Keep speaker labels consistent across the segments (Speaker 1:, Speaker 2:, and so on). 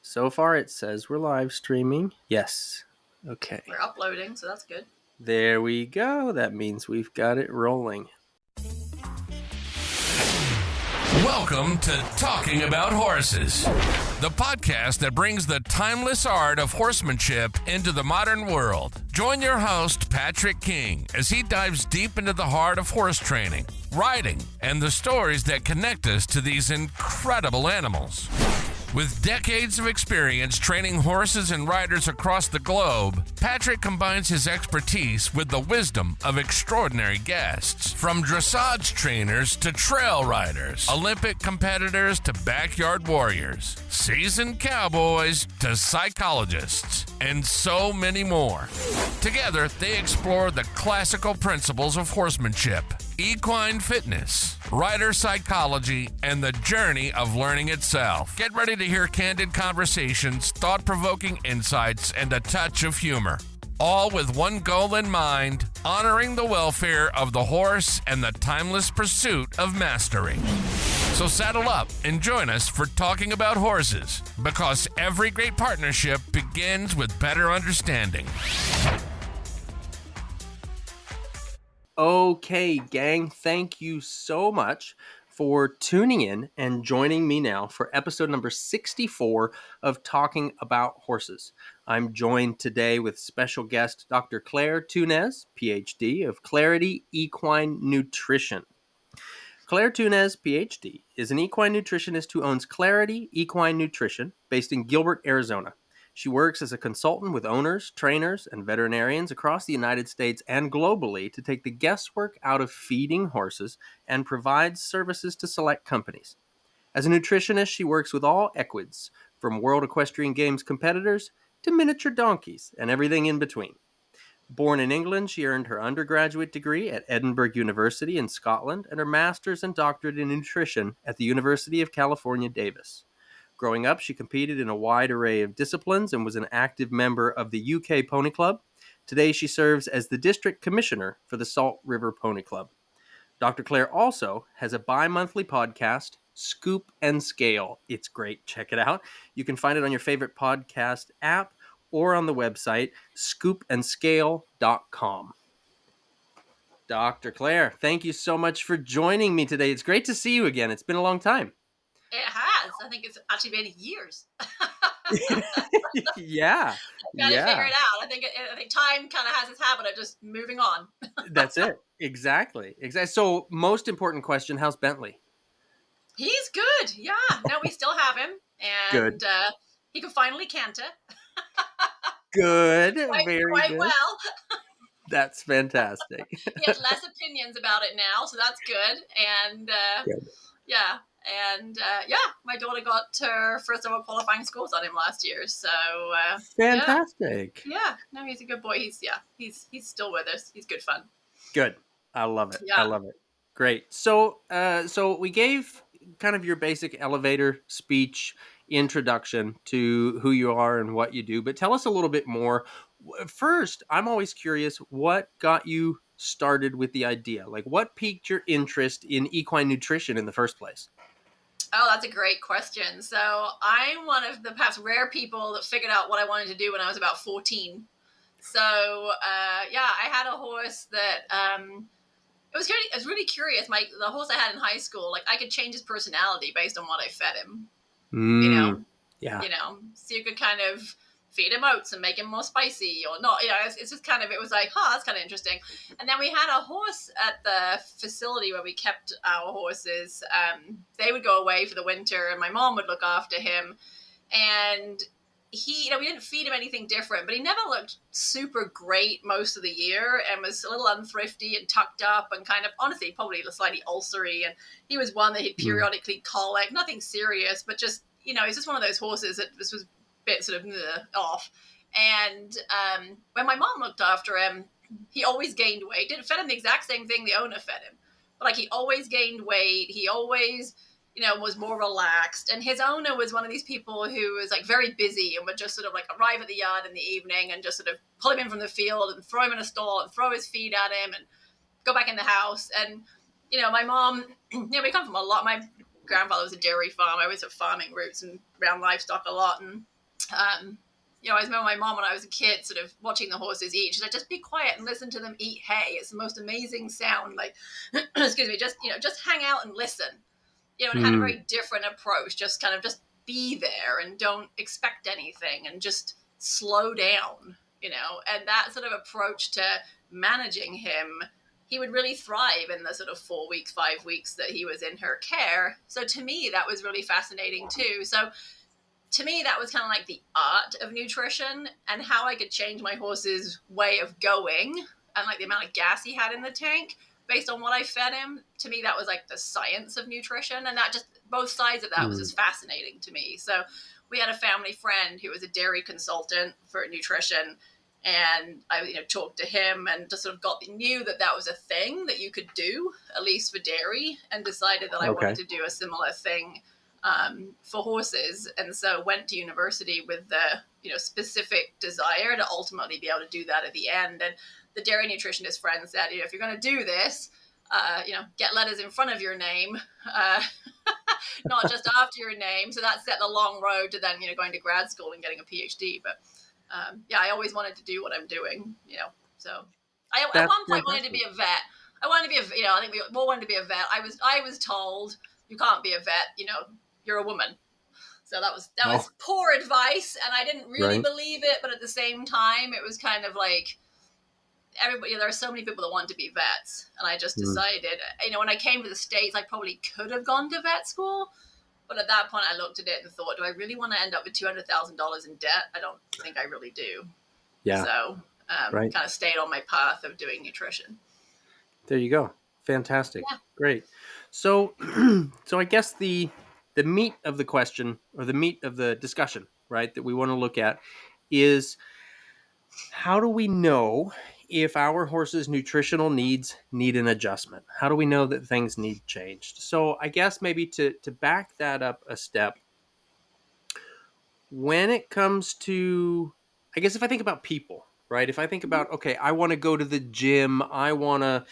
Speaker 1: So far it says we're live streaming. Yes. Okay.
Speaker 2: We're uploading, so that's good.
Speaker 1: There we go. That means we've got it rolling.
Speaker 3: Welcome to Talking About Horses, the podcast that brings the timeless art of horsemanship into the modern world. Join your host, Patrick King, as he dives deep into the heart of horse training, riding, and the stories that connect us to these incredible animals. With decades of experience training horses and riders across the globe, Patrick combines his expertise with the wisdom of extraordinary guests. From dressage trainers to trail riders, Olympic competitors to backyard warriors, seasoned cowboys to psychologists, and so many more. Together, they explore the classical principles of horsemanship, equine fitness, rider psychology, and the journey of learning itself. Get ready to hear candid conversations, thought-provoking insights, and a touch of humor. All with one goal in mind, honoring the welfare of the horse and the timeless pursuit of mastery. So saddle up and join us for Talking About Horses, because every great partnership begins with better understanding.
Speaker 1: Okay, gang, thank you so much for tuning in and joining me now for episode number 64 of Talking About Horses. I'm joined today with special guest Dr. Clair Thunes, PhD of Clarity Equine Nutrition. Clair Thunes, PhD, is an equine nutritionist who owns Clarity Equine Nutrition based in Gilbert, Arizona. She works as a consultant with owners, trainers, and veterinarians across the United States and globally to take the guesswork out of feeding horses and provides services to select companies. As a nutritionist, she works with all equids, from World Equestrian Games competitors to miniature donkeys and everything in between. Born in England, she earned her undergraduate degree at Edinburgh University in Scotland and her master's and doctorate in nutrition at the University of California, Davis. Growing up, she competed in a wide array of disciplines and was an active member of the UK Pony Club. Today, she serves as the district commissioner for the Salt River Pony Club. Dr. Clair also has a bi-monthly podcast, Scoop and Scale. It's great. Check it out. You can find it on your favorite podcast app or on the website, scoopandscale.com. Dr. Clair, thank you so much for joining me today. It's great to see you again. It's been a long time.
Speaker 2: It has. I think it's actually been years.
Speaker 1: Yeah.
Speaker 2: Got to figure it out. I think time kind of has its habit of just moving on.
Speaker 1: That's it. Exactly. So, most important question, how's Bentley?
Speaker 2: He's good. Yeah. No, we still have him. And he can finally canter.
Speaker 1: Good.
Speaker 2: Quite
Speaker 1: good.
Speaker 2: Well.
Speaker 1: That's fantastic.
Speaker 2: He has less opinions about it now, so that's good. And
Speaker 1: good.
Speaker 2: Yeah. And my daughter got her first ever qualifying scores on him last year. So
Speaker 1: fantastic.
Speaker 2: Yeah. No, he's a good boy. He's still with us. He's good fun.
Speaker 1: Good. I love it.
Speaker 2: Yeah.
Speaker 1: I love it. Great. So we gave kind of your basic elevator speech introduction to who you are and what you do, but tell us a little bit more. First, I'm always curious, what got you started with the idea? Like, what piqued your interest in equine nutrition in the first place?
Speaker 2: Oh, that's a great question. So I'm one of the perhaps rare people that figured out what I wanted to do when I was about 14. So, I had a horse that it was really curious. The horse I had in high school, like I could change his personality based on what I fed him.
Speaker 1: Yeah.
Speaker 2: So you could kind of feed him oats and make him more spicy or not. It's just kind of, it was like, that's kind of interesting. And then we had a horse at the facility where we kept our horses. They would go away for the winter and my mom would look after him. And he, we didn't feed him anything different, but he never looked super great most of the year and was a little unthrifty and tucked up and kind of, honestly, probably slightly ulcery. And he was one that he'd periodically colic, nothing serious, but just, he's just one of those horses that this was a bit sort of off. And when my mom looked after him, he always gained weight. Didn't fed him the exact same thing the owner fed him, but like he always gained weight. He always, was more relaxed. And his owner was one of these people who was like very busy and would just sort of like arrive at the yard in the evening and just sort of pull him in from the field and throw him in a stall and throw his feed at him and go back in the house. And, my mom, we come from a lot. My grandfather was a dairy farm. I always have farming roots and around livestock a lot. And I remember my mom when I was a kid sort of watching the horses eat. She's like, just be quiet and listen to them eat hay. It's the most amazing sound. Like, excuse me, just hang out and listen. And had a
Speaker 1: Mm.
Speaker 2: very different approach. Just kind of just be there and don't expect anything and just slow down. And that sort of approach to managing him, he would really thrive in the sort of 4 weeks, 5 weeks that he was in her care. So to me, that was really fascinating too. So to me, that was kind of like the art of nutrition and how I could change my horse's way of going and like the amount of gas he had in the tank based on what I fed him. To me, that was like the science of nutrition. And that just, both sides of that was
Speaker 1: Mm.
Speaker 2: just fascinating to me. So we had a family friend who was a dairy consultant for nutrition. And I, talked to him and just sort of knew that was a thing that you could do, at least for dairy, and decided that I wanted
Speaker 1: Okay.
Speaker 2: to do a similar thing for horses, and so went to university with the specific desire to ultimately be able to do that at the end. And the dairy nutritionist friend said, if you're going to do this, get letters in front of your name, not just after your name. So that set the long road to then going to grad school and getting a PhD. But I always wanted to do what I'm doing. So I at
Speaker 1: That's
Speaker 2: one point wanted to
Speaker 1: fantastic.
Speaker 2: be a vet. I wanted to be I think we all wanted to be a vet. I was told you can't be a vet. You're a woman. So that
Speaker 1: Oh,
Speaker 2: was poor advice, and I didn't really
Speaker 1: right.
Speaker 2: believe it. But at the same time, it was kind of like everybody. There are so many people that want to be vets, and I just
Speaker 1: Mm.
Speaker 2: decided, when I came to the States, I probably could have gone to vet school. But at that point, I looked at it and thought, do I really want to end up with $200,000 in debt? I don't think I really do.
Speaker 1: Yeah.
Speaker 2: So
Speaker 1: Right.
Speaker 2: kind of stayed on my path of doing nutrition.
Speaker 1: There you go. Fantastic.
Speaker 2: Yeah.
Speaker 1: Great. So, so I guess the meat of the question or the meat of the discussion, right, that we want to look at is how do we know if our horse's nutritional needs need an adjustment? How do we know that things need changed? So, I guess maybe to back that up a step, when it comes to, I guess if I think about people, right? If I think
Speaker 2: Mhm.
Speaker 1: about, okay, I want to go to the gym, I want to,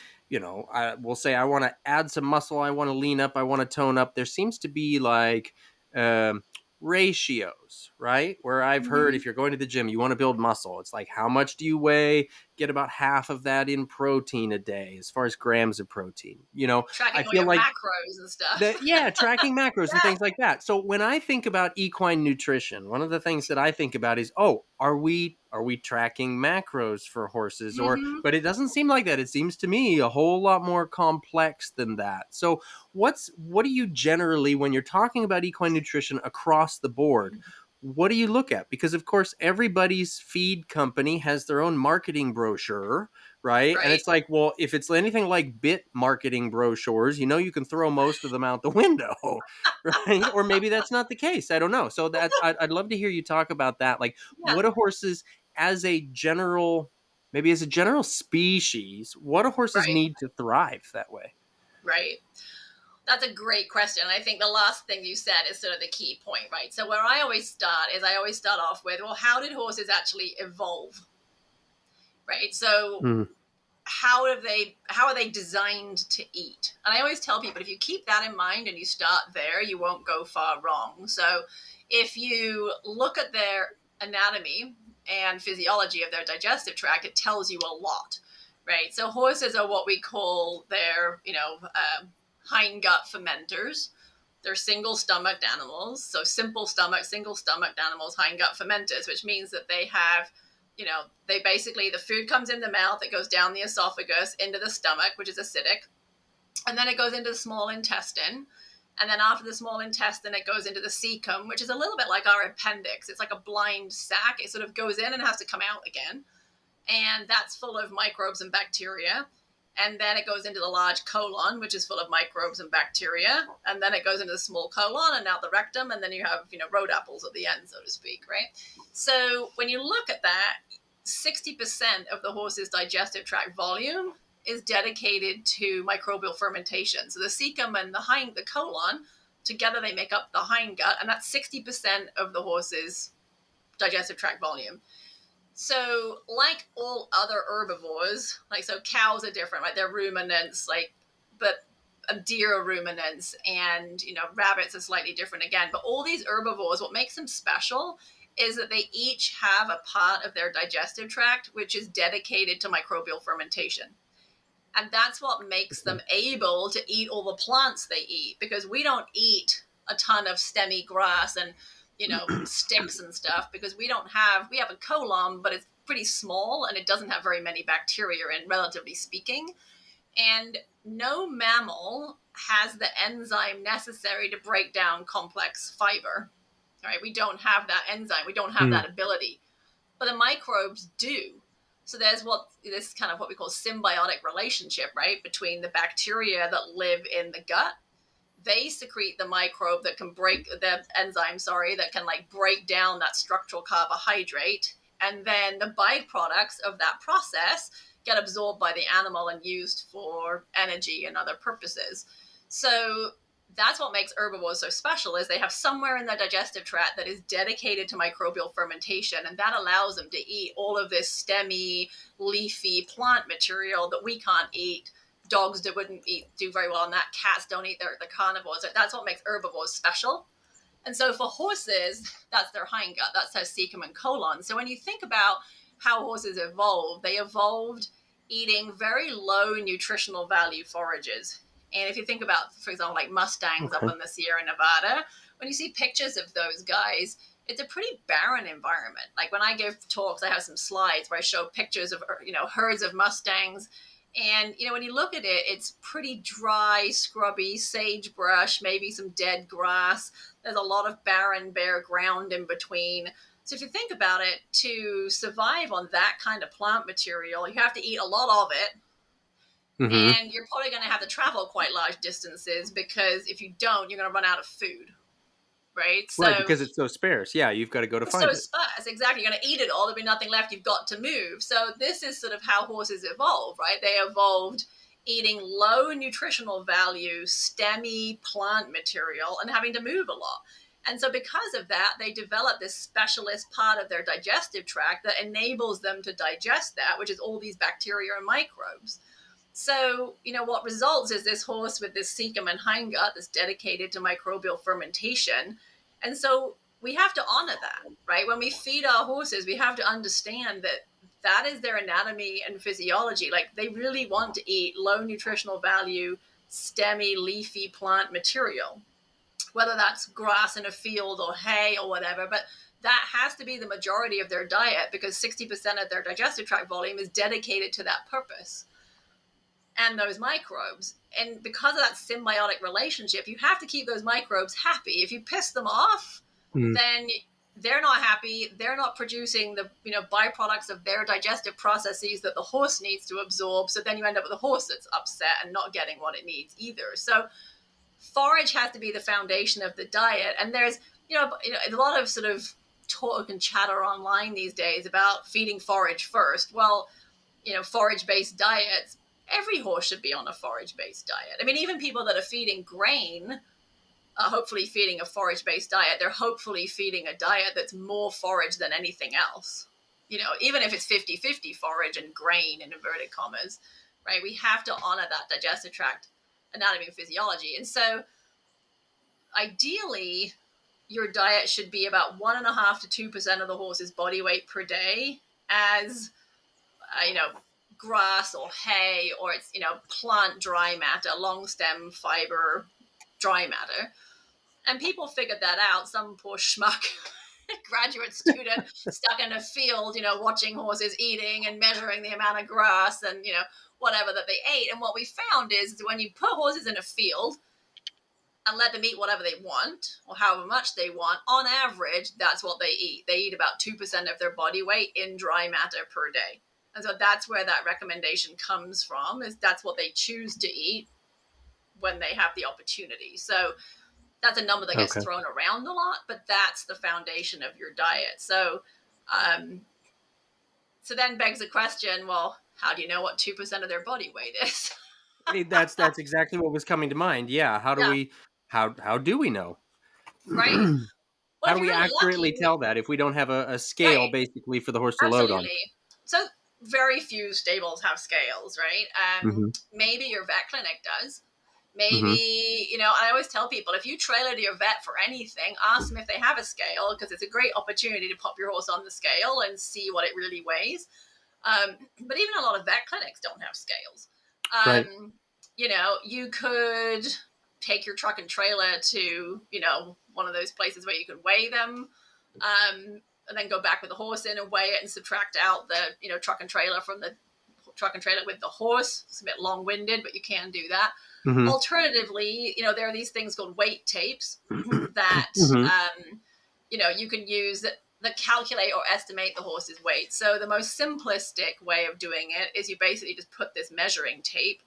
Speaker 1: I will say I want to add some muscle, I want to lean up, I want to tone up. There seems to be like um, ratios, right? Where I've heard if
Speaker 2: Mhm.
Speaker 1: you're going to the gym, you want to build muscle. It's like, how much do you weigh? Get about half of that in protein a day, as far as grams of protein. I
Speaker 2: Tracking all
Speaker 1: feel
Speaker 2: your
Speaker 1: like
Speaker 2: macros and stuff.
Speaker 1: that, yeah, tracking macros and
Speaker 2: Yeah.
Speaker 1: things like that. So when I think about equine nutrition, one of the things that I think about is, oh, are we tracking macros for horses? Or
Speaker 2: Mhm.
Speaker 1: but it doesn't seem like that. It seems to me a whole lot more complex than that. So what do you generally, when you're talking about equine nutrition across the board, what do you look at? Because of course everybody's feed company has their own marketing brochure, right? And
Speaker 2: Right.
Speaker 1: it's like, well, if it's anything like bit marketing brochures, you can throw most of them out the window, right? Or maybe that's not the case. I don't know. So that's I'd love to hear you talk about that. Like,
Speaker 2: Yeah.
Speaker 1: what do horses, as a general, maybe as a general species, what do horses
Speaker 2: Right.
Speaker 1: need to thrive that way?
Speaker 2: Right. That's a great question. I think the last thing you said is sort of the key point, right? So where I always start is I always start off with, well, how did horses actually evolve? Right. So
Speaker 1: Mm,
Speaker 2: how are they designed to eat? And I always tell people, if you keep that in mind and you start there, you won't go far wrong. So if you look at their anatomy and physiology of their digestive tract, it tells you a lot, right? So horses are what we call their hind gut fermenters. They're single stomached animals. So single stomached animals, hind gut fermenters, which means that they have, they basically, the food comes in the mouth, it goes down the esophagus into the stomach, which is acidic, and then it goes into the small intestine. And then after the small intestine, it goes into the cecum, which is a little bit like our appendix. It's like a blind sac. It sort of goes in and has to come out again. And that's full of microbes and bacteria. And then it goes into the large colon, which is full of microbes and bacteria. And then it goes into the small colon and now the rectum. And then you have, road apples at the end, so to speak, right? So when you look at that, 60% of the horse's digestive tract volume is dedicated to microbial fermentation. So the cecum and the colon, together they make up the hind gut. And that's 60% of the horse's digestive tract volume. So, like all other herbivores, so cows are different, right? They're ruminants, but deer are ruminants, and rabbits are slightly different again. But all these herbivores, what makes them special is that they each have a part of their digestive tract which is dedicated to microbial fermentation. And that's what makes them able to eat all the plants they eat, because we don't eat a ton of stemmy grass and, sticks and stuff, because we have a colon, but it's pretty small and it doesn't have very many bacteria in, relatively speaking. And no mammal has the enzyme necessary to break down complex fiber. Right? We don't have that enzyme. We don't have that ability. But the microbes do. So there's what we call symbiotic relationship, right? Between the bacteria that live in the gut. They secrete the microbe that can break the enzyme, that can break down that structural carbohydrate. And then the byproducts of that process get absorbed by the animal and used for energy and other purposes. So that's what makes herbivores so special, is they have somewhere in their digestive tract that is dedicated to microbial fermentation, and that allows them to eat all of this stemmy, leafy plant material that we can't eat. Dogs that wouldn't do very well on that. Cats don't eat, the carnivores. That's what makes herbivores special. And so for horses, that's their hindgut, that's their cecum and colon. So when you think about how horses evolved, they evolved eating very low nutritional value forages. And if you think about, for example, like Mustangs up in the Sierra Nevada, when you see pictures of those guys, it's a pretty barren environment. Like when I give talks, I have some slides where I show pictures of, herds of Mustangs. And, when you look at it, it's pretty dry, scrubby, sagebrush, maybe some dead grass. There's a lot of barren, bare ground in between. So if you think about it, to survive on that kind of plant material, you have to eat a lot of it. And you're probably going to have to travel quite large distances, because if you don't, you're going to run out of food. Right?
Speaker 1: Right, because it's so sparse. Yeah, you've got to go to find it.
Speaker 2: So sparse, exactly. You're going to eat it all. There'll be nothing left. You've got to move. So this is sort of how horses evolved, right? They evolved eating low nutritional value, stemmy plant material and having to move a lot. And so because of that, they developed this specialist part of their digestive tract that enables them to digest that, which is all these bacteria and microbes. So, what results is this horse with this cecum and hindgut that's dedicated to microbial fermentation. And so we have to honor that, right? When we feed our horses, we have to understand that that is their anatomy and physiology. Like, they really want to eat low nutritional value, stemmy, leafy plant material, whether that's grass in a field or hay or whatever. But that has to be the majority of their diet, because 60% of their digestive tract volume is dedicated to that purpose and those microbes. And because of that symbiotic relationship, you have to keep those microbes happy. If you piss them off, then they're not happy. They're not producing the byproducts of their digestive processes that the horse needs to absorb. So then you end up with a horse that's upset and not getting what it needs either. So forage has to be the foundation of the diet. And there's a lot of sort of talk and chatter online these days about feeding forage first. Well, forage-based diets, every horse should be on a forage-based diet. I mean, even people that are feeding grain are hopefully feeding a forage-based diet. They're hopefully feeding a diet that's more forage than anything else. Even if it's 50-50 forage and grain in inverted commas, right? We have to honor that digestive tract anatomy and physiology. And so ideally, your diet should be about 1.5 to 2% of the horse's body weight per day as, grass or hay, or it's, plant dry matter, long stem fiber dry matter. And people figured that out. Some poor schmuck graduate student stuck in a field, watching horses eating and measuring the amount of grass and, whatever that they ate. And what we found is when you put horses in a field and let them eat whatever they want or however much they want, on average, that's what they eat. They eat about 2% of their body weight in dry matter per day. And so that's where that recommendation comes from, is that's what they choose to eat when they have the opportunity. So that's a number that gets thrown around a lot, but that's the foundation of your diet. So, so then begs the question, well, how do you know what 2% of their body weight is?
Speaker 1: That's exactly what was coming to mind. Yeah. How do we know?
Speaker 2: Right. Well,
Speaker 1: How
Speaker 2: if
Speaker 1: do
Speaker 2: you're
Speaker 1: we
Speaker 2: really
Speaker 1: accurately
Speaker 2: lucky,
Speaker 1: tell that if we don't have a scale
Speaker 2: right,
Speaker 1: basically for the horse to load on?
Speaker 2: absolutely. So very few stables have scales, right? Maybe your vet clinic does.
Speaker 1: Mm-hmm.
Speaker 2: Maybe, and I always tell people, if you trailer to your vet for anything, ask them if they have a scale, because it's a great opportunity to pop your horse on the scale and see what it really weighs. But even a lot of vet clinics don't have scales.
Speaker 1: Right.
Speaker 2: You could take your truck and trailer to, one of those places where you can weigh them, and then go back with the horse in and weigh it and subtract out the, truck and trailer from the truck and trailer with the horse. It's a bit long-winded, but you can do that.
Speaker 1: Mm-hmm.
Speaker 2: Alternatively, there are these things called weight tapes that,
Speaker 1: Mm-hmm.
Speaker 2: you can use that calculate or estimate the horse's weight. So the most simplistic way of doing it is you basically just put this measuring tape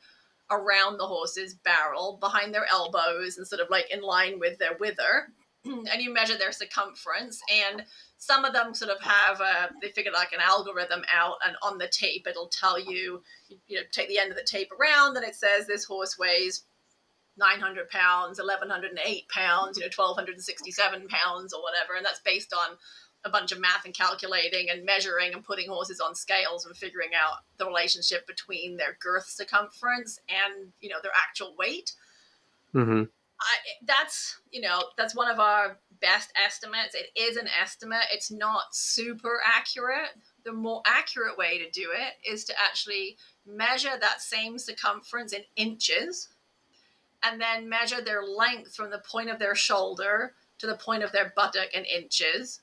Speaker 2: around the horse's barrel behind their elbows and sort of like in line with their wither, and you measure their circumference. And some of them sort of have they figured like an algorithm out, and on the tape it'll tell you, take the end of the tape around, and it says this horse weighs 900 pounds, 1,108 pounds, 1,267 pounds or whatever. And that's based on a bunch of math and calculating and measuring and putting horses on scales and figuring out the relationship between their girth circumference and, their actual weight.
Speaker 1: Mm-hmm.
Speaker 2: That's one of our best estimates. It is an estimate. It's not super accurate. The more accurate way to do it is to actually measure that same circumference in inches, and then measure their length from the point of their shoulder to the point of their buttock in inches.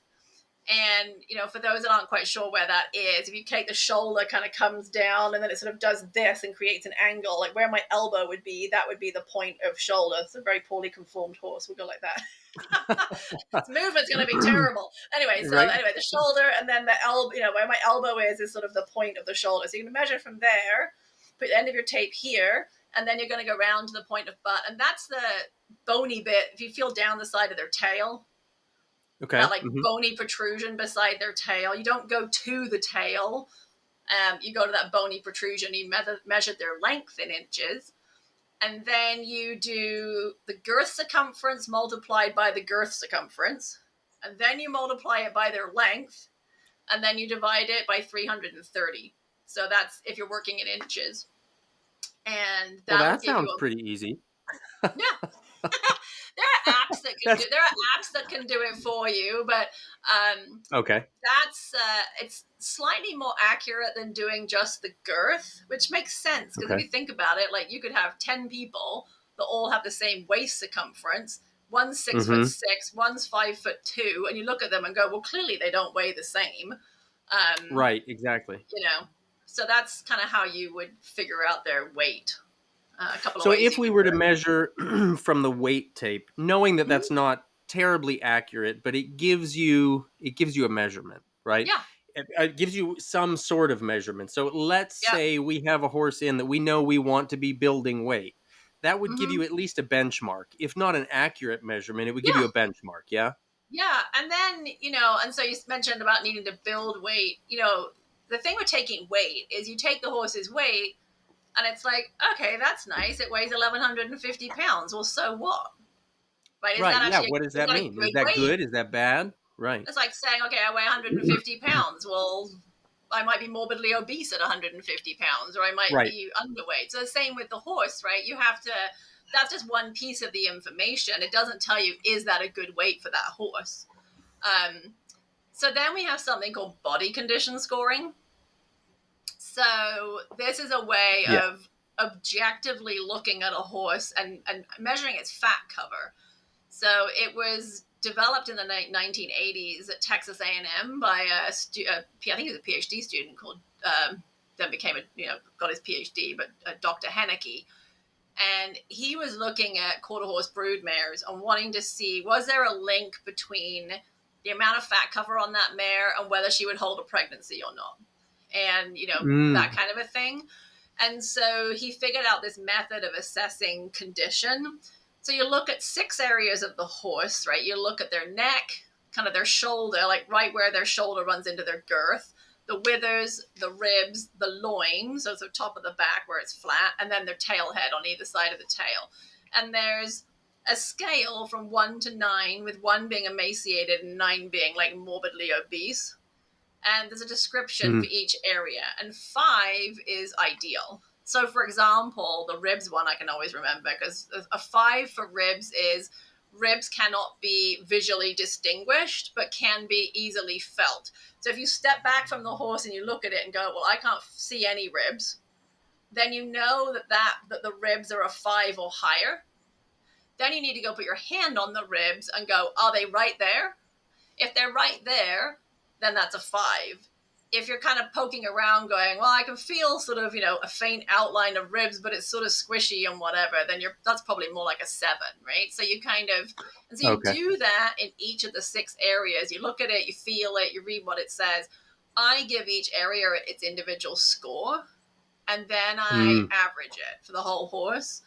Speaker 2: And, for those that aren't quite sure where that is, if you take the shoulder kind of comes down and then it sort of does this and creates an angle, like where my elbow would be, that would be the point of shoulder. It's a very poorly conformed horse. We'll go like that. Its movement's going to be terrible. Anyway,
Speaker 1: Right.
Speaker 2: the shoulder, and then the elbow, where my elbow is sort of the point of the shoulder. So you can measure from there, put the end of your tape here, and then you're going to go round to the point of butt. And that's the bony bit. If you feel down the side of their tail,
Speaker 1: Okay.
Speaker 2: that like
Speaker 1: Mm-hmm.
Speaker 2: bony protrusion beside their tail, you don't go to the tail. You go to that bony protrusion, you measure their length in inches, and then you do the girth circumference multiplied by the girth circumference, and then you multiply it by their length, and then you divide it by 330. So that's if you're working in inches. And
Speaker 1: Well,
Speaker 2: that'll
Speaker 1: that
Speaker 2: give you
Speaker 1: sounds
Speaker 2: a,
Speaker 1: pretty easy.
Speaker 2: yeah. There are apps that can
Speaker 1: That's
Speaker 2: do. There are apps that can do it for you, but
Speaker 1: okay.
Speaker 2: that's it's slightly more accurate than doing just the girth, which makes sense because if
Speaker 1: Okay.
Speaker 2: you think about it, like you could have 10 people that all have the same waist circumference. One's 6 foot
Speaker 1: Mm-hmm.
Speaker 2: 6, one's 5'2", and you look at them and go, well, clearly they don't weigh the same.
Speaker 1: Right. Exactly.
Speaker 2: So that's kind of how you would figure out their weight. A couple of
Speaker 1: So
Speaker 2: ways
Speaker 1: if
Speaker 2: you
Speaker 1: we
Speaker 2: can
Speaker 1: were
Speaker 2: do
Speaker 1: to
Speaker 2: it.
Speaker 1: measure from the weight tape, knowing that
Speaker 2: Mhm.
Speaker 1: that's not terribly accurate, but it gives you a measurement, right?
Speaker 2: Yeah.
Speaker 1: It gives you some sort of measurement. So let's
Speaker 2: Yeah.
Speaker 1: say we have a horse in that we know we want to be building weight. That would give
Speaker 2: Mm-hmm.
Speaker 1: you at least a benchmark. If not an accurate measurement, it would give
Speaker 2: Yeah.
Speaker 1: you a benchmark, yeah?
Speaker 2: Yeah, and then, and so you mentioned about needing to build weight. The thing with taking weight is you take the horse's weight, and it's like, okay, that's nice. It weighs 1,150 pounds. Well, so what? Right? Is
Speaker 1: Right,
Speaker 2: that
Speaker 1: yeah.
Speaker 2: actually
Speaker 1: What does
Speaker 2: is
Speaker 1: that
Speaker 2: that a
Speaker 1: mean? Is
Speaker 2: good
Speaker 1: that
Speaker 2: weight?
Speaker 1: good? Is that bad? Right.
Speaker 2: It's like saying, okay, I weigh 150 pounds. Well, I might be morbidly obese at 150 pounds, or I might
Speaker 1: Right.
Speaker 2: be underweight. So the same with the horse, right? That's just one piece of the information. It doesn't tell you, is that a good weight for that horse? So then we have something called body condition scoring. So this is a way
Speaker 1: Yeah.
Speaker 2: of objectively looking at a horse and measuring its fat cover. So it was developed in the 1980s at Texas A&M by I think he was a PhD student called, then became got his PhD, but Dr. Henneke. And he was looking at quarter horse brood mares and wanting to see, was there a link between the amount of fat cover on that mare and whether she would hold a pregnancy or not? And, that
Speaker 1: Mm.
Speaker 2: kind of a thing. And so he figured out this method of assessing condition. So you look at 6 areas of the horse, right? You look at their neck, kind of their shoulder, like right where their shoulder runs into their girth, the withers, the ribs, the loin, so it's the top of the back where it's flat, and then their tail head on either side of the tail. And there's a scale from 1 to 9, with 1 being emaciated and 9 being like morbidly obese. And there's a description for each area, and 5 is ideal. So, for example, the ribs one I can always remember, because a 5 for ribs is ribs cannot be visually distinguished, but can be easily felt. So if you step back from the horse and you look at it and go, well, I can't see any ribs, then you know that the ribs are a 5 or higher. Then you need to go put your hand on the ribs and go, are they right there? If they're right there, then that's a 5. If you're kind of poking around going, well, I can feel sort of, a faint outline of ribs, but it's sort of squishy and whatever, then that's probably more like a 7, right? So you and so you
Speaker 1: Okay.
Speaker 2: do that in each of the 6 areas. You look at it, you feel it, you read what it says. I give each area its individual score, and then I average it for the whole horse.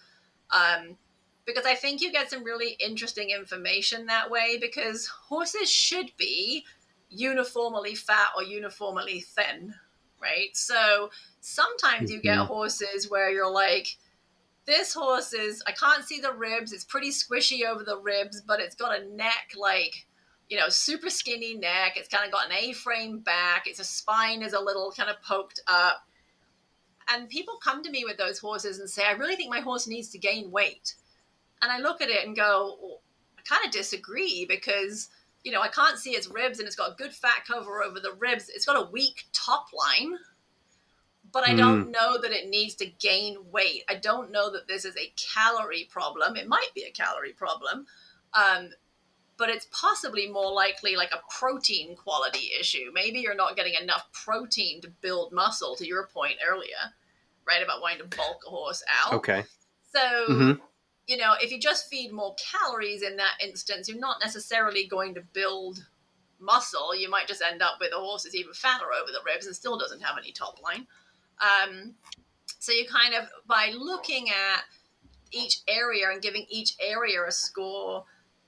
Speaker 2: Because I think you get some really interesting information that way, because horses should be uniformly fat or uniformly thin, right? So sometimes you get
Speaker 1: Mm-hmm.
Speaker 2: horses where you're like, this horse I can't see the ribs, it's pretty squishy over the ribs, but it's got a neck like, super skinny neck, it's kind of got an A-frame back, its spine is a little kind of poked up. And people come to me with those horses and say, I really think my horse needs to gain weight. And I look at it and go, well, I kind of disagree, because, I can't see its ribs and it's got good fat cover over the ribs. It's got a weak top line, but I don't know that it needs to gain weight. I don't know that this is a calorie problem. It might be a calorie problem, but it's possibly more likely like a protein quality issue. Maybe you're not getting enough protein to build muscle, to your point earlier, right, about wanting to bulk a horse out.
Speaker 1: Okay.
Speaker 2: So,
Speaker 1: Mm-hmm.
Speaker 2: if you just feed more calories in that instance, you're not necessarily going to build muscle. You might just end up with a horse that's even fatter over the ribs and still doesn't have any top line. So you kind of, by looking at each area and giving each area a score,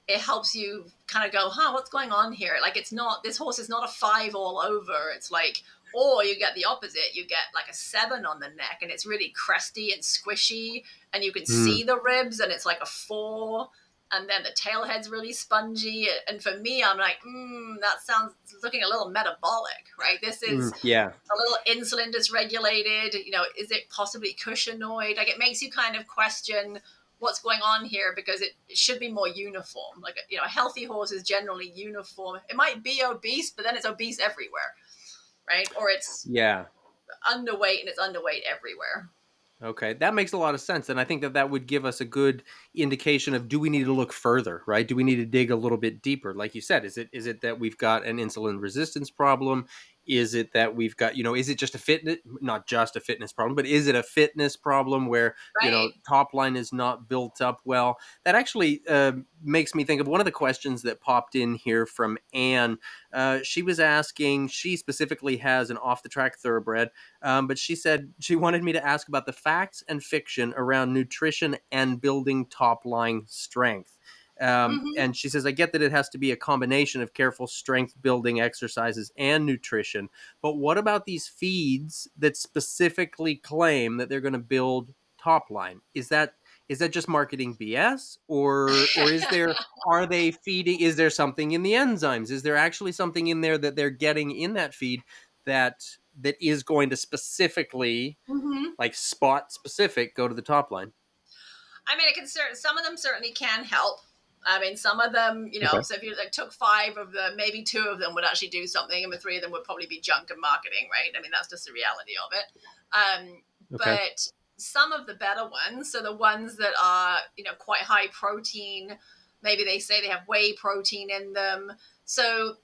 Speaker 2: it helps you kind of go, what's going on here? Like, this horse is not a 5 all over. It's like, or you get the opposite. You get like a 7 on the neck and it's really crusty and squishy and you can see the ribs and it's like a 4. And then the tail head's really spongy. And for me, I'm like, that sounds looking a little metabolic, right? This is
Speaker 1: Yeah.
Speaker 2: a little insulin dysregulated. Is it possibly cushingoid? Like, it makes you kind of question what's going on here, because it should be more uniform. Like, a healthy horse is generally uniform. It might be obese, but then it's obese everywhere, right? Or it's
Speaker 1: Yeah.
Speaker 2: underweight and it's underweight everywhere.
Speaker 1: Okay, that makes a lot of sense. And I think that would give us a good indication of, do we need to look further, right? Do we need to dig a little bit deeper? Like you said, is it that we've got an insulin resistance problem? Is it that we've got, is it just not just a fitness problem, but is it a fitness problem where,
Speaker 2: Right.
Speaker 1: top line is not built up well? That actually makes me think of one of the questions that popped in here from Anne. She was asking, she specifically has an off the track thoroughbred. But she said she wanted me to ask about the facts and fiction around nutrition and building top line strength.
Speaker 2: Mm-hmm.
Speaker 1: And she says, I get that it has to be a combination of careful strength building exercises and nutrition. But what about these feeds that specifically claim that they're going to build top line? Is that just marketing BS, or are they feeding? Is there something in the enzymes? Is there actually something in there that they're getting in that feed that is going to specifically,
Speaker 2: Mm-hmm.
Speaker 1: like spot specific, go to the top line?
Speaker 2: I mean, some of them certainly can help. I mean, some of them,
Speaker 1: Okay.
Speaker 2: so if you took 5 of them, maybe 2 of them would actually do something, and the 3 of them would probably be junk and marketing, right? I mean, that's just the reality of it.
Speaker 1: Okay.
Speaker 2: But some of the better ones, so the ones that are, quite high protein, maybe they say they have whey protein in them. So,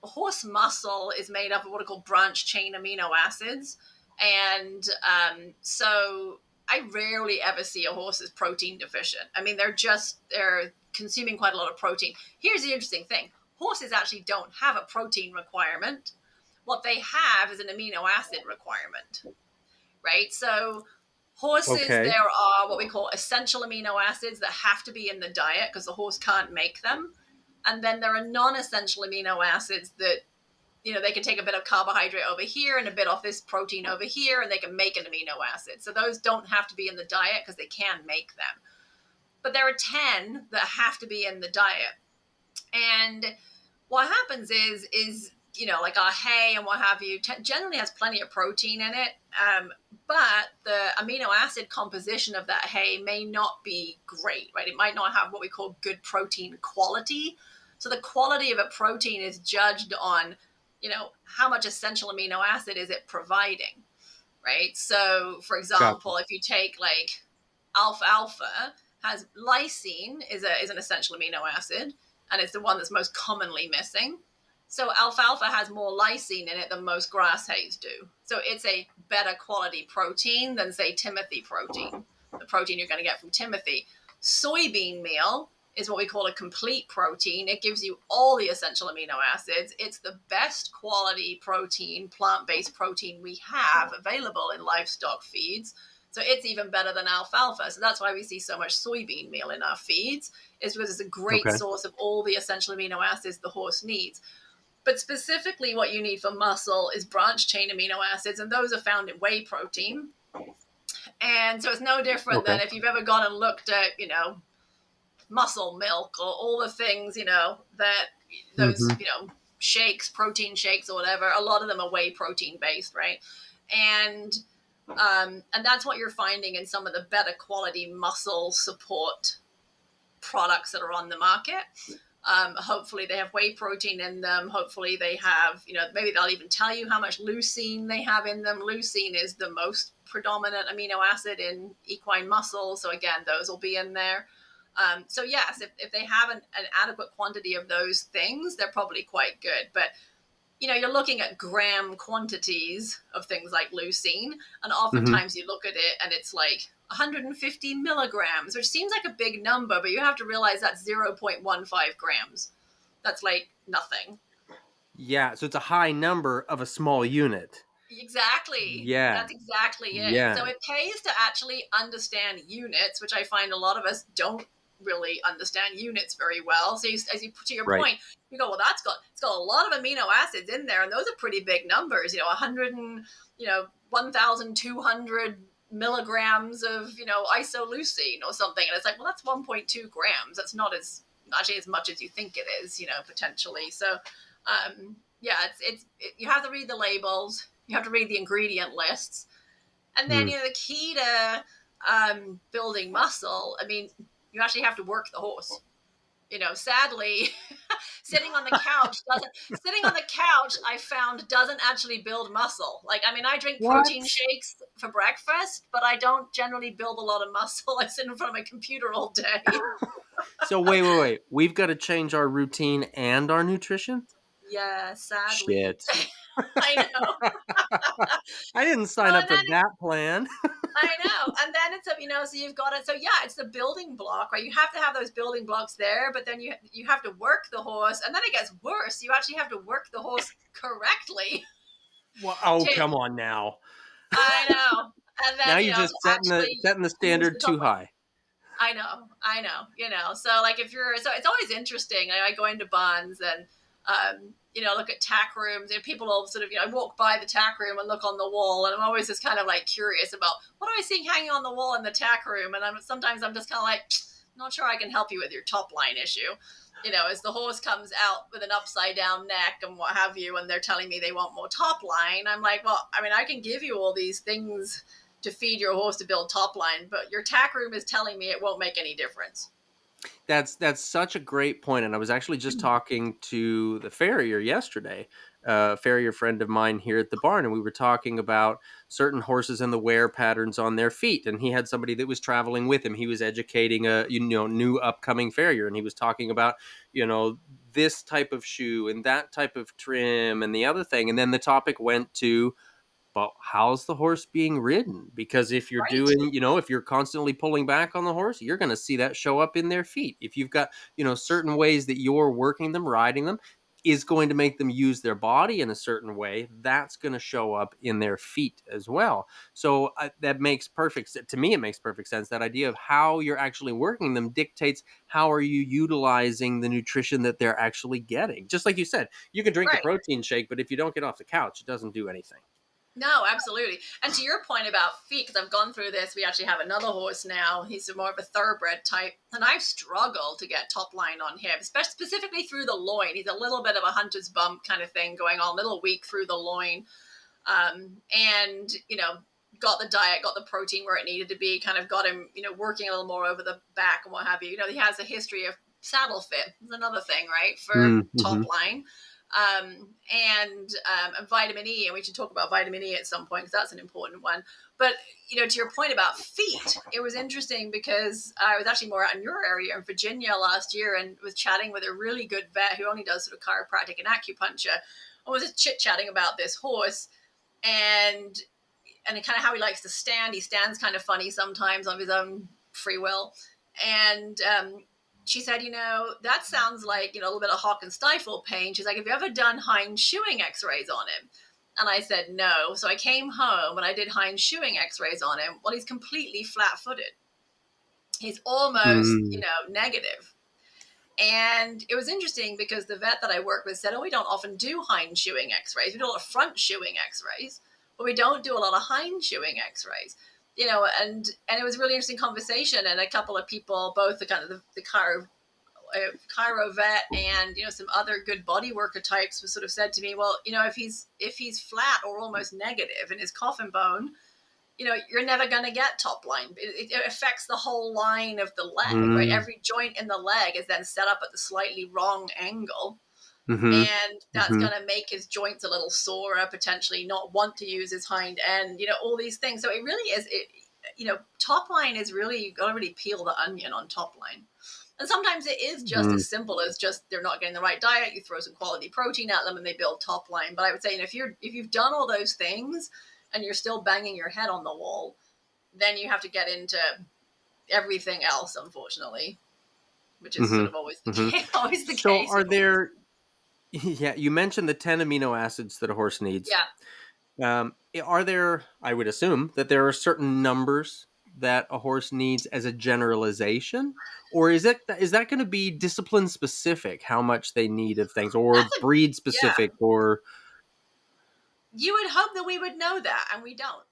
Speaker 2: horse muscle is made up of what are called branch chain amino acids. And so I rarely ever see a horse is protein deficient. I mean, they're consuming quite a lot of protein. Here's the interesting thing. Horses actually don't have a protein requirement. What they have is an amino acid requirement, right? So horses,
Speaker 1: Okay.
Speaker 2: there are what we call essential amino acids that have to be in the diet because the horse can't make them. And then there are non-essential amino acids that, they can take a bit of carbohydrate over here and a bit of this protein over here, and they can make an amino acid. So those don't have to be in the diet because they can make them. But there are 10 that have to be in the diet. And what happens is like our hay and what have you, generally has plenty of protein in it. But the amino acid composition of that hay may not be great, right? It might not have what we call good protein quality. So the quality of a protein is judged on, how much essential amino acid is it providing, right? So, for
Speaker 1: Gotcha.
Speaker 2: example, if you take like alfalfa, has lysine is an essential amino acid, and it's the one that's most commonly missing. So alfalfa has more lysine in it than most grass hays do. So it's a better quality protein than, say, Timothy protein, the protein you're going to get from Timothy. Soybean meal is what we call a complete protein. It gives you all the essential amino acids. It's the best quality protein, plant-based protein we have available in livestock feeds. So it's even better than alfalfa. So that's why we see so much soybean meal in our feeds, is because it's a great
Speaker 1: Okay.
Speaker 2: source of all the essential amino acids the horse needs. But specifically what you need for muscle is branched chain amino acids, and those are found in whey protein. And so it's no different
Speaker 1: Okay.
Speaker 2: than if you've ever gone and looked at, muscle milk or all the things, that those,
Speaker 1: Mm-hmm.
Speaker 2: shakes, protein shakes or whatever, a lot of them are whey protein based, right? And that's what you're finding in some of the better quality muscle support products that are on the market. Hopefully they have whey protein in them. Hopefully they have, maybe they'll even tell you how much leucine they have in them. Leucine is the most predominant amino acid in equine muscle. So again, those will be in there. So yes, if they have an adequate quantity of those things, they're probably quite good. But you're looking at gram quantities of things like leucine, and
Speaker 1: Mm-hmm.
Speaker 2: oftentimes you look at it and it's like 150 milligrams, which seems like a big number, but you have to realize that's 0.15 grams. That's like nothing.
Speaker 1: Yeah. So it's a high number of a small unit.
Speaker 2: Exactly.
Speaker 1: Yeah.
Speaker 2: That's exactly it. So
Speaker 1: Yeah.
Speaker 2: it pays to actually understand units, which I find a lot of us don't really understand units very well. So as you to your
Speaker 1: Right.
Speaker 2: point, you go, well, it's got a lot of amino acids in there, and those are pretty big numbers. 100 and 1,200 milligrams of isoleucine or something, and it's like, well, that's 1.2 grams. That's not as actually as much as you think it is, potentially. So yeah, you have to read the labels, you have to read the ingredient lists, and then
Speaker 1: Mm.
Speaker 2: the key to building muscle. I mean, you actually have to work the horse. Sadly, sitting on the couch I found doesn't actually build muscle. Like, I mean, I drink protein
Speaker 1: What?
Speaker 2: shakes for breakfast, but I don't generally build a lot of muscle. I sit in front of my computer all day.
Speaker 1: So wait. We've got to change our routine and our nutrition?
Speaker 2: Yeah, sadly.
Speaker 1: Shit.
Speaker 2: I know.
Speaker 1: I didn't sign
Speaker 2: Well,
Speaker 1: up
Speaker 2: and
Speaker 1: for
Speaker 2: then
Speaker 1: that plan.
Speaker 2: I know. And then it's so you've got it. So yeah, it's the building block, right? You have to have those building blocks there, but then you have to work the horse, and then it gets worse. You actually have to work the horse correctly.
Speaker 1: Well, oh,
Speaker 2: to
Speaker 1: come on now.
Speaker 2: I know. And
Speaker 1: Now
Speaker 2: then,
Speaker 1: you're
Speaker 2: to
Speaker 1: just
Speaker 2: actually
Speaker 1: setting the
Speaker 2: use the
Speaker 1: standard
Speaker 2: top
Speaker 1: too
Speaker 2: line.
Speaker 1: high.
Speaker 2: I know. So like if you're, so it's always interesting. I go into barns and, look at tack rooms, and people will sort of, I walk by the tack room and look on the wall, and I'm always just kind of like curious about what am I seeing hanging on the wall in the tack room. And sometimes I'm just kind of like, not sure I can help you with your top line issue. As the horse comes out with an upside down neck and what have you, and they're telling me they want more top line, I'm like, well, I mean, I can give you all these things to feed your horse to build top line, but your tack room is telling me it won't make any difference.
Speaker 1: That's such a great point, and I was actually just talking to the farrier yesterday, a farrier friend of mine here at the barn, and we were talking about certain horses and the wear patterns on their feet. And he had somebody that was traveling with him. He was educating a new upcoming farrier, and he was talking about this type of shoe and that type of trim and the other thing. And then the topic went to, but how's the horse being ridden? Because if you're
Speaker 2: Right.
Speaker 1: doing, if you're constantly pulling back on the horse, you're going to see that show up in their feet. If you've got, certain ways that you're working them, riding them, is going to make them use their body in a certain way, that's going to show up in their feet as well. So that makes perfect sense. To me, it makes perfect sense. That idea of how you're actually working them dictates how are you utilizing the nutrition that they're actually getting. Just like you said, you can drink the
Speaker 2: Right.
Speaker 1: protein shake, but if you don't get off the couch, it doesn't do anything.
Speaker 2: No, absolutely. And to your point about feet, because I've gone through this, we actually have another horse now. He's more of a thoroughbred type. And I've struggled to get top line on him, especially specifically through the loin. He's a little bit of a hunter's bump kind of thing going on, a little weak through the loin. And, got the diet, got the protein where it needed to be, kind of got him, working a little more over the back and what have you. He has a history of saddle fit. It's another thing, right, for top line. And vitamin E, and we should talk about vitamin E at some point because that's an important one. But, to your point about feet, it was interesting because I was actually more out in your area in Virginia last year and was chatting with a really good vet who only does sort of chiropractic and acupuncture, and was just chit-chatting about this horse and kind of how he likes to stand. He stands kind of funny sometimes of his own free will. And she said, that sounds like, a little bit of hock and stifle pain. She's like, have you ever done hind shoeing x-rays on him? And I said, no. So I came home and I did hind shoeing x-rays on him. Well, he's completely flat-footed. He's almost, negative. And it was interesting because the vet that I work with said, we don't often do hind shoeing x-rays. We do a lot of front shoeing x-rays, but we don't do a lot of hind shoeing x-rays. And it was a really interesting conversation, and a couple of people, both the kind of the chiro vet and some other good body worker types, was sort of said to me, well, if he's flat or almost negative in his coffin bone, you're never going to get top line. It affects the whole line of the leg, right? Every joint in the leg is then set up at the slightly wrong angle. And that's going to make his joints a little sore, potentially not want to use his hind end, all these things. So it really is, top line is really, you've got to really peel the onion on top line. And sometimes it is just as simple as just they're not getting the right diet. You throw some quality protein at them and they build top line. But I would say, if you've done all those things and you're still banging your head on the wall, then you have to get into everything else, unfortunately, which is sort of always the case.
Speaker 1: So are there... Yeah, you mentioned the 10 amino acids that a horse needs.
Speaker 2: Yeah.
Speaker 1: Are there, I would assume, that there are certain numbers that a horse needs as a generalization? Or is that going to be discipline specific, how much they need of things, or breed specific, or...
Speaker 2: You would hope that we would know that, and we don't.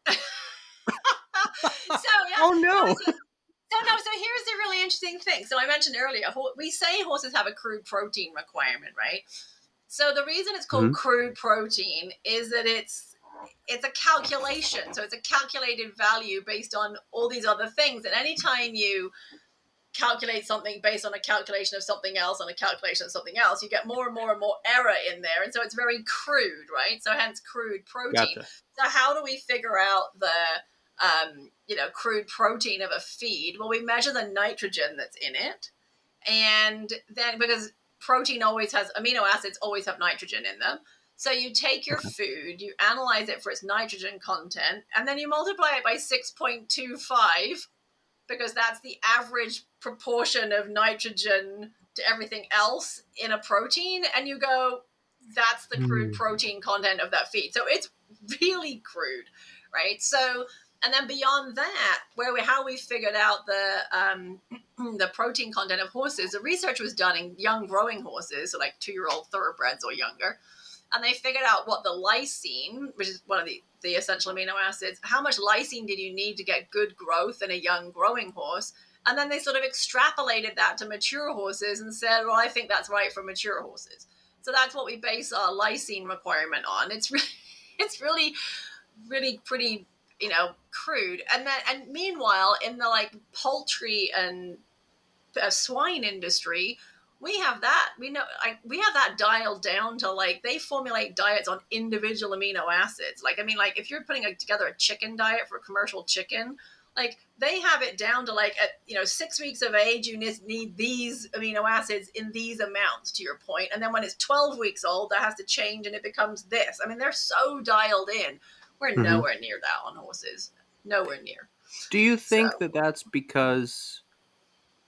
Speaker 1: Oh, no.
Speaker 2: So here's the really interesting thing. So I mentioned earlier, we say horses have a crude protein requirement, right? So the reason it's called crude protein is that it's a calculation. So it's a calculated value based on all these other things. And anytime you calculate something based on a calculation of something else on a calculation of something else, you get more and more and more error in there. And so it's very crude, right? So hence crude protein.
Speaker 1: Gotcha.
Speaker 2: So how do we figure out the crude protein of a feed? Well, we measure the nitrogen that's in it. And then, because protein always has, amino acids always have nitrogen in them. So you take your food, you analyze it for its nitrogen content, and then you multiply it by 6.25, because that's the average proportion of nitrogen to everything else in a protein. And you go, that's the crude protein content of that feed. So it's really crude, right? So, and then beyond that, how we figured out the protein content of horses, the research was done in young growing horses, so like 2-year-old thoroughbreds or younger. And they figured out what the lysine, which is one of the essential amino acids, how much lysine did you need to get good growth in a young growing horse? And then they sort of extrapolated that to mature horses and said, well, I think that's right for mature horses. So that's what we base our lysine requirement on. It's really, really pretty, crude. And meanwhile, in the poultry and swine industry, we have that. We have that dialed down to they formulate diets on individual amino acids. If you're putting together a chicken diet for commercial chicken, they have it down to at 6 weeks of age, you need these amino acids in these amounts, to your point. And then when it's 12 weeks old, that has to change and it becomes this. They're so dialed in. We're nowhere near that on horses. Nowhere near.
Speaker 1: Do you think that that's because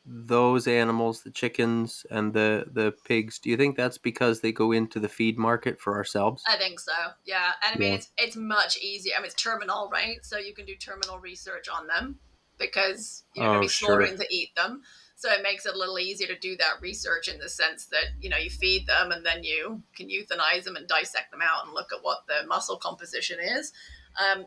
Speaker 1: those animals, the chickens and the pigs, do you think that's because they go into the feed market for ourselves?
Speaker 2: I think so, yeah. And it's much easier. It's terminal, right? So you can do terminal research on them because you're going to be slaughtering to eat them. So it makes it a little easier to do that research in the sense that, you feed them and then you can euthanize them and dissect them out and look at what the muscle composition is.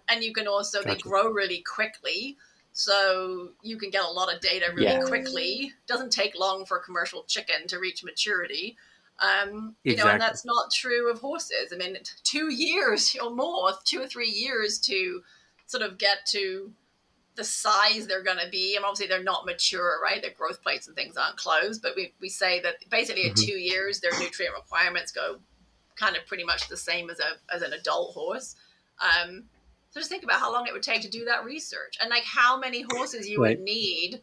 Speaker 2: And you can also, they
Speaker 1: Gotcha.
Speaker 2: grow really quickly. So you can get a lot of data really quickly. Doesn't take long for a commercial chicken to reach maturity. And
Speaker 1: Exactly.
Speaker 2: that's not true of horses. I mean, 2 years or more, 2 or 3 years to sort of get to the size they're going to be. And obviously they're not mature, right? Their growth plates and things aren't closed, but we say that basically at 2 years, their nutrient requirements go kind of pretty much the same as an adult horse. So just think about how long it would take to do that research and like how many horses you
Speaker 1: Right.
Speaker 2: would need.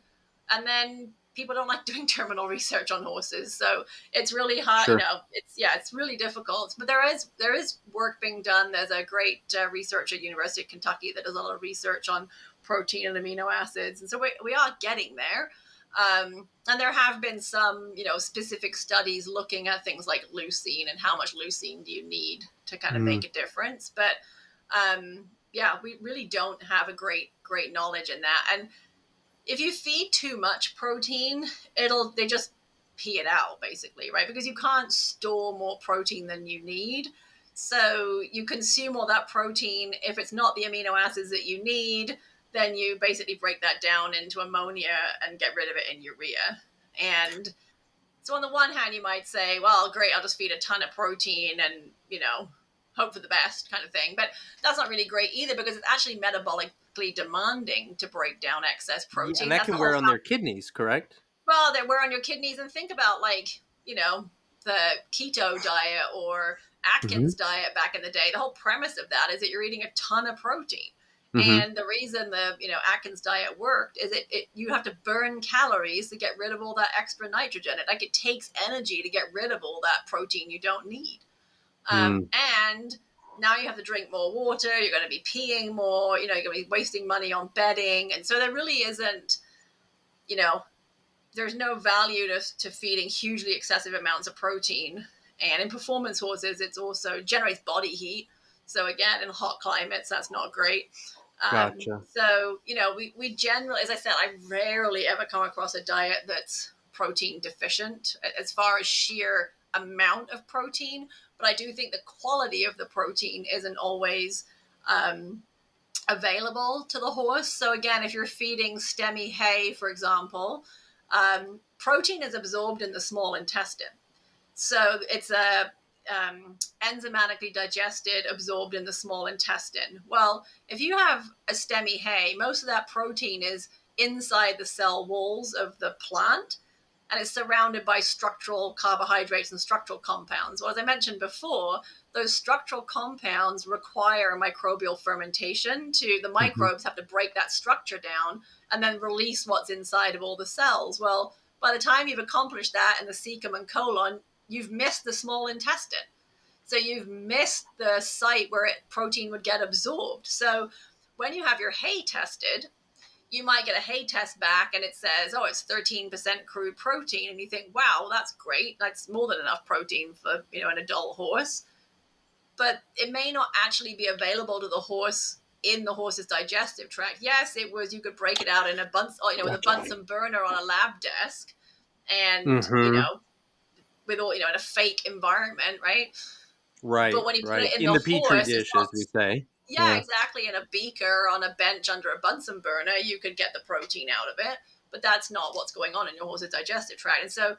Speaker 2: And then people don't like doing terminal research on horses. So it's really hard,
Speaker 1: Sure.
Speaker 2: it's really difficult, but there is work being done. There's a great researcher at University of Kentucky that does a lot of research on protein and amino acids. And so we are getting there. And there have been some, specific studies looking at things like leucine and how much leucine do you need to kind of make a difference. But we really don't have a great knowledge in that. And if you feed too much protein, they just pee it out basically, right? Because you can't store more protein than you need. So you consume all that protein. If it's not the amino acids that you need, then you basically break that down into ammonia and get rid of it in urea. And so on the one hand, you might say, well, great, I'll just feed a ton of protein and, hope for the best kind of thing. But that's not really great either because it's actually metabolically demanding to break down excess
Speaker 1: Yeah,
Speaker 2: protein.
Speaker 1: and that
Speaker 2: That's the
Speaker 1: can
Speaker 2: whole
Speaker 1: wear on their kidneys, correct?
Speaker 2: well, they wear on your kidneys. And think about the keto diet or
Speaker 1: Mm-hmm.
Speaker 2: Atkins diet back in the day. The whole premise of that is that you're eating a ton of protein.
Speaker 1: Mm-hmm.
Speaker 2: And the reason the Atkins diet worked is you have to burn calories to get rid of all that extra nitrogen. It takes energy to get rid of all that protein you don't need. And now you have to drink more water. You're going to be peeing more. You're going to be wasting money on bedding, and so there really isn't. There's no value to feeding hugely excessive amounts of protein. And in performance horses, it's also generates body heat. So again, in hot climates, that's not great.
Speaker 1: Gotcha.
Speaker 2: So, we generally, as I said, I rarely ever come across a diet that's protein deficient as far as sheer amount of protein. But I do think the quality of the protein isn't always available to the horse. So again, if you're feeding stemmy hay, for example, protein is absorbed in the small intestine. So it's enzymatically digested, absorbed in the small intestine. Well, if you have a stemmy hay, most of that protein is inside the cell walls of the plant, and it's surrounded by structural carbohydrates and structural compounds. Well, as I mentioned before, those structural compounds require microbial fermentation. The microbes have to break that structure down and then release what's inside of all the cells. Well, by the time you've accomplished that in the cecum and colon, you've missed the small intestine. So you've missed the site where protein would get absorbed. So when you have your hay tested, you might get a hay test back and it says, oh, it's 13% crude protein. And you think, wow, well, that's great. That's more than enough protein for, an adult horse. But it may not actually be available to the horse in the horse's digestive tract. Yes, it was, you could break it out in a with a Bunsen burner on a lab desk and,
Speaker 1: Mm-hmm.
Speaker 2: with all, in a fake environment, right? But
Speaker 1: Right,
Speaker 2: when you put
Speaker 1: right.
Speaker 2: it in
Speaker 1: In
Speaker 2: the
Speaker 1: the petri
Speaker 2: horse, it's
Speaker 1: dish,
Speaker 2: not.
Speaker 1: as we say.
Speaker 2: Yeah,
Speaker 1: Yeah.
Speaker 2: exactly. In a beaker on a bench under a Bunsen burner, you could get the protein out of it, but that's not what's going on in your horse's digestive tract. And so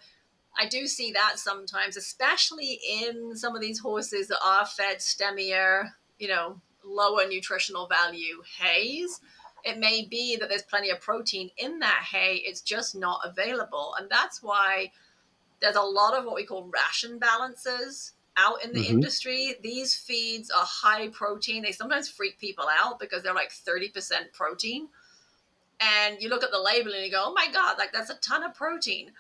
Speaker 2: I do see that sometimes, especially in some of these horses that are fed stemmier, lower nutritional value hays. It may be that there's plenty of protein in that hay. It's just not available. And that's why there's a lot of what we call ration balances out in the
Speaker 1: Mm-hmm.
Speaker 2: industry. These feeds are high protein. They sometimes freak people out because they're like 30% protein. And you look at the label and you go, oh my God, like that's a ton of protein.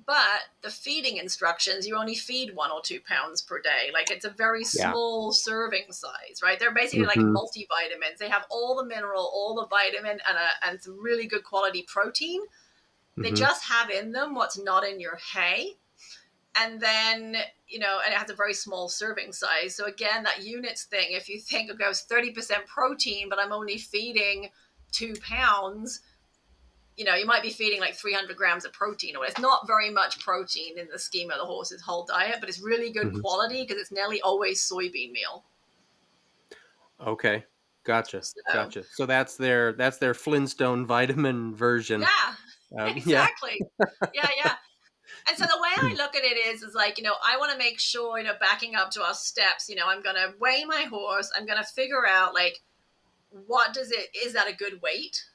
Speaker 2: But the feeding instructions, you only feed 1 or 2 pounds per day. Like it's a very
Speaker 1: Yeah.
Speaker 2: small serving size, right? They're basically like
Speaker 1: Mm-hmm.
Speaker 2: multivitamins. They have all the mineral, all the vitamin, and some really good quality protein. They
Speaker 1: Mm-hmm.
Speaker 2: just have in them what's not in your hay. And then, and it has a very small serving size. So again, that units thing, if you think, okay, I was 30% protein, but I'm only feeding 2 pounds, you might be feeding like 300 grams of protein. Or it's not very much protein in the scheme of the horse's whole diet, but it's really good
Speaker 1: Mm-hmm.
Speaker 2: quality because it's nearly always soybean meal.
Speaker 1: Okay. Gotcha.
Speaker 2: So
Speaker 1: Gotcha. So that's their Flintstone vitamin version.
Speaker 2: yeah,
Speaker 1: Yeah.
Speaker 2: exactly. Yeah, yeah. And so the way I look at it is like, I want to make sure, backing up to our steps, I'm going to weigh my horse. I'm going to figure out like, is that a good weight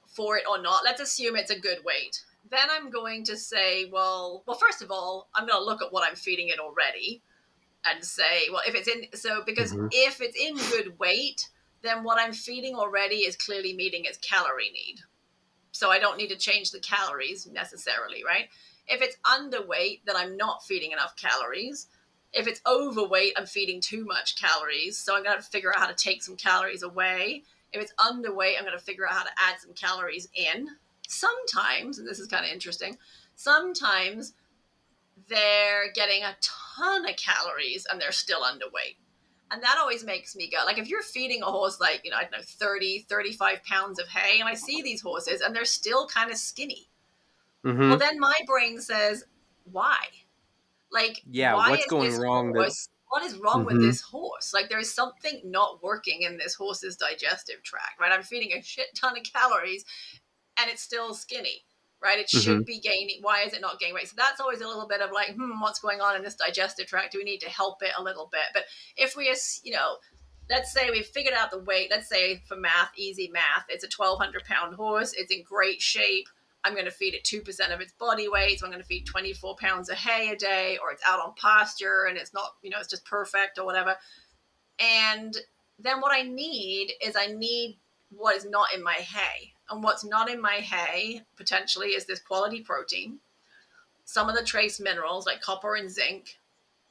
Speaker 2: for it or not? Let's assume it's a good weight. Then I'm going to say, well, first of all, I'm going to look at what I'm feeding it already and say, well, because
Speaker 1: Hmm.
Speaker 2: if it's in good weight, then what I'm feeding already is clearly meeting its calorie need. So I don't need to change the calories necessarily, right? If it's underweight, then I'm not feeding enough calories. If it's overweight, I'm feeding too much calories. So I'm going to figure out how to take some calories away. If it's underweight, I'm going to figure out how to add some calories in. Sometimes, and this is kind of interesting, sometimes they're getting a ton of calories and they're still underweight. And that always makes me go, like, if you're feeding a horse, like, I don't know, 30, 35 pounds of hay, and I see these horses and they're still kind of skinny. Well,
Speaker 1: Hmm.
Speaker 2: then my brain says, why? Like,
Speaker 1: Yeah.
Speaker 2: why
Speaker 1: What's
Speaker 2: is
Speaker 1: going
Speaker 2: this
Speaker 1: wrong? That.
Speaker 2: horse, what is wrong with
Speaker 1: Hmm.
Speaker 2: this horse? Like, there is something not working in this horse's digestive tract, right? I'm feeding a shit ton of calories and it's still skinny, right? It
Speaker 1: Hmm.
Speaker 2: should be gaining. Why is it not gaining weight? So that's always a little bit of like, what's going on in this digestive tract? Do we need to help it a little bit? But if we, let's say we've figured out the weight, let's say for math, easy math, it's a 1,200-pound horse. It's in great shape. I'm going to feed it 2% of its body weight. So I'm going to feed 24 pounds of hay a day, or it's out on pasture and it's not, it's just perfect or whatever. And then what I need what is not in my hay. And what's not in my hay potentially is this quality protein, some of the trace minerals like copper and zinc,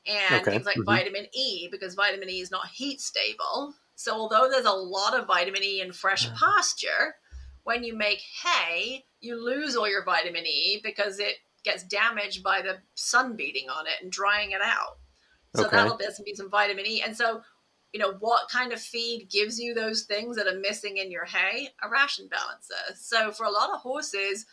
Speaker 2: and
Speaker 1: Okay.
Speaker 2: things like
Speaker 1: Hmm.
Speaker 2: vitamin E, because vitamin E is not heat stable. So although there's a lot of vitamin E in fresh pasture, when you make hay, you lose all your vitamin E because it gets damaged by the sun beating on it and drying it out. So
Speaker 1: Okay.
Speaker 2: that'll be some vitamin E. And so, what kind of feed gives you those things that are missing in your hay? A ration balancer. So for a lot of horses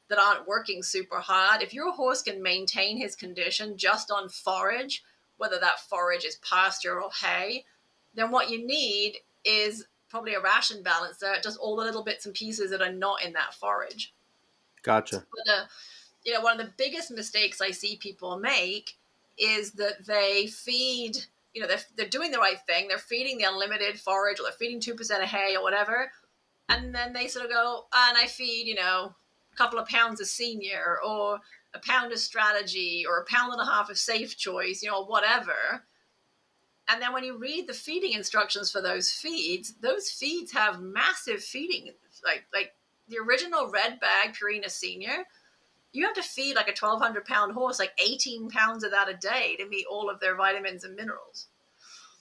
Speaker 2: that aren't working super hard, if your horse can maintain his condition just on forage, whether that forage is pasture or hay, then what you need is probably a ration balancer, just all the little bits and pieces that are not in that forage.
Speaker 1: Gotcha.
Speaker 2: But one of the biggest mistakes I see people make is that they feed, they're doing the right thing. They're feeding the unlimited forage, or they're feeding 2% of hay or whatever. And then they sort of go, and I feed, a couple of pounds of senior, or a pound of strategy, or a pound and a half of safe choice, whatever. And then when you read the feeding instructions for those feeds have massive feeding, like the original red bag Purina Senior, you have to feed like a 1,200-pound horse like 18 pounds of that a day to meet all of their vitamins and minerals.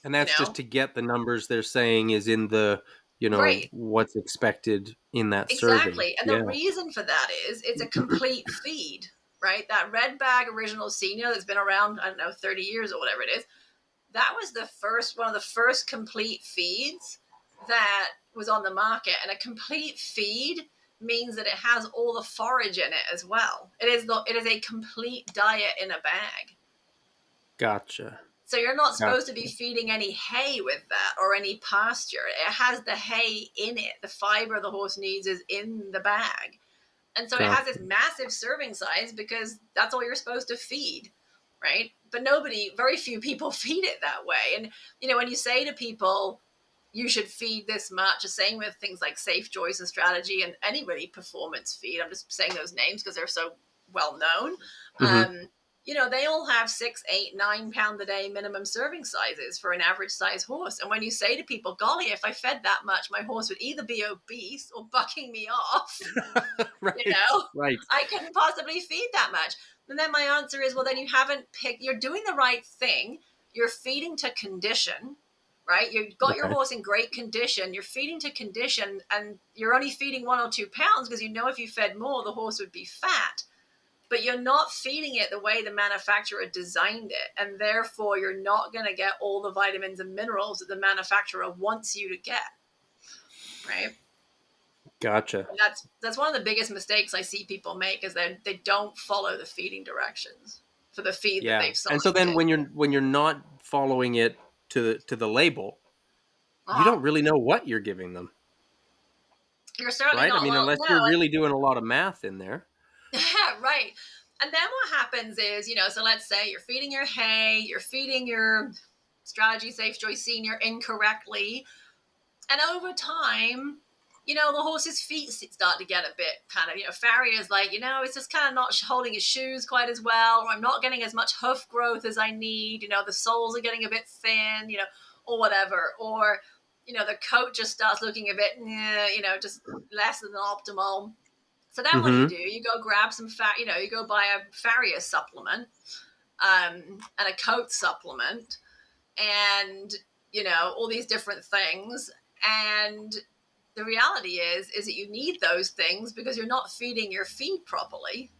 Speaker 1: And
Speaker 2: You
Speaker 1: that's just
Speaker 2: know,
Speaker 1: to get the numbers they're saying is in the,
Speaker 2: right?
Speaker 1: what's expected in that serving.
Speaker 2: Exactly. And the
Speaker 1: Yeah.
Speaker 2: reason for that is it's a complete feed, right? That red bag original senior that's been around, I don't know, 30 years or whatever it is, that was one of the first complete feeds that was on the market. And a complete feed means that it has all the forage in it as well. It is a complete diet in a bag.
Speaker 1: Gotcha.
Speaker 2: So you're not supposed to
Speaker 1: Gotcha.
Speaker 2: be feeding any hay with that or any pasture. It has the hay in it. The fiber the horse needs is in the bag. And so it has this
Speaker 1: Gotcha.
Speaker 2: massive serving size because that's all you're supposed to feed, right? But very few people feed it that way. And, when you say to people, you should feed this much, the same with things like Safe Choice and Strategy and anybody Performance Feed. I'm just saying those names because they're so well known.
Speaker 1: Hmm.
Speaker 2: They all have 6, 8, 9 pound a day minimum serving sizes for an average size horse. And when you say to people, golly, if I fed that much, my horse would either be obese or bucking me off.
Speaker 1: Right. Right.
Speaker 2: I couldn't possibly feed that much. And then my answer is, well, then you're doing the right thing. You're feeding to condition, right? You've got your
Speaker 1: Okay.
Speaker 2: horse in great condition. You're feeding to condition, and you're only feeding 1 or 2 pounds because if you fed more, the horse would be fat. But you're not feeding it the way the manufacturer designed it. And therefore, you're not going to get all the vitamins and minerals that the manufacturer wants you to get, right?
Speaker 1: Gotcha.
Speaker 2: And that's one of the biggest mistakes I see people make is that they don't follow the feeding directions for the feed that
Speaker 1: Yeah.
Speaker 2: they've
Speaker 1: And so then
Speaker 2: selected.
Speaker 1: when you're not following it to the label, you
Speaker 2: Uh-huh.
Speaker 1: don't really know what you're giving them,
Speaker 2: You're certainly
Speaker 1: right? I
Speaker 2: not.
Speaker 1: mean,
Speaker 2: Well,
Speaker 1: unless you're
Speaker 2: no.
Speaker 1: really doing a lot of math in there.
Speaker 2: Right. And then what happens is, so let's say you're feeding your hay, you're feeding your strategy safe joy senior incorrectly. And over time, the horse's feet start to get a bit kind of, farrier's like, it's just kind of not holding his shoes quite as well, or I'm not getting as much hoof growth as I need. The soles are getting a bit thin, or whatever. Or, the coat just starts looking a bit, just less than optimal. So then what do?
Speaker 1: Mm-hmm.
Speaker 2: You go grab some fat, you go buy a farrier supplement, and a coat supplement, and all these different things. And the reality is that you need those things because you're not feeding your feed properly.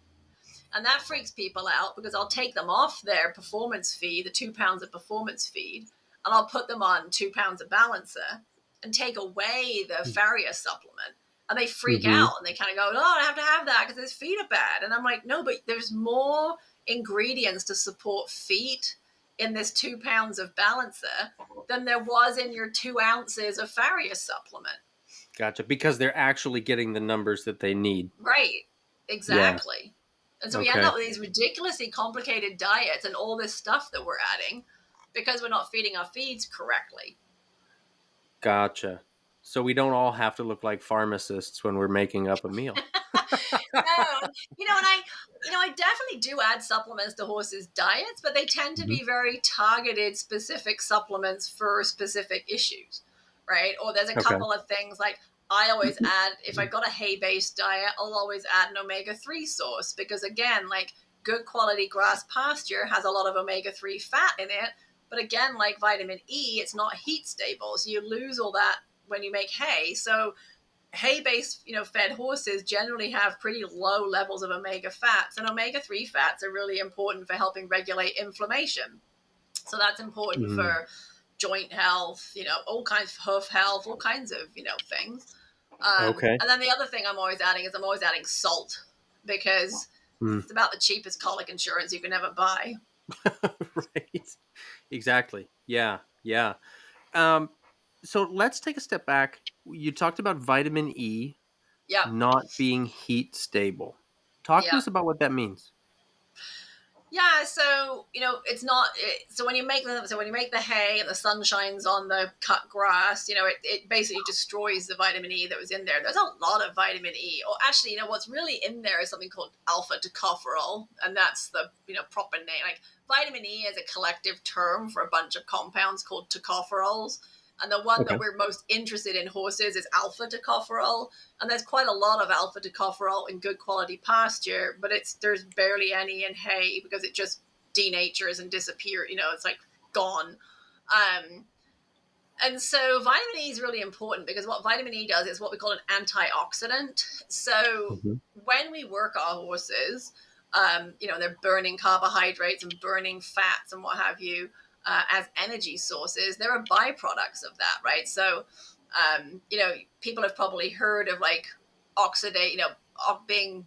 Speaker 2: And that freaks people out because I'll take them off their performance feed, the 2 pounds of performance feed, and I'll put them on 2 pounds of balancer and take away the farrier supplement. And they freak
Speaker 1: Mm-hmm.
Speaker 2: out and they kind of go, oh, I have to have that because his feet are bad. And I'm like, no, but there's more ingredients to support feet in this 2 pounds of balancer than there was in your 2 ounces of farrier supplement.
Speaker 1: Gotcha. Because they're actually getting the numbers that they need.
Speaker 2: Right.
Speaker 1: Yeah.
Speaker 2: Exactly. And so we end
Speaker 1: Okay.
Speaker 2: up with these ridiculously complicated diets and all this stuff that we're adding because we're not feeding our feeds correctly.
Speaker 1: Gotcha. So we don't all have to look like pharmacists when we're making up a meal.
Speaker 2: No, I definitely do add supplements to horses' diets, but they tend to
Speaker 1: Mhm.
Speaker 2: be very targeted, specific supplements for specific issues, right? Or there's a
Speaker 1: Okay.
Speaker 2: couple of things like I always add, if I got a hay-based diet, I'll always add an omega-3 source because, again, like good quality grass pasture has a lot of omega-3 fat in it. But again, like vitamin E, it's not heat stable. So you lose all that when you make hay. So hay-based, fed horses generally have pretty low levels of omega fats, and omega-3 fats are really important for helping regulate inflammation. So that's important
Speaker 1: Mm.
Speaker 2: for joint health, all kinds of hoof health, all kinds of, things.
Speaker 1: Okay.
Speaker 2: And then the other thing I'm always adding salt because
Speaker 1: Mm.
Speaker 2: it's about the cheapest colic insurance you can ever buy.
Speaker 1: Right. Exactly. Yeah. Yeah. Um, so let's take a step back. You talked about vitamin E
Speaker 2: Yep.
Speaker 1: not being heat stable. Talk to
Speaker 2: Yep.
Speaker 1: us about what that means.
Speaker 2: Yeah, so it's not. So when you make the hay and the sun shines on the cut grass, it basically destroys the vitamin E that was in there. There's a lot of vitamin E. Or actually, what's really in there is something called alpha tocopherol, and that's the proper name. Like vitamin E is a collective term for a bunch of compounds called tocopherols. And the one
Speaker 1: Okay.
Speaker 2: that we're most interested in horses is alpha tocopherol. And there's quite a lot of alpha tocopherol in good quality pasture, but there's barely any in hay because it just denatures and disappears. It's like gone. Um, and so vitamin E is really important because what vitamin E does is what we call an antioxidant. So
Speaker 1: Mhm.
Speaker 2: when we work our horses, they're burning carbohydrates and burning fats and what have you as energy sources. There are byproducts of that, right? So, people have probably heard of like oxidate, being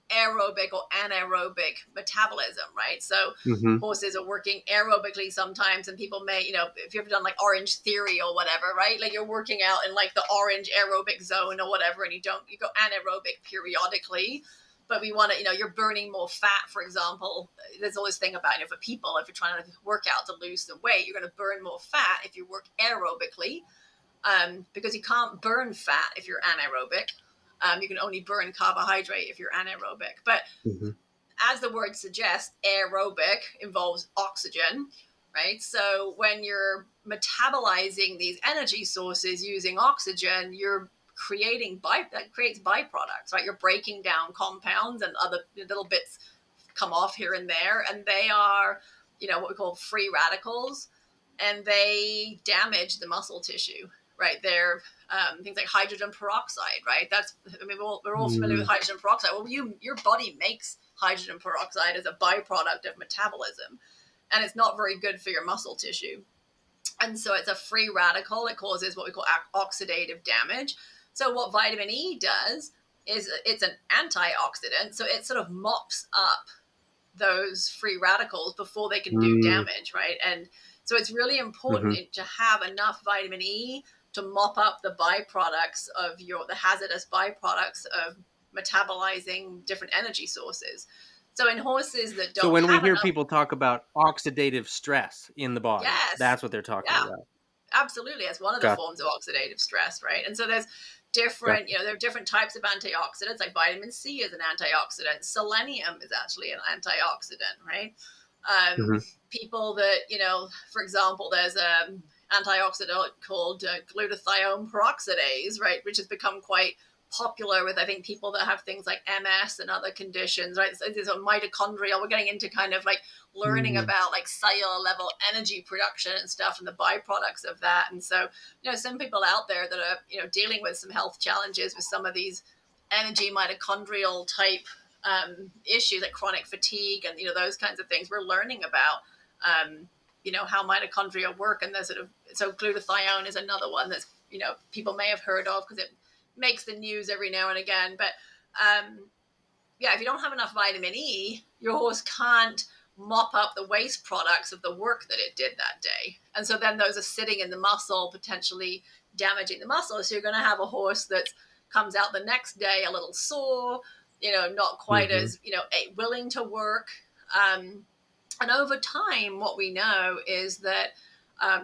Speaker 2: aerobic or anaerobic metabolism, right? So
Speaker 1: Mhm.
Speaker 2: horses are working aerobically sometimes, and people may, if you've ever done like Orange Theory or whatever, right? Like you're working out in like the orange aerobic zone or whatever, and you go anaerobic periodically. But we want to, you're burning more fat, for example. There's all this thing about, for people, if you're trying to work out to lose some weight, you're going to burn more fat if you work aerobically, because you can't burn fat if you're anaerobic. You can only burn carbohydrate if you're anaerobic. But
Speaker 1: Mhm.
Speaker 2: as the word suggests, aerobic involves oxygen, right? So when you're metabolizing these energy sources using oxygen, you're creating that creates byproducts, right? You're breaking down compounds and other little bits come off here and there, and they are, what we call free radicals, and they damage the muscle tissue, right? They're things like hydrogen peroxide, right? We're all familiar with
Speaker 1: Mm.
Speaker 2: hydrogen peroxide. Well, your body makes hydrogen peroxide as a byproduct of metabolism, and it's not very good for your muscle tissue. And so it's a free radical. It causes what we call oxidative damage. So what vitamin E does is it's an antioxidant. So it sort of mops up those free radicals before they can do
Speaker 1: Mm.
Speaker 2: damage, right? And So it's really
Speaker 1: Mm-hmm.
Speaker 2: important to have enough vitamin E to mop up the byproducts of the hazardous byproducts of metabolizing different energy sources. So in horses that
Speaker 1: So
Speaker 2: don't
Speaker 1: when we
Speaker 2: have
Speaker 1: hear
Speaker 2: enough,
Speaker 1: people talk about oxidative stress in the body,
Speaker 2: yes,
Speaker 1: that's what they're talking
Speaker 2: yeah,
Speaker 1: about.
Speaker 2: absolutely. It's one of the
Speaker 1: Gotcha.
Speaker 2: forms of oxidative stress, right? And so there's different,
Speaker 1: Gotcha.
Speaker 2: there are different types of antioxidants, like vitamin C is an antioxidant. Selenium is actually an antioxidant, right?
Speaker 1: Mm-hmm.
Speaker 2: People that, for example, there's a antioxidant called glutathione peroxidase, right, which has become quite popular with, I think, people that have things like MS and other conditions, right? So there's a mitochondrial. We're getting into kind of like learning
Speaker 1: Mm-hmm.
Speaker 2: about like cellular level energy production and stuff and the byproducts of that. And so, some people out there that are, dealing with some health challenges with some of these energy mitochondrial type issues like chronic fatigue and, those kinds of things we're learning about, how mitochondria work. And there's so glutathione is another one that's, people may have heard of because it makes the news every now and again. But yeah, if you don't have enough vitamin E, your horse can't mop up the waste products of the work that it did that day. And so then those are sitting in the muscle, potentially damaging the muscle. So you're going to have a horse that comes out the next day a little sore, not quite
Speaker 1: Mm-hmm.
Speaker 2: as, willing to work. And over time, what we know is that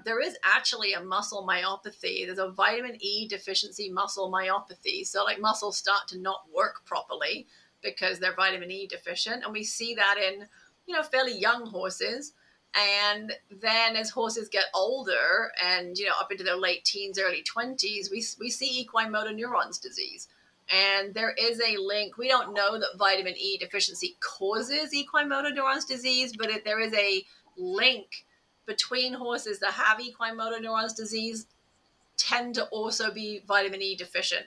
Speaker 2: there is actually a muscle myopathy. There's a vitamin E deficiency muscle myopathy. So, like, muscles start to not work properly because they're vitamin E deficient. And we see that in, fairly young horses. And then as horses get older and, up into their late teens, early 20s, we see equine motor neurons disease. And there is a link. We don't know that vitamin E deficiency causes equine motor neurons disease, but there is a link between horses that have equine motor neurons disease tend to also be vitamin E deficient.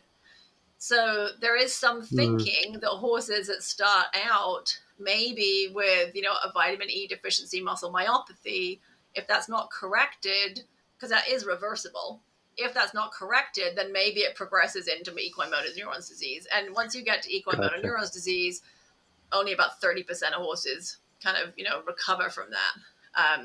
Speaker 2: So there is some
Speaker 1: Mm-hmm.
Speaker 2: thinking that horses that start out maybe with, a vitamin E deficiency muscle myopathy, if that's not corrected, because that is reversible, if that's not corrected, then maybe it progresses into equine motor neurons disease. And once you get to equine motor
Speaker 1: Gotcha.
Speaker 2: neurons disease, only about 30% of horses kind of, recover from that.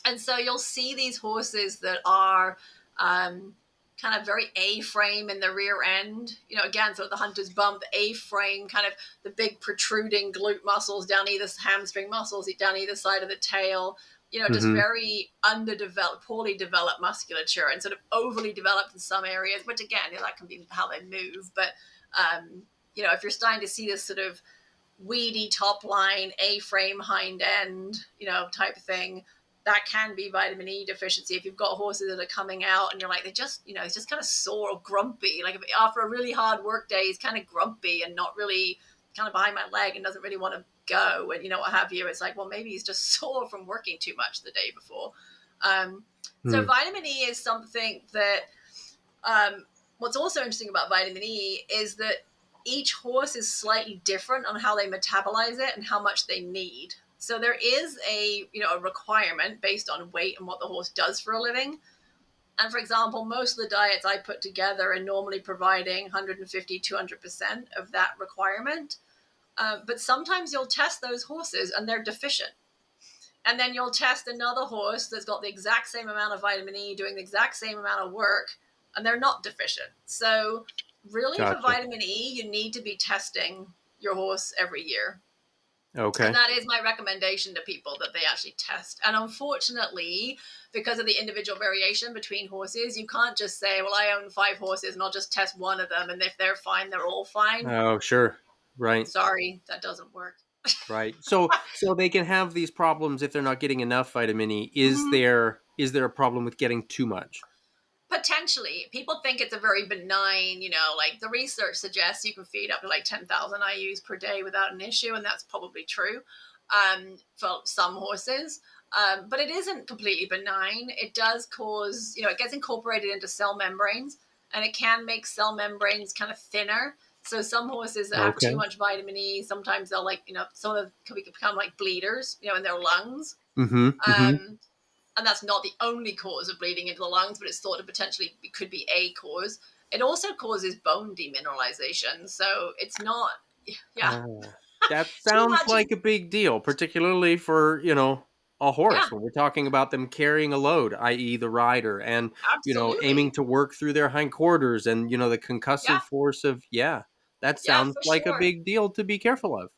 Speaker 2: And so you'll see these horses that are kind of very A-frame in the rear end. Again, so the hunter's bump, A-frame, kind of the big protruding glute muscles down either hamstring muscles, down either side of the tail. Just
Speaker 1: Mm-hmm.
Speaker 2: very underdeveloped, poorly developed musculature and sort of overly developed in some areas, which again, that can be how they move. But, if you're starting to see this sort of weedy top line, A-frame hind end, type of thing, that can be vitamin E deficiency. If you've got horses that are coming out and you're like, they just, he's just kind of sore or grumpy. Like after a really hard work day, he's kind of grumpy and not really kind of behind my leg and doesn't really want to go and, what have you. It's like, well, maybe he's just sore from working too much the day before. So vitamin E is something that, what's also interesting about vitamin E is that each horse is slightly different on how they metabolize it and how much they need. So there is a requirement based on weight and what the horse does for a living. And for example, most of the diets I put together are normally providing 150, 200% of that requirement. But sometimes you'll test those horses and they're deficient. And then you'll test another horse that's got the exact same amount of vitamin E doing the exact same amount of work and they're not deficient. So really for
Speaker 1: Gotcha.
Speaker 2: vitamin E, you need to be testing your horse every year. And
Speaker 1: Okay.
Speaker 2: that is my recommendation to people, that they actually test. And unfortunately, because of the individual variation between horses, you can't just say, well, I own 5 horses and I'll just test one of them. And if they're fine, they're all fine.
Speaker 1: Oh, sure. Right.
Speaker 2: Sorry, that doesn't work.
Speaker 1: Right. So they can have these problems if they're not getting enough vitamin E.
Speaker 2: Mhm.
Speaker 1: Is there a problem with getting too much?
Speaker 2: Potentially. People think it's a very benign, like the research suggests you can feed up to like 10,000 IUs per day without an issue, and that's probably true for some horses. But it isn't completely benign. It does cause, it gets incorporated into cell membranes, and it can make cell membranes kind of thinner. So some horses that have too
Speaker 1: Okay.
Speaker 2: much vitamin E, sometimes they'll some of them can become like bleeders, in their lungs.
Speaker 1: Mm-hmm. Mm-hmm.
Speaker 2: Um, and that's not the only cause of bleeding into the lungs, but it's thought to potentially could be a cause. It also causes bone demineralization, so it's not, yeah,
Speaker 1: Oh, that
Speaker 2: too
Speaker 1: sounds
Speaker 2: much.
Speaker 1: like a big deal, particularly for, a
Speaker 2: Yeah,
Speaker 1: horse when we're talking about them carrying a load, i.e. the rider, and, aiming
Speaker 2: absolutely.
Speaker 1: to work through their hindquarters and, the
Speaker 2: Yeah,
Speaker 1: concussive force of, yeah, that
Speaker 2: yeah,
Speaker 1: sounds
Speaker 2: for
Speaker 1: like a
Speaker 2: sure.
Speaker 1: big deal to be careful of.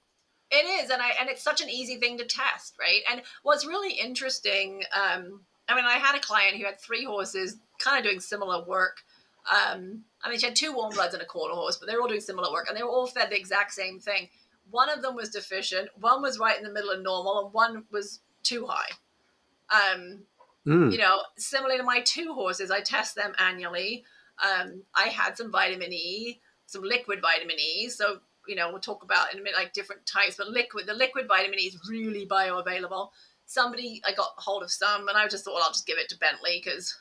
Speaker 2: It is, and it's such an easy thing to test, right? And what's really interesting, I mean, I had a client who had 3 horses, kind of doing similar work. I mean, she had 2 warm bloods and a quarter horse, but they were all doing similar work, and they were all fed the exact same thing. One of them was deficient, one was right in the middle of normal, and one was too high. Um,
Speaker 1: Mm.
Speaker 2: Similarly to my 2 horses, I test them annually. I had some vitamin E, some liquid vitamin E. So, we'll talk about in a minute, like different types, but the liquid vitamin E is really bioavailable. I got hold of some, and I just thought, well, I'll just give it to Bentley because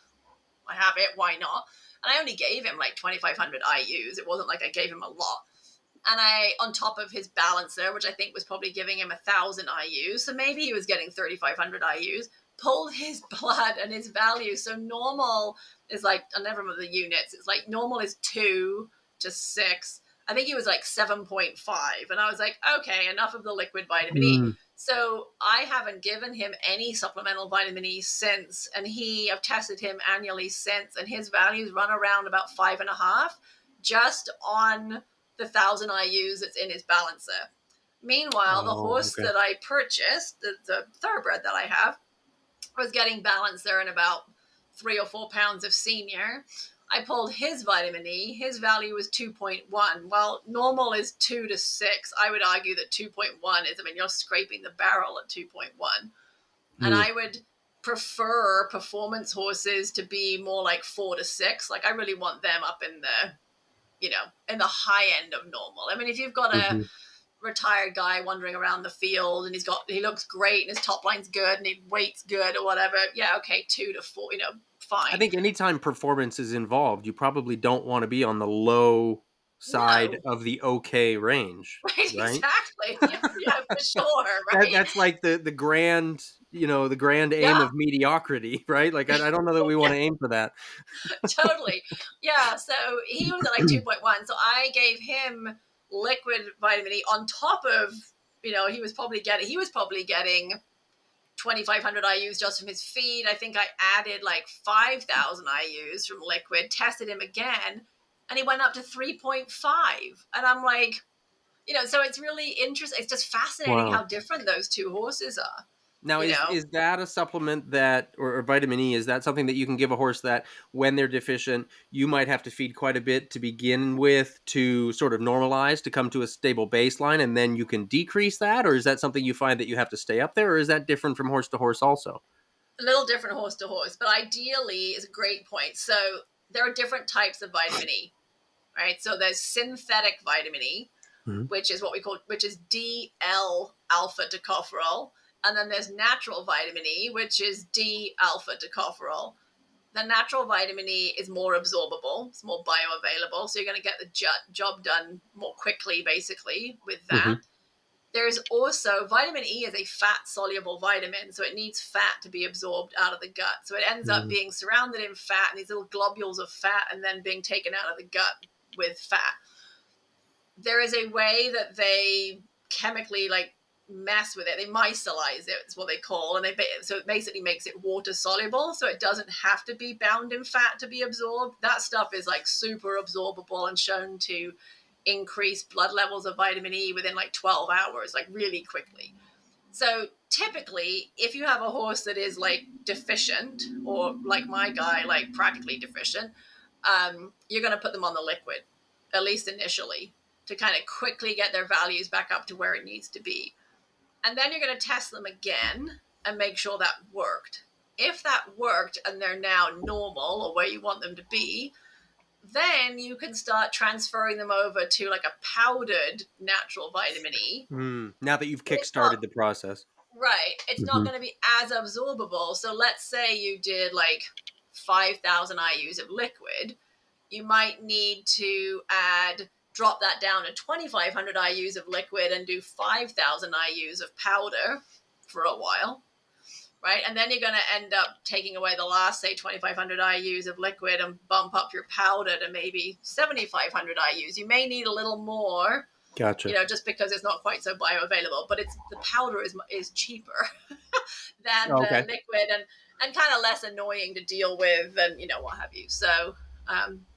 Speaker 2: I have it. Why not? And I only gave him like 2,500 IUs. It wasn't like I gave him a lot. And on top of his balancer, which I think was probably giving him 1,000 IUs, so maybe he was getting 3,500 IUs, pulled his blood and his value. So normal is like, I never remember the units. It's like normal is 2 to 6. I think he was like 7.5. And I was like, okay, enough of the liquid vitamin E.
Speaker 1: Mm.
Speaker 2: So I haven't given him any supplemental vitamin E since. And I've tested him annually since. And his values run around about 5.5 just on the 1,000 IUs that's in his balancer. Meanwhile, the
Speaker 1: Oh,
Speaker 2: horse
Speaker 1: okay.
Speaker 2: that I purchased, the thoroughbred that I have, was getting balanced there in about 3 or 4 pounds of senior. I pulled his vitamin E. His value was 2.1. Well, normal is 2 to 6. I would argue that 2.1 is, I mean, you're scraping the barrel at 2.1. And
Speaker 1: Mm.
Speaker 2: I would prefer performance horses to be more like 4 to 6. Like, I really want them up in in the high end of normal. I mean, if you've got a
Speaker 1: Hmm.
Speaker 2: retired guy wandering around the field and he looks great and his top line's good and his weight's good or whatever, yeah, okay, 2 to 4,
Speaker 1: I
Speaker 2: fine.
Speaker 1: think anytime performance is involved, you probably don't want to be on the low side
Speaker 2: No,
Speaker 1: of the okay range,
Speaker 2: right,
Speaker 1: right?
Speaker 2: exactly. Yeah, yeah, for sure, right?
Speaker 1: That's like the grand, the grand aim
Speaker 2: Yeah,
Speaker 1: of mediocrity, right? Like I don't know that we want
Speaker 2: yeah,
Speaker 1: to aim for that.
Speaker 2: totally. Yeah, so he was at like 2.1. So I gave him liquid vitamin E on top of, he was probably getting 2,500 IUs just from his feed. I think I added like 5,000 IUs from liquid, tested him again, and he went up to 3.5. And I'm like, so it's really interesting. It's just fascinating how
Speaker 1: Wow.
Speaker 2: different those 2 horses are,
Speaker 1: Now,
Speaker 2: you know?
Speaker 1: is that a supplement that, or vitamin E? Is that something that you can give a horse that when they're deficient, you might have to feed quite a bit to begin with to sort of normalize to come to a stable baseline, and then you can decrease that, or is that something you find that you have to stay up there, or is that different from horse to horse also?
Speaker 2: A little different horse to horse, but ideally is a great point. So there are different types of vitamin E, right? So there's synthetic vitamin E,
Speaker 1: Mhm.
Speaker 2: which is DL alpha tocopherol. And then there's natural vitamin E, which is D alpha tocopherol. The natural vitamin E is more absorbable, it's more bioavailable. So you're going to get the job done more quickly, basically, with that.
Speaker 1: Mhm.
Speaker 2: There's also vitamin E is a fat soluble vitamin, so it needs fat to be absorbed out of the gut. So it ends up
Speaker 1: Mhm.
Speaker 2: being surrounded in fat, and these little globules of fat, and then being taken out of the gut with fat. There is a way that they chemically like mess with it. They micelize it. It's what they call, and so it basically makes it water soluble, so it doesn't have to be bound in fat to be absorbed. That stuff is like super absorbable and shown to increase blood levels of vitamin E within like 12 hours, like really quickly. So typically, if you have a horse that is like deficient, or like my guy, like practically deficient, you're going to put them on the liquid, at least initially, to kind of quickly get their values back up to where it needs to be. And then you're going to test them again and make sure that worked. If that worked and they're now normal or where you want them to be, then you can start transferring them over to like a powdered natural vitamin E.
Speaker 1: Mm. Now that you've
Speaker 2: But it's not
Speaker 1: kickstarted the process.
Speaker 2: right. It's not
Speaker 1: Mhm.
Speaker 2: going to be as absorbable. So let's say you did like 5,000 IUs of liquid. You might need to drop that down to 2,500 IUs of liquid and do 5,000 IUs of powder for a while, right? And then you're going to end up taking away the last, say, 2,500 IUs of liquid and bump up your powder to maybe 7,500 IUs. You may need a little more
Speaker 1: Gotcha.
Speaker 2: just because it's not quite so bioavailable, but the powder is cheaper than the
Speaker 1: Okay.
Speaker 2: liquid, and kind of less annoying to deal with, and what have you. So,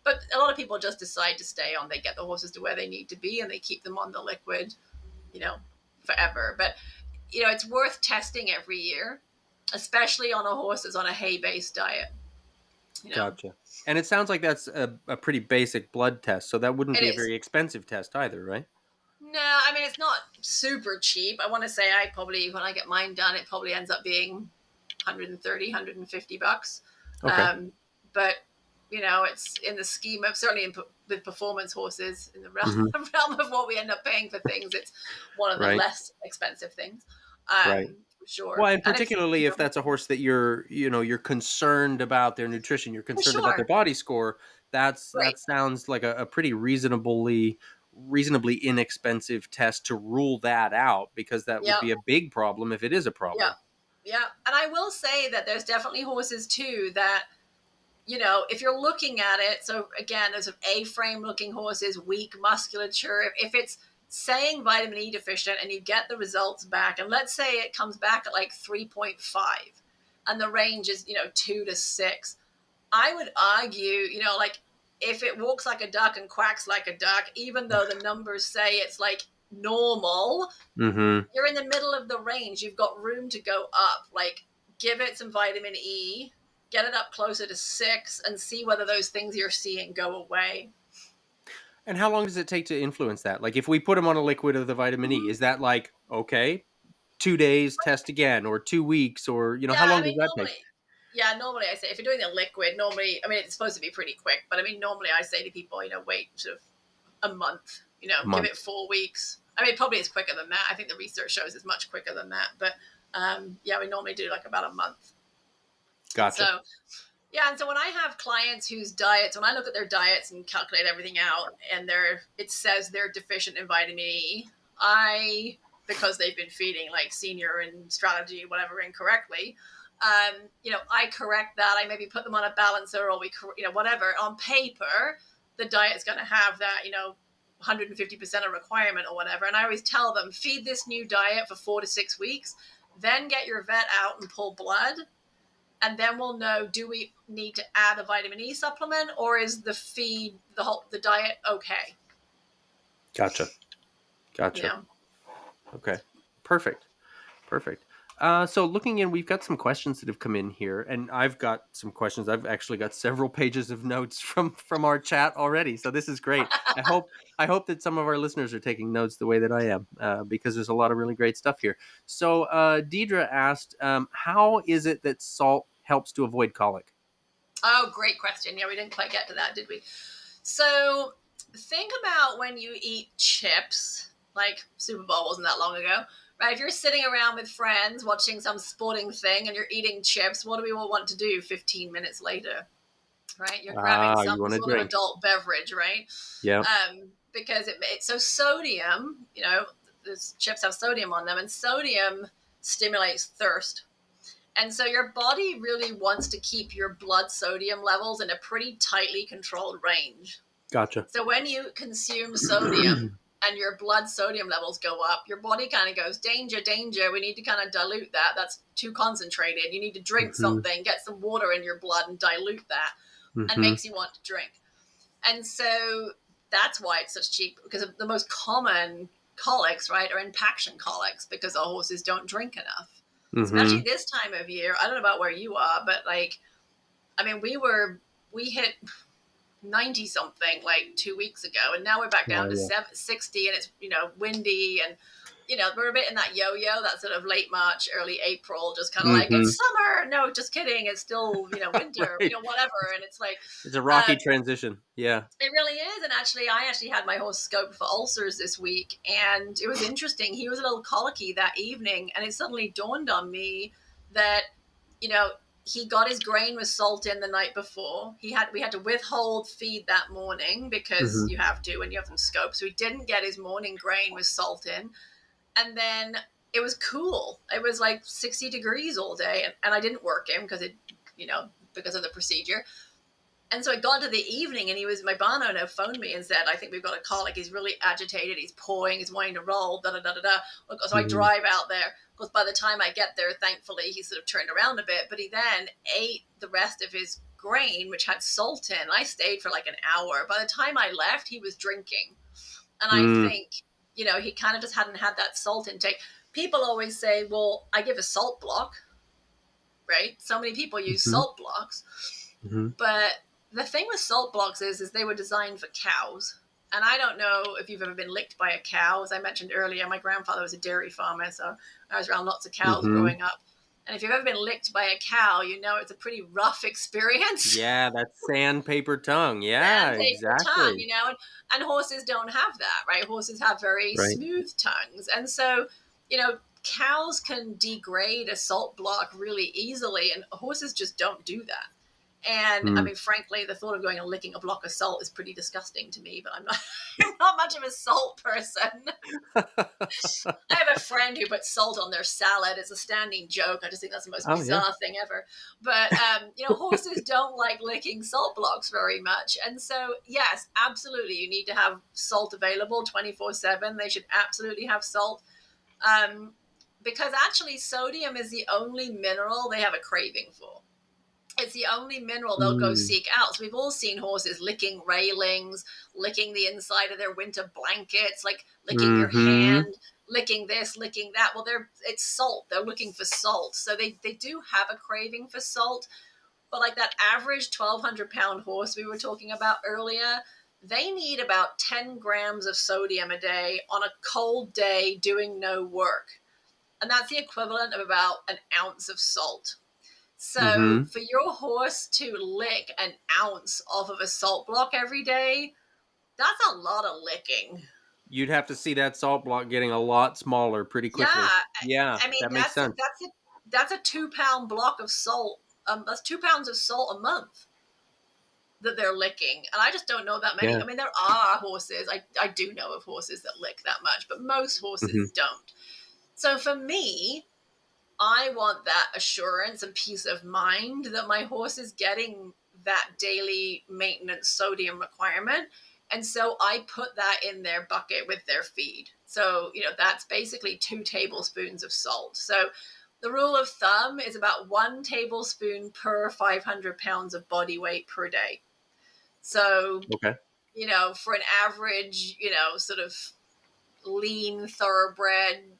Speaker 2: but a lot of people just decide to stay on. They get the horses to where they need to be, and they keep them on the liquid, you know, forever. But it's worth testing every year, especially on a horse that's on a hay-based diet.
Speaker 1: Gotcha. And it sounds like that's a pretty basic blood test, so that wouldn't
Speaker 2: It
Speaker 1: be a
Speaker 2: is.
Speaker 1: very expensive test either, right?
Speaker 2: No, I mean, it's not super cheap. I want to say when I get mine done, it probably ends up being $130, $150.
Speaker 1: Okay.
Speaker 2: But it's in the scheme of, certainly with performance horses, in the
Speaker 1: Hmm.
Speaker 2: realm of what we end up paying for things, it's one of the
Speaker 1: Right.
Speaker 2: less expensive things.
Speaker 1: Right.
Speaker 2: For sure.
Speaker 1: Well, and
Speaker 2: And it's
Speaker 1: particularly if that's a horse that you're concerned about their nutrition, you're
Speaker 2: for
Speaker 1: concerned about their
Speaker 2: sure.
Speaker 1: body score,
Speaker 2: Right.
Speaker 1: that sounds like a pretty reasonably inexpensive test to rule that out, because that would
Speaker 2: Yeah.
Speaker 1: be a big problem if it is a
Speaker 2: Yeah.
Speaker 1: problem.
Speaker 2: Yeah. And I will say that there's definitely horses too that, if you're looking at it, so again, there's A-frame looking horses, weak musculature. If it's saying vitamin E deficient and you get the results back, and let's say it comes back at like 3.5 and the range is, 2 to 6, I would argue, like if it walks like a duck and quacks like a duck, even though the numbers say it's like normal,
Speaker 1: Mm-hmm.
Speaker 2: you're in the middle of the range. You've got room to go up. Like, give it some vitamin E, get it up closer to 6, and see whether those things you're seeing go away.
Speaker 1: And how long does it take to influence that? Like, if we put them on a liquid of the vitamin E, is that like, okay, 2 days, test again, or 2 weeks, or
Speaker 2: Yeah,
Speaker 1: how
Speaker 2: I
Speaker 1: long does
Speaker 2: mean,
Speaker 1: that take?
Speaker 2: normally I say if you're doing the liquid, normally, I mean, it's supposed to be pretty quick, but I mean, normally I say to people, wait sort of a month,
Speaker 1: A
Speaker 2: give
Speaker 1: month.
Speaker 2: it 4 weeks. I mean, probably it's quicker than that. I think the research shows it's much quicker than that, but yeah, we normally do like about a month.
Speaker 1: Gotcha.
Speaker 2: So, yeah, and so when I have clients whose diets, when I look at their diets and calculate everything out, and it says they're deficient in vitamin E, because they've been feeding like senior and strategy, whatever, incorrectly, I correct that. I maybe put them on a balancer, or whatever. On paper, the diet's going to have that, 150% of requirement or whatever. And I always tell them, feed this new diet for 4 to 6 weeks, then get your vet out and pull blood, and then we'll know, do we need to add a vitamin E supplement, or is the diet okay?
Speaker 1: Gotcha.
Speaker 2: You
Speaker 1: Gotcha.
Speaker 2: know.
Speaker 1: Okay. Perfect. Perfect. So looking in, we've got some questions that have come in here, and I've got some questions. I've actually got several pages of notes from our chat already. So this is great. I hope that some of our listeners are taking notes the way that I am, because there's a lot of really great stuff here. So Deidre asked, how is it that salt helps to avoid colic?
Speaker 2: Oh, great question. Yeah, we didn't quite get to that, did we? So think about when you eat chips, like Super Bowl wasn't that long ago, right? If you're sitting around with friends watching some sporting thing and you're eating chips, what do we all want to do 15 minutes later? Right? You're grabbing
Speaker 1: Ah, you
Speaker 2: some
Speaker 1: want to
Speaker 2: sort of
Speaker 1: drink?
Speaker 2: adult beverage, right?
Speaker 1: Yeah.
Speaker 2: Because so sodium, those chips have sodium on them, and sodium stimulates thirst. And so your body really wants to keep your blood sodium levels in a pretty tightly controlled range.
Speaker 1: Gotcha.
Speaker 2: So when you consume sodium and your blood sodium levels go up, your body kind of goes, danger, danger. We need to kind of dilute that. That's too concentrated. You need to drink
Speaker 1: Hmm.
Speaker 2: something, get some water in your blood and dilute that, and
Speaker 1: Hmm.
Speaker 2: makes you want to drink. And so that's why it's such cheap, because the most common colics, right, are impaction colics, because our horses don't drink enough. Especially
Speaker 1: Hmm.
Speaker 2: this time of year. I don't know about where you are, but I mean, we hit 90 something like 2 weeks ago, and now we're back down
Speaker 1: Oh
Speaker 2: to
Speaker 1: yeah.
Speaker 2: 60, and it's windy, and we're a bit in that yo-yo, that sort of late March, early April, just kind of like,
Speaker 1: Hmm.
Speaker 2: it's summer. No, just kidding. It's still winter,
Speaker 1: Right.
Speaker 2: whatever. And it's like,
Speaker 1: It's a rocky
Speaker 2: um,
Speaker 1: transition. Yeah.
Speaker 2: it really is. And I actually had my horse scoped for ulcers this week, and it was interesting. He was a little colicky that evening, and it suddenly dawned on me that, you know, he got his grain with salt in the night before. We had to withhold feed that morning, because
Speaker 1: Hmm.
Speaker 2: you have to when you have them scoped. So he didn't get his morning grain with salt in. And then it was cool. It was like 60 degrees all day, and I didn't work him because because of the procedure. And so it got to the evening, and my barn owner phoned me and said, I think we've got a colic. He's really agitated. He's pawing. He's wanting to roll, da, da, da, da, da. So I
Speaker 1: Mhm.
Speaker 2: drive out there. Because by the time I get there, thankfully, he sort of turned around a bit. But he then ate the rest of his grain, which had salt in. I stayed for like an hour. By the time I left, he was drinking. And I
Speaker 1: Mm.
Speaker 2: think, he kind of just hadn't had that salt intake. People always say, well, I give a salt block, right? So many people use
Speaker 1: Mhm.
Speaker 2: salt blocks.
Speaker 1: Mhm.
Speaker 2: But the thing with salt blocks is they were designed for cows. And I don't know if you've ever been licked by a cow. As I mentioned earlier, my grandfather was a dairy farmer, so I was around lots of cows
Speaker 1: Mhm.
Speaker 2: growing up. And if you've ever been licked by a cow, it's a pretty rough experience.
Speaker 1: Yeah, that sandpaper tongue. Yeah,
Speaker 2: Sandpaper tongue,
Speaker 1: exactly.
Speaker 2: and horses don't have that, right? Horses have very
Speaker 1: Right.
Speaker 2: smooth tongues. And so, cows can degrade a salt block really easily, and horses just don't do that. And I
Speaker 1: Mm.
Speaker 2: mean, frankly, the thought of going and licking a block of salt is pretty disgusting to me, but I'm not, I'm not much of a salt person. I have a friend who puts salt on their salad. It's a standing joke. I just think that's the most
Speaker 1: Oh, yeah.
Speaker 2: bizarre thing ever. But, horses don't like licking salt blocks very much. And so, yes, absolutely, you need to have salt available 24/7. They should absolutely have salt. Um, because actually, sodium is the only mineral they have a craving for. It's the only mineral they'll go
Speaker 1: Mm.
Speaker 2: seek out. So we've all seen horses licking railings, licking the inside of their winter blankets, like licking your
Speaker 1: Mhm.
Speaker 2: hand, licking this, licking that. Well, it's salt. They're looking for salt. So they do have a craving for salt. But like that average 1,200-pound horse we were talking about earlier, they need about 10 grams of sodium a day on a cold day doing no work. And that's the equivalent of about an ounce of salt. So
Speaker 1: Mhm.
Speaker 2: for your horse to lick an ounce off of a salt block every day, that's a lot of licking.
Speaker 1: You'd have to see that salt block getting a lot smaller pretty
Speaker 2: Yeah,
Speaker 1: quickly. Yeah,
Speaker 2: I mean
Speaker 1: that makes sense.
Speaker 2: that's a 2 pound block of salt. That's 2 pounds of salt a month that they're licking, and I just don't know that many.
Speaker 1: Yeah.
Speaker 2: I mean, there are horses. I do know of horses that lick that much, but most horses
Speaker 1: Mhm.
Speaker 2: don't. So for me, I want that assurance and peace of mind that my horse is getting that daily maintenance sodium requirement. And so I put that in their bucket with their feed. So, that's basically 2 tablespoons of salt. So the rule of thumb is about 1 tablespoon per 500 pounds of body weight per day. So,
Speaker 1: Okay.
Speaker 2: for an average, sort of lean thoroughbred,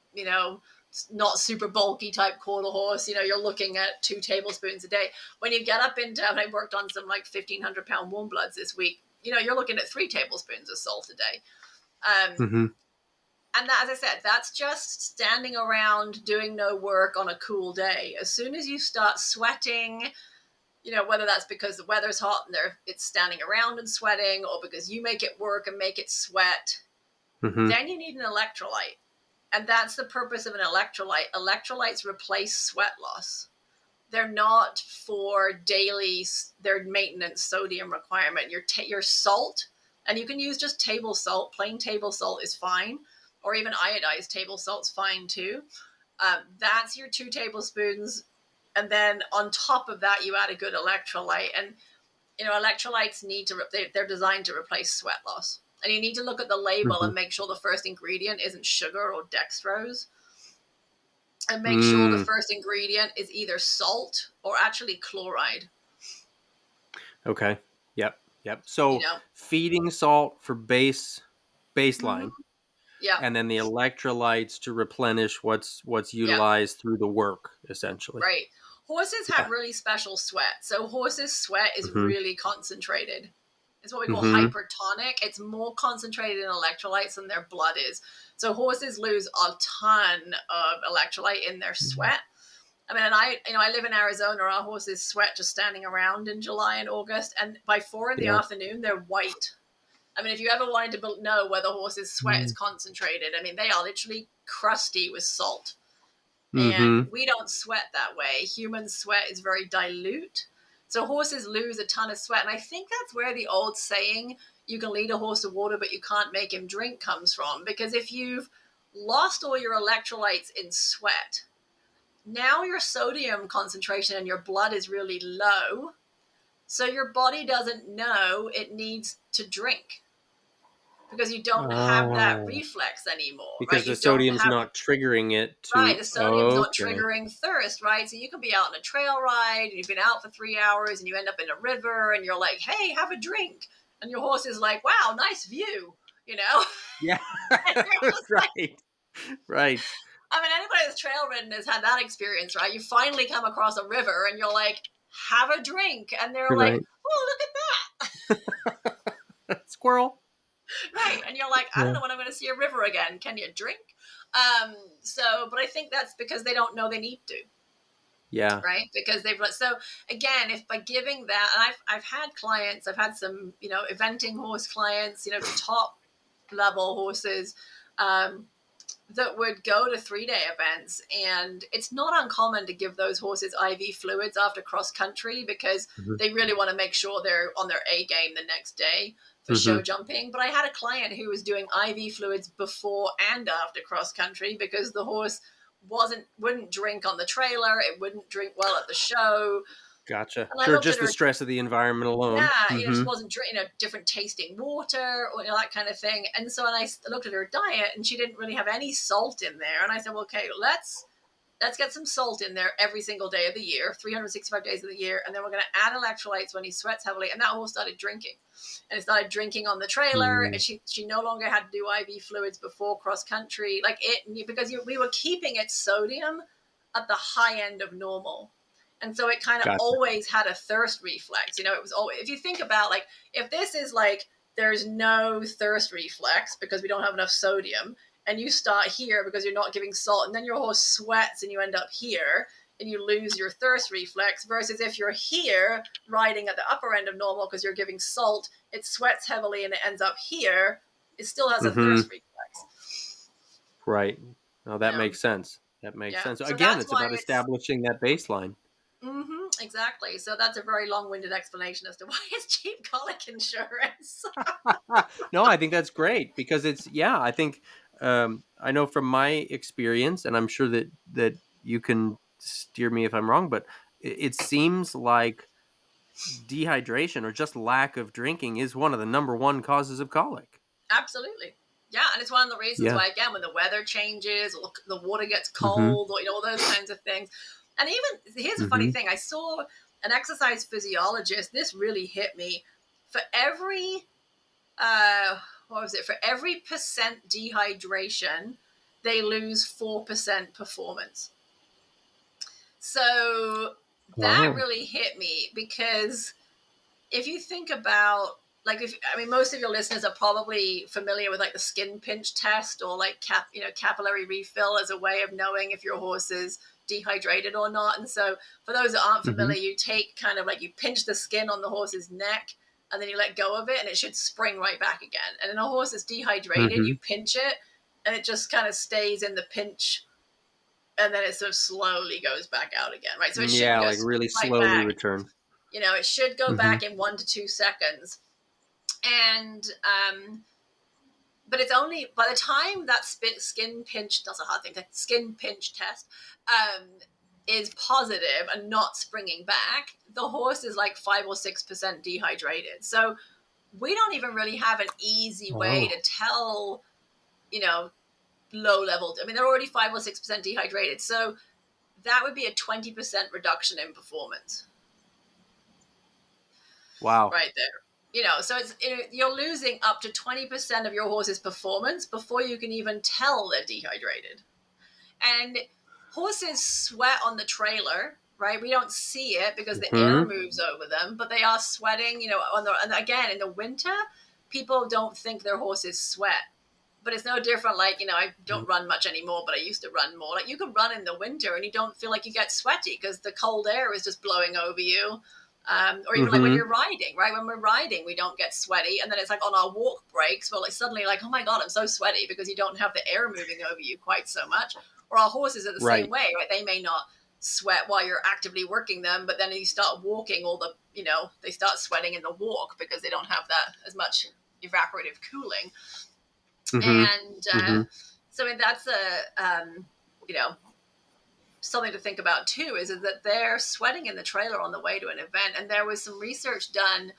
Speaker 2: not super bulky type quarter horse, you're looking at 2 tablespoons a day. When you get up into, and I worked on some like 1,500-pound warm bloods this week, you're looking at 3 tablespoons of salt a day.
Speaker 1: Mhm.
Speaker 2: And that, as I said, that's just standing around doing no work on a cool day. As soon as you start sweating, whether that's because the weather's hot and it's standing around and sweating, or because you make it work and make it sweat,
Speaker 1: Mhm.
Speaker 2: then you need an electrolyte. And that's the purpose of an electrolyte. Electrolytes replace sweat loss. They're not for their maintenance sodium requirement. Your salt, and you can use just table salt. Plain table salt is fine, or even iodized table salt's fine too. That's your 2 tablespoons, and then on top of that, you add a good electrolyte. And electrolytes they're designed to replace sweat loss. And you need to look at the label
Speaker 1: Mhm.
Speaker 2: and make sure the first ingredient isn't sugar or dextrose. And make sure the
Speaker 1: Mm.
Speaker 2: first ingredient is either salt or actually chloride.
Speaker 1: Okay. Yep. Yep.
Speaker 2: You
Speaker 1: So
Speaker 2: know,
Speaker 1: feeding salt for baseline,
Speaker 2: mm-hmm. Yeah,
Speaker 1: and then the electrolytes to replenish what's
Speaker 2: yeah,
Speaker 1: utilized through the work, essentially.
Speaker 2: right. Horses have
Speaker 1: Yeah.
Speaker 2: really special sweat. So horses' sweat is
Speaker 1: Mhm.
Speaker 2: really concentrated. It's what we call
Speaker 1: Mhm.
Speaker 2: hypertonic. It's more concentrated in electrolytes than their blood is. So horses lose a ton of electrolyte in their sweat. I mean, and I live in Arizona. Our horses sweat just standing around in July and August, and by 4
Speaker 1: Yeah.
Speaker 2: p.m, they're white. I mean, if you ever wanted to know whether horses' sweat is
Speaker 1: Mm.
Speaker 2: concentrated, I mean, they are literally crusty with salt. And
Speaker 1: Mhm.
Speaker 2: we don't sweat that way. Human sweat is very dilute. So horses lose a ton of sweat. And I think that's where the old saying, you can lead a horse to water, but you can't make him drink, comes from. Because if you've lost all your electrolytes in sweat, now your sodium concentration in your blood is really low. So your body doesn't know it needs to drink because you don't have that
Speaker 1: Oh,
Speaker 2: reflex anymore, right?
Speaker 1: because the
Speaker 2: You don't
Speaker 1: sodium's
Speaker 2: have
Speaker 1: not triggering it
Speaker 2: right,
Speaker 1: to.
Speaker 2: the sodium's not
Speaker 1: Okay.
Speaker 2: triggering thirst, right? So you can be out on a trail ride and you've been out for 3 hours and you end up in a river and you're like, hey, have a drink. And your horse is like, wow, nice view, you know?
Speaker 1: Yeah.
Speaker 2: And you're just like,
Speaker 1: Right. Right.
Speaker 2: I mean, anybody that's trail ridden has had that experience, right? You finally come across a river and you're like, have a drink. And they're like,
Speaker 1: Right.
Speaker 2: oh, look at
Speaker 1: Squirrel.
Speaker 2: that. Right. And you're like, I don't
Speaker 1: Yeah.
Speaker 2: know when I'm going to see a river again. Can you drink? But I think that's because they don't know they need to.
Speaker 1: Yeah.
Speaker 2: Right, because they've so again, if by giving that, and I've had clients, I've had some eventing horse clients, top level horses, that would go to 3-day events, and it's not uncommon to give those horses IV fluids after cross country because
Speaker 1: Mm-hmm.
Speaker 2: they really want to make sure they're on their A game the next day for
Speaker 1: Mm-hmm.
Speaker 2: show jumping. But I had a client who was doing IV fluids before and after cross country because the horse wouldn't drink on the trailer, it wouldn't drink well at the show.
Speaker 1: Gotcha.
Speaker 2: And I
Speaker 1: Sure.
Speaker 2: looked at
Speaker 1: Just the
Speaker 2: her,
Speaker 1: stress of the environment alone.
Speaker 2: yeah,
Speaker 1: Mm-hmm.
Speaker 2: just wasn't drinking different tasting water or that kind of thing. And so I looked at her diet, and she didn't really have any salt in there. And I said, well, okay, let's get some salt in there every single day of the year, 365 days of the year, and then we're going to add electrolytes when he sweats heavily. And that horse started drinking, and it started drinking on the trailer. And she no longer had to do IV fluids before cross country, because we were keeping its sodium at the high end of normal. And so it kind of
Speaker 1: Gotcha.
Speaker 2: always had a thirst reflex. It was always, if you think about if this is there's no thirst reflex because we don't have enough sodium, and you start here because you're not giving salt, and then your horse sweats and you end up here and you lose your thirst reflex, versus if you're here riding at the upper end of normal because you're giving salt, it sweats heavily and it ends up here, it still has a
Speaker 1: Mm-hmm.
Speaker 2: thirst reflex.
Speaker 1: Right. Oh, that
Speaker 2: Yeah.
Speaker 1: makes sense. That makes
Speaker 2: Yeah.
Speaker 1: sense.
Speaker 2: So
Speaker 1: Again,
Speaker 2: that's
Speaker 1: it's
Speaker 2: why
Speaker 1: about
Speaker 2: it's
Speaker 1: establishing that baseline.
Speaker 2: exactly. So that's a very long-winded explanation as to why it's cheap colic insurance.
Speaker 1: No, I think that's great because I think I know from my experience, and I'm sure that you can steer me if I'm wrong, but it seems like dehydration or just lack of drinking is one of the number one causes of colic.
Speaker 2: Absolutely. Yeah, and it's one of the reasons
Speaker 1: Yeah.
Speaker 2: why, again, when the weather changes, or the water gets
Speaker 1: Mm-hmm.
Speaker 2: cold, or all those kinds of things. And even here's a funny
Speaker 1: Mm-hmm.
Speaker 2: thing: I saw an exercise physiologist. This really hit me. For every what was it? For every percent dehydration, they lose 4% performance. So that
Speaker 1: Oh.
Speaker 2: really hit me because if you think about most of your listeners are probably familiar with the skin pinch test or capillary refill as a way of knowing if your horse is dehydrated or not. And so for those that aren't
Speaker 1: Mm-hmm.
Speaker 2: familiar, you take you pinch the skin on the horse's neck and then you let go of it and it should spring right back again. And in a horse that's dehydrated,
Speaker 1: Mm-hmm.
Speaker 2: you pinch it and it just kind of stays in the pinch and then it sort of slowly goes back out again, right? So it shouldn't
Speaker 1: Yeah,
Speaker 2: go
Speaker 1: like really
Speaker 2: right
Speaker 1: slowly
Speaker 2: back.
Speaker 1: return.
Speaker 2: It should go
Speaker 1: Mm-hmm.
Speaker 2: back in 1 to 2 seconds. And but it's only by the time that skin pinch, that's a hard thing, that skin pinch test is positive and not springing back, the horse is 5 or 6% dehydrated. So we don't even really have an easy way
Speaker 1: Oh.
Speaker 2: to tell, low level. I mean, they're already 5 or 6% dehydrated. So that would be a 20% reduction in performance.
Speaker 1: Wow.
Speaker 2: Right there. So you're losing up to 20% of your horse's performance before you can even tell they're dehydrated. And horses sweat on the trailer, right? We don't see it because the air
Speaker 1: Mm-hmm.
Speaker 2: moves over them, but they are sweating, and again, in the winter, people don't think their horses sweat. But it's no different. I don't run much anymore, but I used to run more. You can run in the winter and you don't feel like you get sweaty because the cold air is just blowing over you. Or even when
Speaker 1: Mm-hmm.
Speaker 2: you're riding, right? When we're riding, we don't get sweaty. And then it's on our walk breaks, we're suddenly oh my God, I'm so sweaty because you don't have the air moving over you quite so much. Or our horses are the same
Speaker 1: Right.
Speaker 2: way, right? They may not sweat while you're actively working them, but then you start walking, they start sweating in the walk because they don't have that as much evaporative cooling.
Speaker 1: Mm-hmm.
Speaker 2: And
Speaker 1: Mm-hmm.
Speaker 2: so that's a, something to think about too is that they're sweating in the trailer on the way to an event. And there was some research done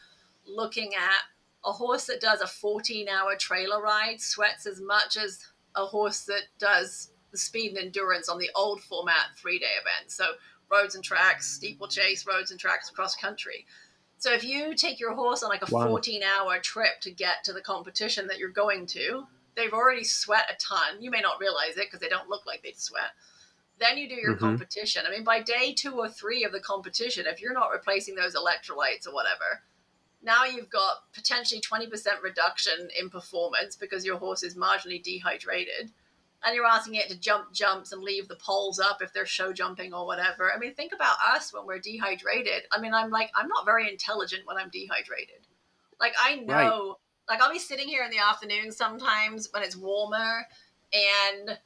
Speaker 2: looking at a horse that does a 14-hour trailer ride sweats as much as a horse that does the speed and endurance on the old format 3-day event. So roads and tracks, steeplechase, roads and tracks across country. So if you take your horse on like a
Speaker 1: Wow.
Speaker 2: 14-hour trip to get to the competition that you're going to, they've already sweat a ton. You may not realize it because they don't look like they sweat. Then you do your
Speaker 1: Mm-hmm.
Speaker 2: competition. I mean, by day 2 or 3 of the competition, if you're not replacing those electrolytes or whatever, now you've got potentially 20% reduction in performance because your horse is marginally dehydrated. And you're asking it to jump jumps and leave the poles up if they're show jumping or whatever. I mean, think about us when we're dehydrated. I mean, I'm not very intelligent when I'm dehydrated. Like, I
Speaker 1: Right.
Speaker 2: know, like, I'll be sitting here in the afternoon sometimes when it's warmer, and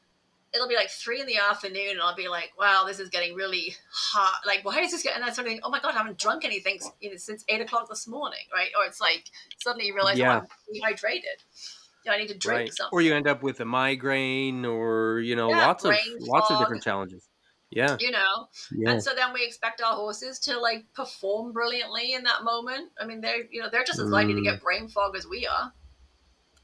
Speaker 2: it'll be like 3 in the afternoon, and I'll be like, wow, this is getting really hot. Like, why is this getting that sort of thing? Oh my God, I haven't drunk anything since 8 o'clock this morning, right? Or it's like, suddenly you realize, oh,
Speaker 1: Yeah.
Speaker 2: I'm dehydrated. I need to drink
Speaker 1: Right.
Speaker 2: something.
Speaker 1: Or you end up with a migraine, or
Speaker 2: Yeah, brain
Speaker 1: lots of
Speaker 2: fog,
Speaker 1: different challenges. Yeah.
Speaker 2: And
Speaker 1: Yeah.
Speaker 2: so then we expect our horses to like perform brilliantly in that moment. I mean, they're just as likely to
Speaker 1: Mm,
Speaker 2: get brain fog as we are.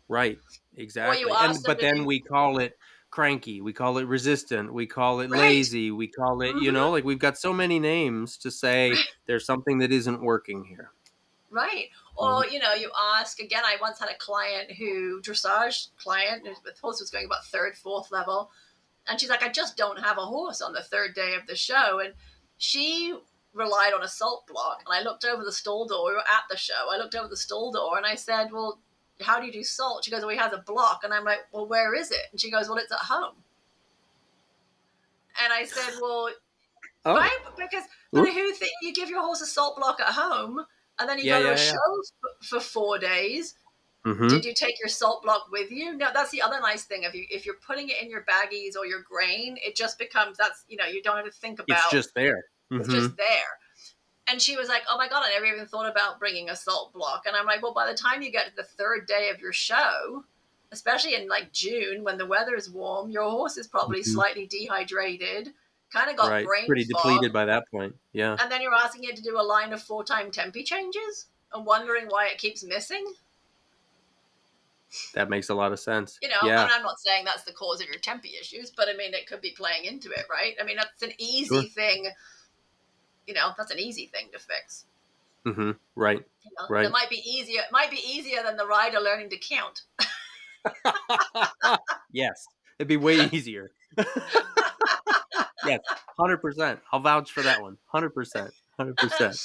Speaker 1: right.
Speaker 2: Or you
Speaker 1: Exactly.
Speaker 2: ask them
Speaker 1: But
Speaker 2: to
Speaker 1: then
Speaker 2: do,
Speaker 1: we call it cranky, we call it resistant, we call it
Speaker 2: right.
Speaker 1: lazy, we call it,
Speaker 2: Mm-hmm.
Speaker 1: like we've got so many names to say
Speaker 2: Right.
Speaker 1: there's something that isn't working here.
Speaker 2: Right.
Speaker 1: Right.
Speaker 2: Or, you ask again, I once had a client dressage client, the horse was going about third, fourth level. And she's like, I just don't have a horse on the third day of the show. And she relied on a salt block. And I looked over the stall door. We were at the show. I looked over the stall door and I said, well, how do you do salt? She goes, well, he has a block. And I'm like, well, where is it? And she goes, well, it's at home. And I said, well,
Speaker 1: Oh.
Speaker 2: right? But
Speaker 1: Oops.
Speaker 2: who think you give your horse a salt block at home and then you
Speaker 1: Yeah,
Speaker 2: go to a
Speaker 1: yeah, yeah.
Speaker 2: show for 4 days?
Speaker 1: Mm-hmm.
Speaker 2: Did you take your salt block with you? No, that's the other nice thing. If you're putting it in your baggies or your grain, it just becomes you don't have to think
Speaker 1: It's
Speaker 2: about,
Speaker 1: just there.
Speaker 2: it's
Speaker 1: Mm-hmm.
Speaker 2: just there. And she was like, oh my God, I never even thought about bringing a salt block. And I'm like, well, by the time you get to the third day of your show, especially in like June when the weather is warm, your horse is probably
Speaker 1: Mm-hmm.
Speaker 2: slightly dehydrated, kind of got
Speaker 1: Right.
Speaker 2: brain
Speaker 1: Pretty
Speaker 2: fog.
Speaker 1: depleted by that point. Yeah.
Speaker 2: And then you're asking it to do a line of 4-time tempi changes and wondering why it keeps missing.
Speaker 1: That makes a lot of sense.
Speaker 2: And
Speaker 1: Yeah.
Speaker 2: I'm not saying that's the cause of your tempi issues, but I mean, it could be playing into it, right? I mean, that's an easy
Speaker 1: Sure.
Speaker 2: thing, that's an easy thing to fix.
Speaker 1: Mm-hmm. Right.
Speaker 2: It
Speaker 1: Right.
Speaker 2: might be easier than the rider learning to count.
Speaker 1: Yes. It'd be way easier. Yes. 100%. I'll vouch for that one. 100%. 100%.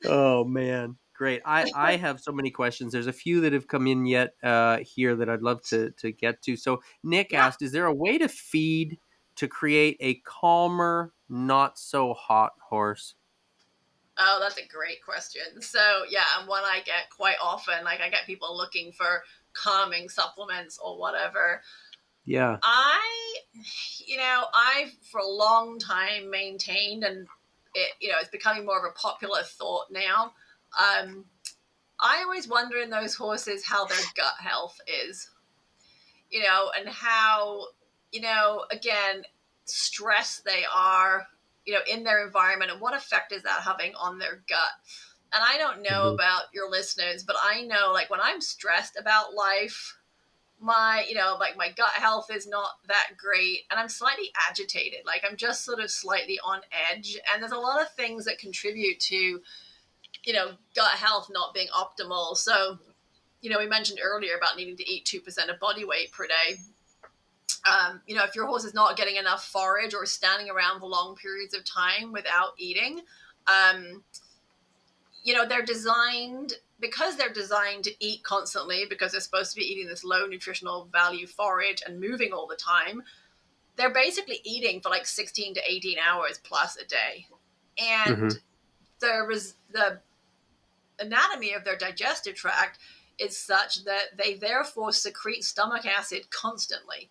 Speaker 1: Oh man, great. I have so many questions. There's a few that have come in yet here that I'd love to get to. So Nick
Speaker 2: Yeah.
Speaker 1: asked, is there a way to feed to create a calmer, not so hot horse?
Speaker 2: Oh, that's a great question. So yeah, and one I get quite often. Like I get people looking for calming supplements or whatever.
Speaker 1: Yeah.
Speaker 2: I've for a long time maintained, and it's becoming more of a popular thought now. I always wonder in those horses how their gut health is, and how, again, stressed they are, in their environment, and what effect is that having on their gut. And I don't know
Speaker 1: Hmm.
Speaker 2: about your listeners, but I know, like, when I'm stressed about life, my gut health is not that great, and I'm slightly agitated. Like, I'm just sort of slightly on edge, and there's a lot of things that contribute to, gut health not being optimal. So, we mentioned earlier about needing to eat 2% of body weight per day. If your horse is not getting enough forage or standing around for long periods of time without eating, um, they're designed to eat constantly because they're supposed to be eating this low nutritional value forage and moving all the time. They're basically eating for like 16 to 18 hours plus a day. And
Speaker 1: Hmm.
Speaker 2: the anatomy of their digestive tract is such that they therefore secrete stomach acid constantly,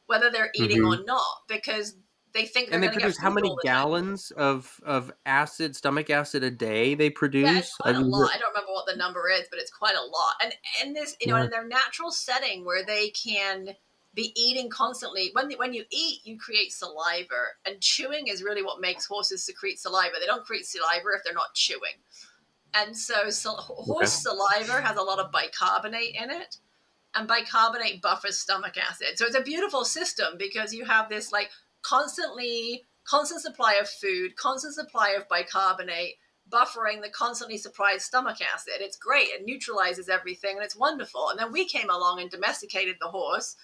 Speaker 2: whether they're eating
Speaker 1: Hmm.
Speaker 2: or not, because they think they're
Speaker 1: And they
Speaker 2: going to get
Speaker 1: produce how
Speaker 2: food
Speaker 1: many
Speaker 2: all the time.
Speaker 1: gallons of acid, stomach acid a day they
Speaker 2: Yeah, it's
Speaker 1: produce? I
Speaker 2: quite a
Speaker 1: mean,
Speaker 2: lot. I don't remember what the number is, but it's quite a lot. And this,
Speaker 1: yeah.
Speaker 2: in their natural setting where they can be eating constantly. When you eat, you create saliva, and chewing is really what makes horses secrete saliva. They don't create saliva if they're not chewing. And so
Speaker 1: Okay.
Speaker 2: horse saliva has a lot of bicarbonate in it, and bicarbonate buffers stomach acid. So it's a beautiful system because you have this like constant supply of food, constant supply of bicarbonate, buffering the constantly supplied stomach acid. It's great. It neutralizes everything, and it's wonderful. And then we came along and domesticated the horse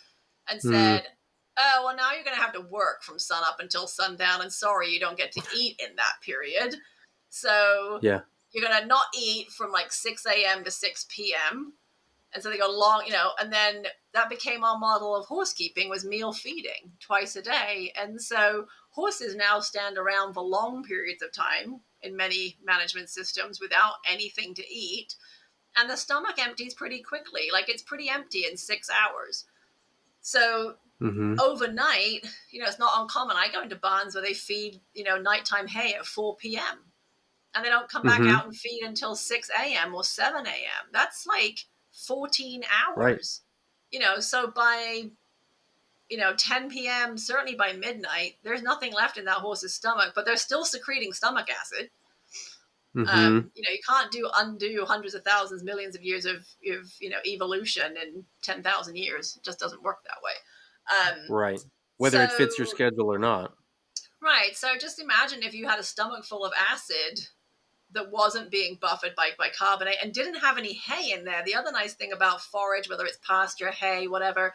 Speaker 2: and
Speaker 1: Mm,
Speaker 2: said, oh, well, now you're going to have to work from sun up until sundown, and sorry, you don't get to eat in that period. So
Speaker 1: yeah.
Speaker 2: you're going to not eat from like 6 a.m. to 6 p.m. And so they go long, and then that became our model of horsekeeping, was meal feeding twice a day. And so horses now stand around for long periods of time in many management systems without anything to eat. And the stomach empties pretty quickly. Like, it's pretty empty in 6 hours. So
Speaker 1: Mm-hmm.
Speaker 2: overnight, it's not uncommon. I go into barns where they feed, nighttime hay at 4 p.m. and they don't come back
Speaker 1: Mm-hmm.
Speaker 2: out and feed until 6 a.m. or 7 a.m. That's like 14
Speaker 1: Right.
Speaker 2: hours. So by 10 p.m., certainly by midnight, there's nothing left in that horse's stomach, but they're still secreting stomach acid.
Speaker 1: Mm-hmm.
Speaker 2: You can't undo hundreds of thousands, millions of years of evolution in 10,000 years. It just doesn't work that way.
Speaker 1: Right. Whether it
Speaker 2: So
Speaker 1: fits your schedule or not.
Speaker 2: right. So just imagine if you had a stomach full of acid that wasn't being buffered by bicarbonate and didn't have any hay in there. The other nice thing about forage, whether it's pasture, hay, whatever,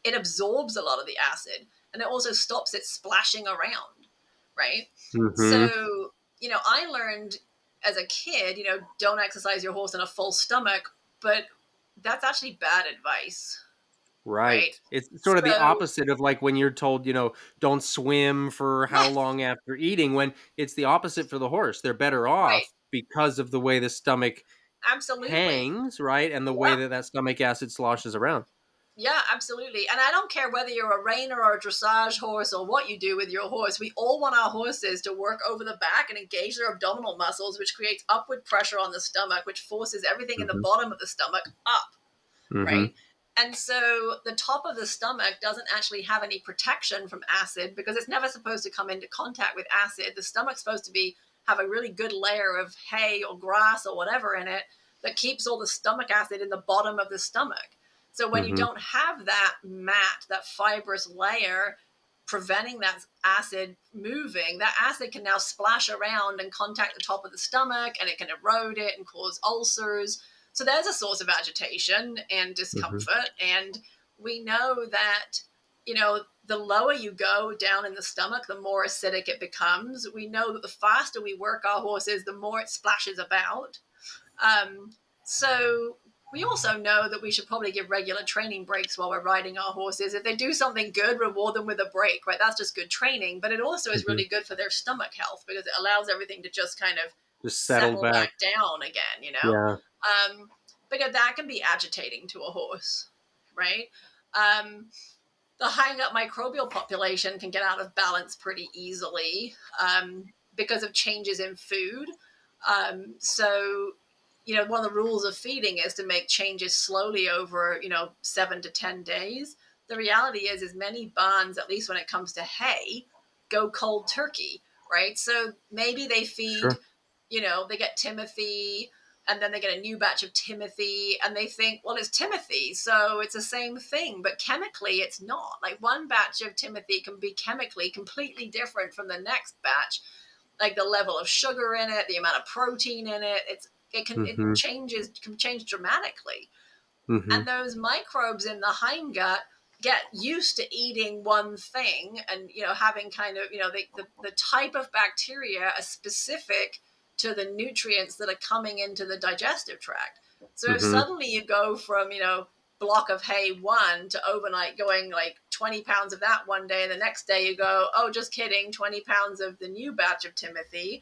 Speaker 2: it absorbs a lot of the acid, and it also stops it splashing around, right?
Speaker 1: Mm-hmm.
Speaker 2: So, I learned as a kid, don't exercise your horse in a full stomach, but that's actually bad advice, right?
Speaker 1: Right. It's sort of the
Speaker 2: So,
Speaker 1: opposite of like when you're told, don't swim for how
Speaker 2: yes,
Speaker 1: long after eating, when it's the opposite for the horse. They're better
Speaker 2: right,
Speaker 1: off because of the way the stomach
Speaker 2: absolutely.
Speaker 1: hangs, right? And the way
Speaker 2: Yeah.
Speaker 1: that stomach acid sloshes around.
Speaker 2: Yeah, absolutely. And I don't care whether you're a reiner or a dressage horse or what you do with your horse. We all want our horses to work over the back and engage their abdominal muscles, which creates upward pressure on the stomach, which forces everything in the
Speaker 1: Mm-hmm.
Speaker 2: bottom of the stomach up,
Speaker 1: Mm-hmm.
Speaker 2: right? And so the top of the stomach doesn't actually have any protection from acid because it's never supposed to come into contact with acid. The stomach's supposed to have a really good layer of hay or grass or whatever in it that keeps all the stomach acid in the bottom of the stomach. So when you
Speaker 1: Mm-hmm.
Speaker 2: don't have that mat, that fibrous layer preventing that acid moving, that acid can now splash around and contact the top of the stomach, and it can erode it and cause ulcers. So there's a source of agitation and
Speaker 1: Mm-hmm.
Speaker 2: discomfort. And we know that, the lower you go down in the stomach, the more acidic it becomes. We know that the faster we work our horses, the more it splashes about. Um, so we also know that we should probably give regular training breaks while we're riding our horses. If they do something good, reward them with a break, right? That's just good training. But it also is
Speaker 1: Mm-hmm.
Speaker 2: really good for their stomach health because it allows everything to just kind of
Speaker 1: Just settle
Speaker 2: settle
Speaker 1: back.
Speaker 2: back down again.
Speaker 1: Yeah.
Speaker 2: Because that can be agitating to a horse, right? Um, the high gut microbial population can get out of balance pretty easily because of changes in food. So, one of the rules of feeding is to make changes slowly over, 7 to 10 days. The reality is many barns, at least when it comes to hay, go cold turkey, right? So maybe they feed,
Speaker 1: Sure.
Speaker 2: they get Timothy and then they get a new batch of Timothy and they think, well, it's Timothy, so it's the same thing. But chemically, it's not. Like, one batch of Timothy can be chemically completely different from the next batch. Like the level of sugar in it, the amount of protein in it, it
Speaker 1: Mm-hmm.
Speaker 2: can change dramatically.
Speaker 1: Mm-hmm.
Speaker 2: And those microbes in the hindgut get used to eating one thing and, having kind of, the type of bacteria are specific to the nutrients that are coming into the digestive tract. So if
Speaker 1: Mm-hmm.
Speaker 2: suddenly you go from, block of hay 1 to overnight going like 20 pounds of that one day, and the next day you go, oh, just kidding, 20 pounds of the new batch of Timothy,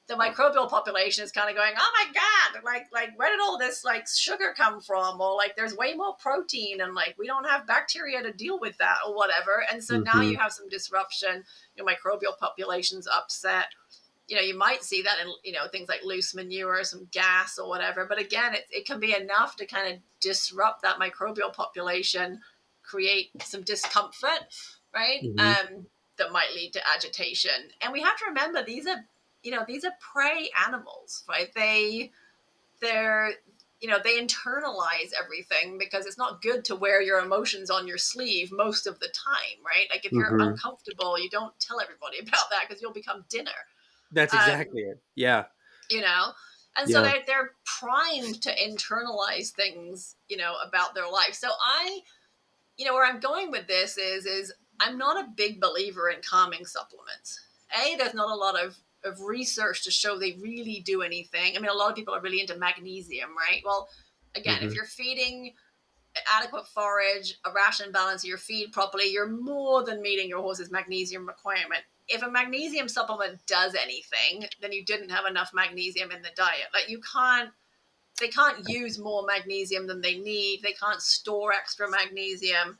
Speaker 2: the microbial population is kind of going, oh my God, like where did all this like sugar come from? Or like there's way more protein and like we don't have bacteria to deal with that or whatever. And so now
Speaker 1: Mm-hmm.
Speaker 2: you have some disruption, your microbial population's upset. You might see that in, things like loose manure, some gas or whatever. But again, it can be enough to kind of disrupt that microbial population create some discomfort, right? That might lead to agitation. And we have to remember these are prey animals, right? They're they internalize everything, because it's not good to wear your emotions on your sleeve most of the time, right? Like if you're
Speaker 1: Mm-hmm.
Speaker 2: uncomfortable, you don't tell everybody about that, because you'll become dinner.
Speaker 1: That's exactly it. Yeah.
Speaker 2: And so
Speaker 1: Yeah.
Speaker 2: they're primed to internalize things, about their life. So where I'm going with this is I'm not a big believer in calming supplements. There's not a lot of research to show they really do anything. I mean, a lot of people are really into magnesium, right? Well, again, if you're feeding adequate forage, a ration balance of your feed properly, you're more than meeting your horse's magnesium requirement. If a magnesium supplement does anything, then you didn't have enough magnesium in the diet. Like they can't use more magnesium than they need. They can't store extra magnesium.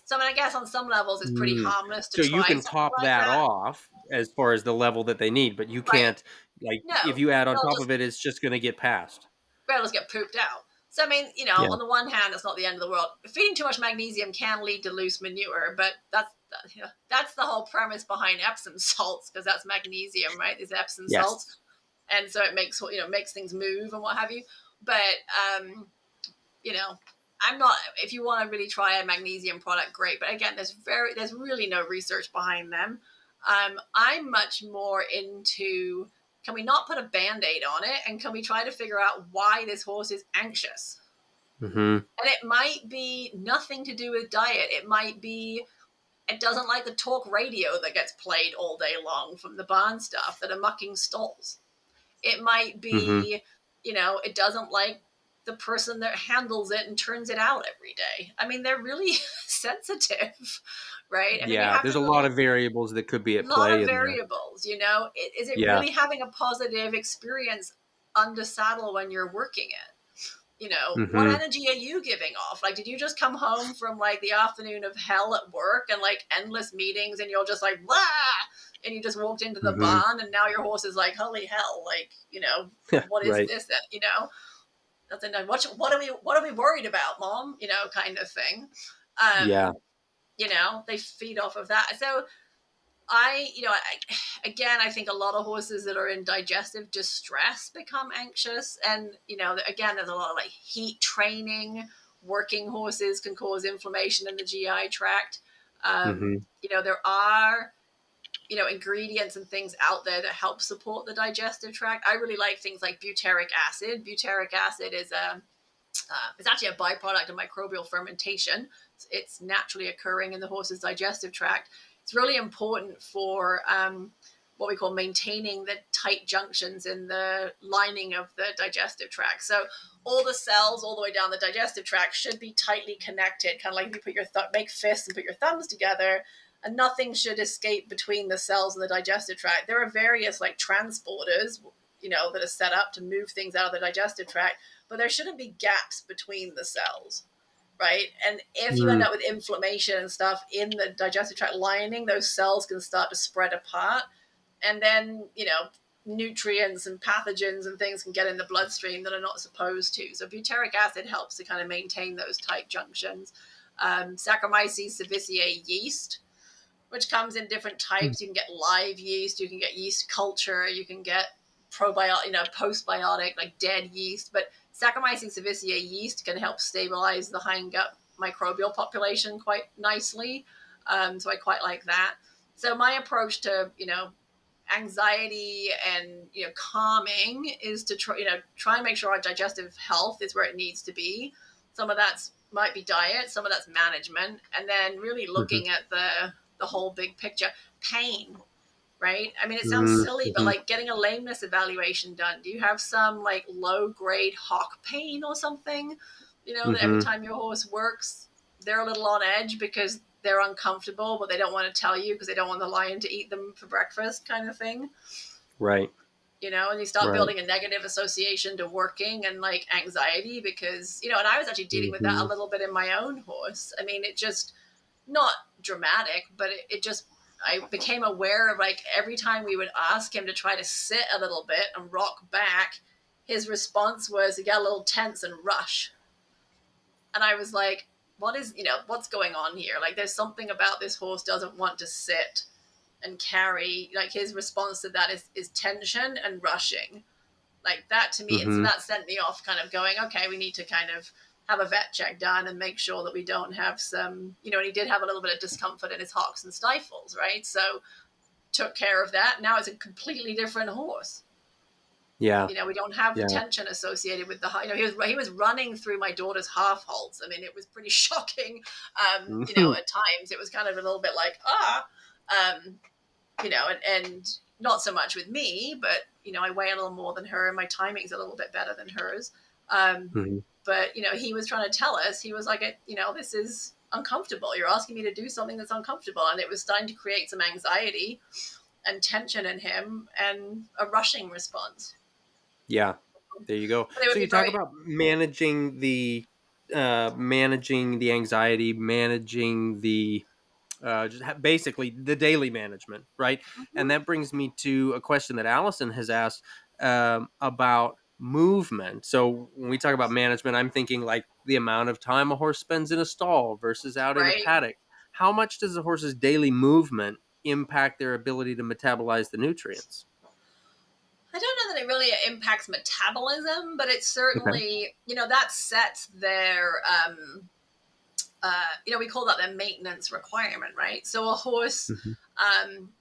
Speaker 2: So I mean, I guess on some levels it's pretty
Speaker 1: Mm.
Speaker 2: harmless to
Speaker 1: So you
Speaker 2: try
Speaker 1: can
Speaker 2: something
Speaker 1: top
Speaker 2: like
Speaker 1: that
Speaker 2: that,
Speaker 1: off as far as the level that they need, but you
Speaker 2: right?
Speaker 1: can't, like,
Speaker 2: No,
Speaker 1: if you add on
Speaker 2: they'll
Speaker 1: top
Speaker 2: just
Speaker 1: of it, it's just going to get passed.
Speaker 2: rattles get pooped out. So I mean,
Speaker 1: Yeah.
Speaker 2: on the one hand, it's not the end of the world. Feeding too much magnesium can lead to loose manure, but that's the whole premise behind Epsom salts, because that's magnesium, right? These Epsom
Speaker 1: Yes.
Speaker 2: salts, and so it makes things move and what have you. But you know, I'm not. If you want to really try a magnesium product, great. But again, there's really no research behind them. I'm much more into, can we not put a Band-Aid on it, and can we try to figure out why this horse is anxious?
Speaker 1: Mm-hmm.
Speaker 2: And it might be nothing to do with diet. It might be it doesn't like the talk radio that gets played all day long from the barn staff that are mucking stalls. It might
Speaker 1: Mm-hmm.
Speaker 2: be, it doesn't like the person that handles it and turns it out every day. I mean, they're really sensitive, right? I mean, we
Speaker 1: Yeah.
Speaker 2: have to
Speaker 1: There's a lot of variables that could be at
Speaker 2: lot
Speaker 1: play
Speaker 2: of
Speaker 1: in there.
Speaker 2: variables. Is it
Speaker 1: Yeah.
Speaker 2: really having a positive experience under saddle when you're working it? What
Speaker 1: Mm-hmm.
Speaker 2: energy are you giving off? Like, did you just come home from like the afternoon of hell at work and like endless meetings, and you're just like, blah, and you just walked into the
Speaker 1: Mm-hmm.
Speaker 2: barn, and now your horse is like, holy hell, like, what is
Speaker 1: Right.
Speaker 2: this? That's a what are we worried about, mom? Kind of thing.
Speaker 1: Yeah.
Speaker 2: Um, they feed off of that. So again, I think a lot of horses that are in digestive distress become anxious. And, again, there's a lot of like heat training. Working horses can cause inflammation in the GI tract.
Speaker 1: Mm-hmm.
Speaker 2: There are, ingredients and things out there that help support the digestive tract. I really like things like butyric acid. Butyric acid is it's actually a byproduct of microbial fermentation. It's naturally occurring in the horse's digestive tract. It's really important for what we call maintaining the tight junctions in the lining of the digestive tract. So all the cells all the way down the digestive tract should be tightly connected, kind of like if you put your make fists and put your thumbs together, and nothing should escape between the cells in the digestive tract. There are various like transporters, that are set up to move things out of the digestive tract, but there shouldn't be gaps between the cells, right? And if you end
Speaker 1: Mm.
Speaker 2: up with inflammation and stuff in the digestive tract lining, those cells can start to spread apart, and then nutrients and pathogens and things can get in the bloodstream that are not supposed to. So butyric acid helps to kind of maintain those tight junctions. Saccharomyces cerevisiae yeast, which comes in different types. You can get live yeast, you can get yeast culture, you can get probiotic, postbiotic, like dead yeast. But Saccharomyces cerevisiae yeast can help stabilize the hindgut microbial population quite nicely. So I quite like that. So my approach to, anxiety and, calming is to try and make sure our digestive health is where it needs to be. Some of that's might be diet, some of that's management, and then really
Speaker 1: Mm-hmm.
Speaker 2: looking at the whole big picture. Pain, right? I mean, it sounds silly, but
Speaker 1: Mm-hmm.
Speaker 2: like getting a lameness evaluation done. Do you have some like low grade hock pain or something? That every
Speaker 1: Mm-hmm.
Speaker 2: time your horse works, they're a little on edge because they're uncomfortable, but they don't want to tell you because they don't want the lion to eat them for breakfast, kind of thing.
Speaker 1: Right.
Speaker 2: And you start
Speaker 1: Right.
Speaker 2: building a negative association to working and like anxiety because, and I was actually dealing with that a
Speaker 1: Mm-hmm.
Speaker 2: little bit in my own horse. I mean, it just, not dramatic, but it just, I became aware of like every time we would ask him to try to sit a little bit and rock back, his response was to get a little tense and rush. And I was like, what is, what's going on here? Like, there's something about this horse doesn't want to sit and carry. Like, his response to that is tension and rushing. Like, that to me, and so
Speaker 1: Mm-hmm.
Speaker 2: that sent me off kind of going, okay, we need to kind of have a vet check done and make sure that we don't have some, and he did have a little bit of discomfort in his hocks and stifles, right? So took care of that. Now it's a completely different horse.
Speaker 1: Yeah.
Speaker 2: We don't have the
Speaker 1: Yeah.
Speaker 2: tension associated with the, he was running through my daughter's half halts. I mean, it was pretty shocking.
Speaker 1: Mm-hmm.
Speaker 2: At times it was kind of a little bit like, and not so much with me, but, I weigh a little more than her and my timing's a little bit better than hers.
Speaker 1: Mm-hmm.
Speaker 2: But, he was trying to tell us, he was like, this is uncomfortable. You're asking me to do something that's uncomfortable. And it was starting to create some anxiety and tension in him and a rushing response.
Speaker 1: Yeah. There you go.
Speaker 2: But it would
Speaker 1: So
Speaker 2: be
Speaker 1: you talk
Speaker 2: very,
Speaker 1: about managing the anxiety, managing the basically the daily management, right? And
Speaker 2: mm-hmm.
Speaker 1: that brings me to a question that Allison has asked about movement. So when we talk about management, I'm thinking like the amount of time a horse spends in a stall versus out in a
Speaker 2: Right.
Speaker 1: paddock. How much does a horse's daily movement impact their ability to metabolize the nutrients?
Speaker 2: I don't know that it really impacts metabolism, but it
Speaker 1: Okay.
Speaker 2: certainly, that sets their, we call that their maintenance requirement, right? So a horse,
Speaker 1: Mm-hmm.
Speaker 2: um,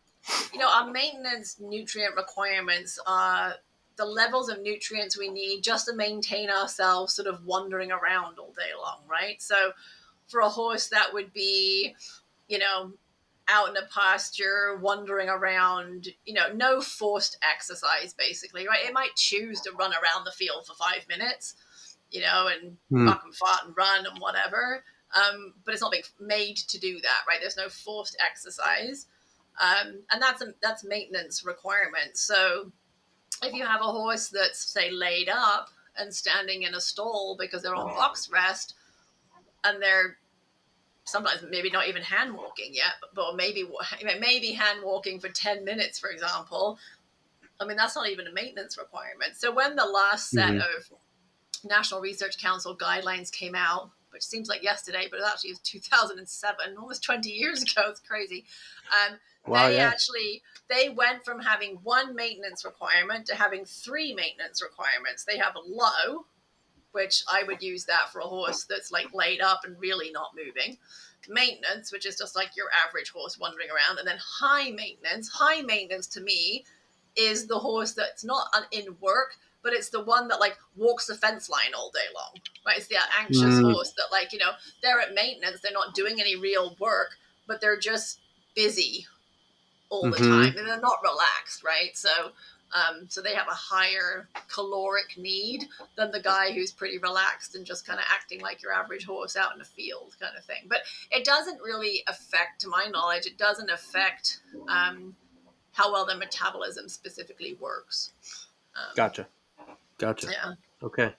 Speaker 2: our maintenance nutrient requirements are the levels of nutrients we need just to maintain ourselves sort of wandering around all day long, right? So for a horse, that would be, you know, out in a pasture, wandering around, no forced exercise, basically, right? It might choose to run around the field for 5 minutes, and buck and fart and run and whatever. But it's not being made to do that, right? There's no forced exercise. And that's maintenance requirement. So if you have a horse that's, say, laid up and standing in a stall because they're on box rest and they're sometimes maybe not even hand walking yet, but maybe hand walking for 10 minutes, for example. I mean, that's not even a maintenance requirement. So when the last set
Speaker 1: Mm-hmm.
Speaker 2: of National Research Council guidelines came out, which seems like yesterday, but it actually was 2007, almost 20 years ago. It's crazy.
Speaker 1: Wow. Yeah.
Speaker 2: They went from having one maintenance requirement to having three maintenance requirements. They have a low, which I would use that for a horse that's like laid up and really not moving. Maintenance, which is just like your average horse wandering around. And then high maintenance. High maintenance to me is the horse that's not in work, but it's the one that like walks the fence line all day long, right? It's the anxious
Speaker 1: Mm-hmm.
Speaker 2: horse that like, they're at maintenance. They're not doing any real work, but they're just busy all the time and they're not relaxed, right? So they have a higher caloric need than the guy who's pretty relaxed and just kind of acting like your average horse out in the field kind of thing. But it doesn't really affect, to my knowledge, it doesn't affect how well their metabolism specifically works.
Speaker 1: Gotcha. Gotcha.
Speaker 2: Yeah.
Speaker 1: Okay.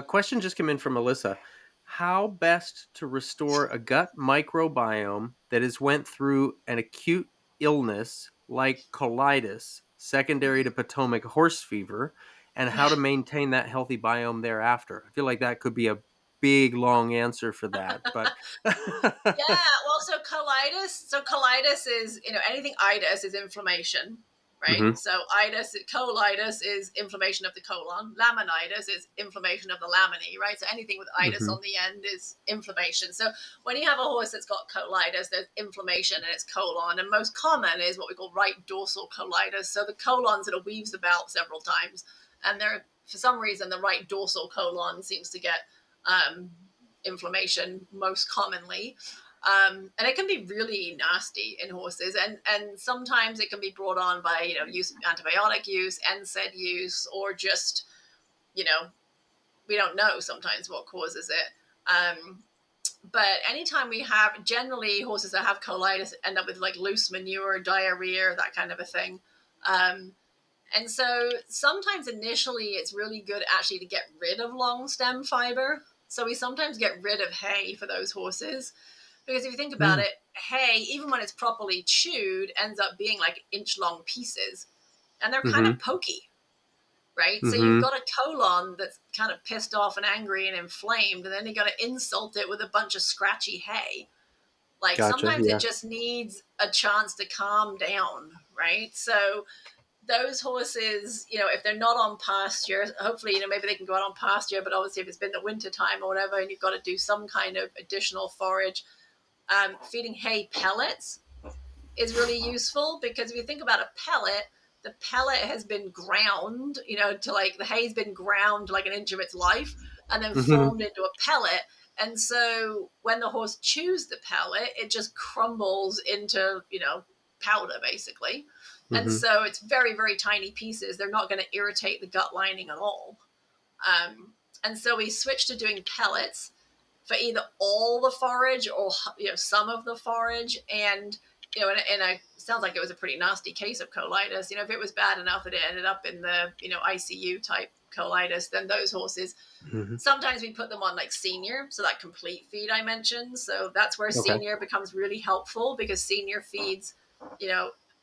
Speaker 1: Question just came in from Melissa. How best to restore a gut microbiome that has went through an acute illness like colitis, secondary to Potomac horse fever, and how
Speaker 2: Yeah.
Speaker 1: to maintain that healthy biome thereafter? I feel like that could be a big, long answer for that, but
Speaker 2: Yeah, well, so colitis is, anything itis is inflammation, right?
Speaker 1: hmm
Speaker 2: So colitis is inflammation of the colon. Laminitis is inflammation of the laminae, right? So anything with itis
Speaker 1: hmm
Speaker 2: on the end is inflammation. So when you have a horse that's got colitis, there's inflammation in its colon, and most common is what we call right dorsal colitis. So the colon sort of weaves about several times, and for some reason the right dorsal colon seems to get inflammation most commonly. And it can be really nasty in horses, and sometimes it can be brought on by use antibiotic use, NSAID use, or just you know we don't know sometimes what causes it. But anytime generally horses that have colitis end up with like loose manure, diarrhea, that kind of a thing. And so sometimes initially it's really good actually to get rid of long stem fiber. So we sometimes get rid of hay for those horses. Because if you think about it, hay, even when it's properly chewed, ends up being like inch long pieces. And they're kind
Speaker 1: hmm
Speaker 2: of pokey, right? So you've
Speaker 1: Mm-hmm.
Speaker 2: got a colon that's kind of pissed off and angry and inflamed, and then you got to insult it with a bunch of scratchy hay. Like
Speaker 1: Gotcha.
Speaker 2: sometimes it
Speaker 1: Yeah.
Speaker 2: just needs a chance to calm down, right? So those horses, if they're not on pasture, hopefully, maybe they can go out on pasture, but obviously if it's been the winter time or whatever, and you've got to do some kind of additional forage, feeding hay pellets is really useful, because if you think about a pellet, the pellet has been ground, to like the hay's been ground like an inch of its life and then
Speaker 1: Mm-hmm.
Speaker 2: formed into a pellet. And so when the horse chews the pellet, it just crumbles into, powder basically. And
Speaker 1: Mm-hmm.
Speaker 2: so it's very, very tiny pieces. They're not going to irritate the gut lining at all. And so we switched to doing pellets for either all the forage or some of the forage. And and sounds like it was a pretty nasty case of colitis. If it was bad enough that it ended up in the ICU type colitis, then those horses,
Speaker 1: Mm-hmm.
Speaker 2: sometimes we put them on like senior, so that complete feed I mentioned. So that's where
Speaker 1: Okay.
Speaker 2: senior becomes really helpful, because senior feeds,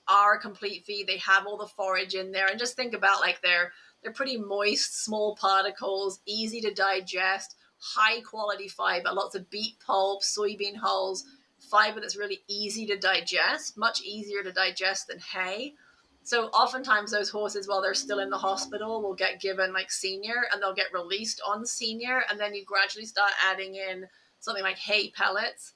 Speaker 2: are a complete feed. They have all the forage in there, and just think about like they're pretty moist, small particles, easy to digest, high quality fiber, lots of beet pulp, soybean hulls, fiber that's really easy to digest, much easier to digest than hay. So oftentimes those horses, while they're still in the hospital, will get given like senior, and they'll get released on senior, and then you gradually start adding in something like hay pellets.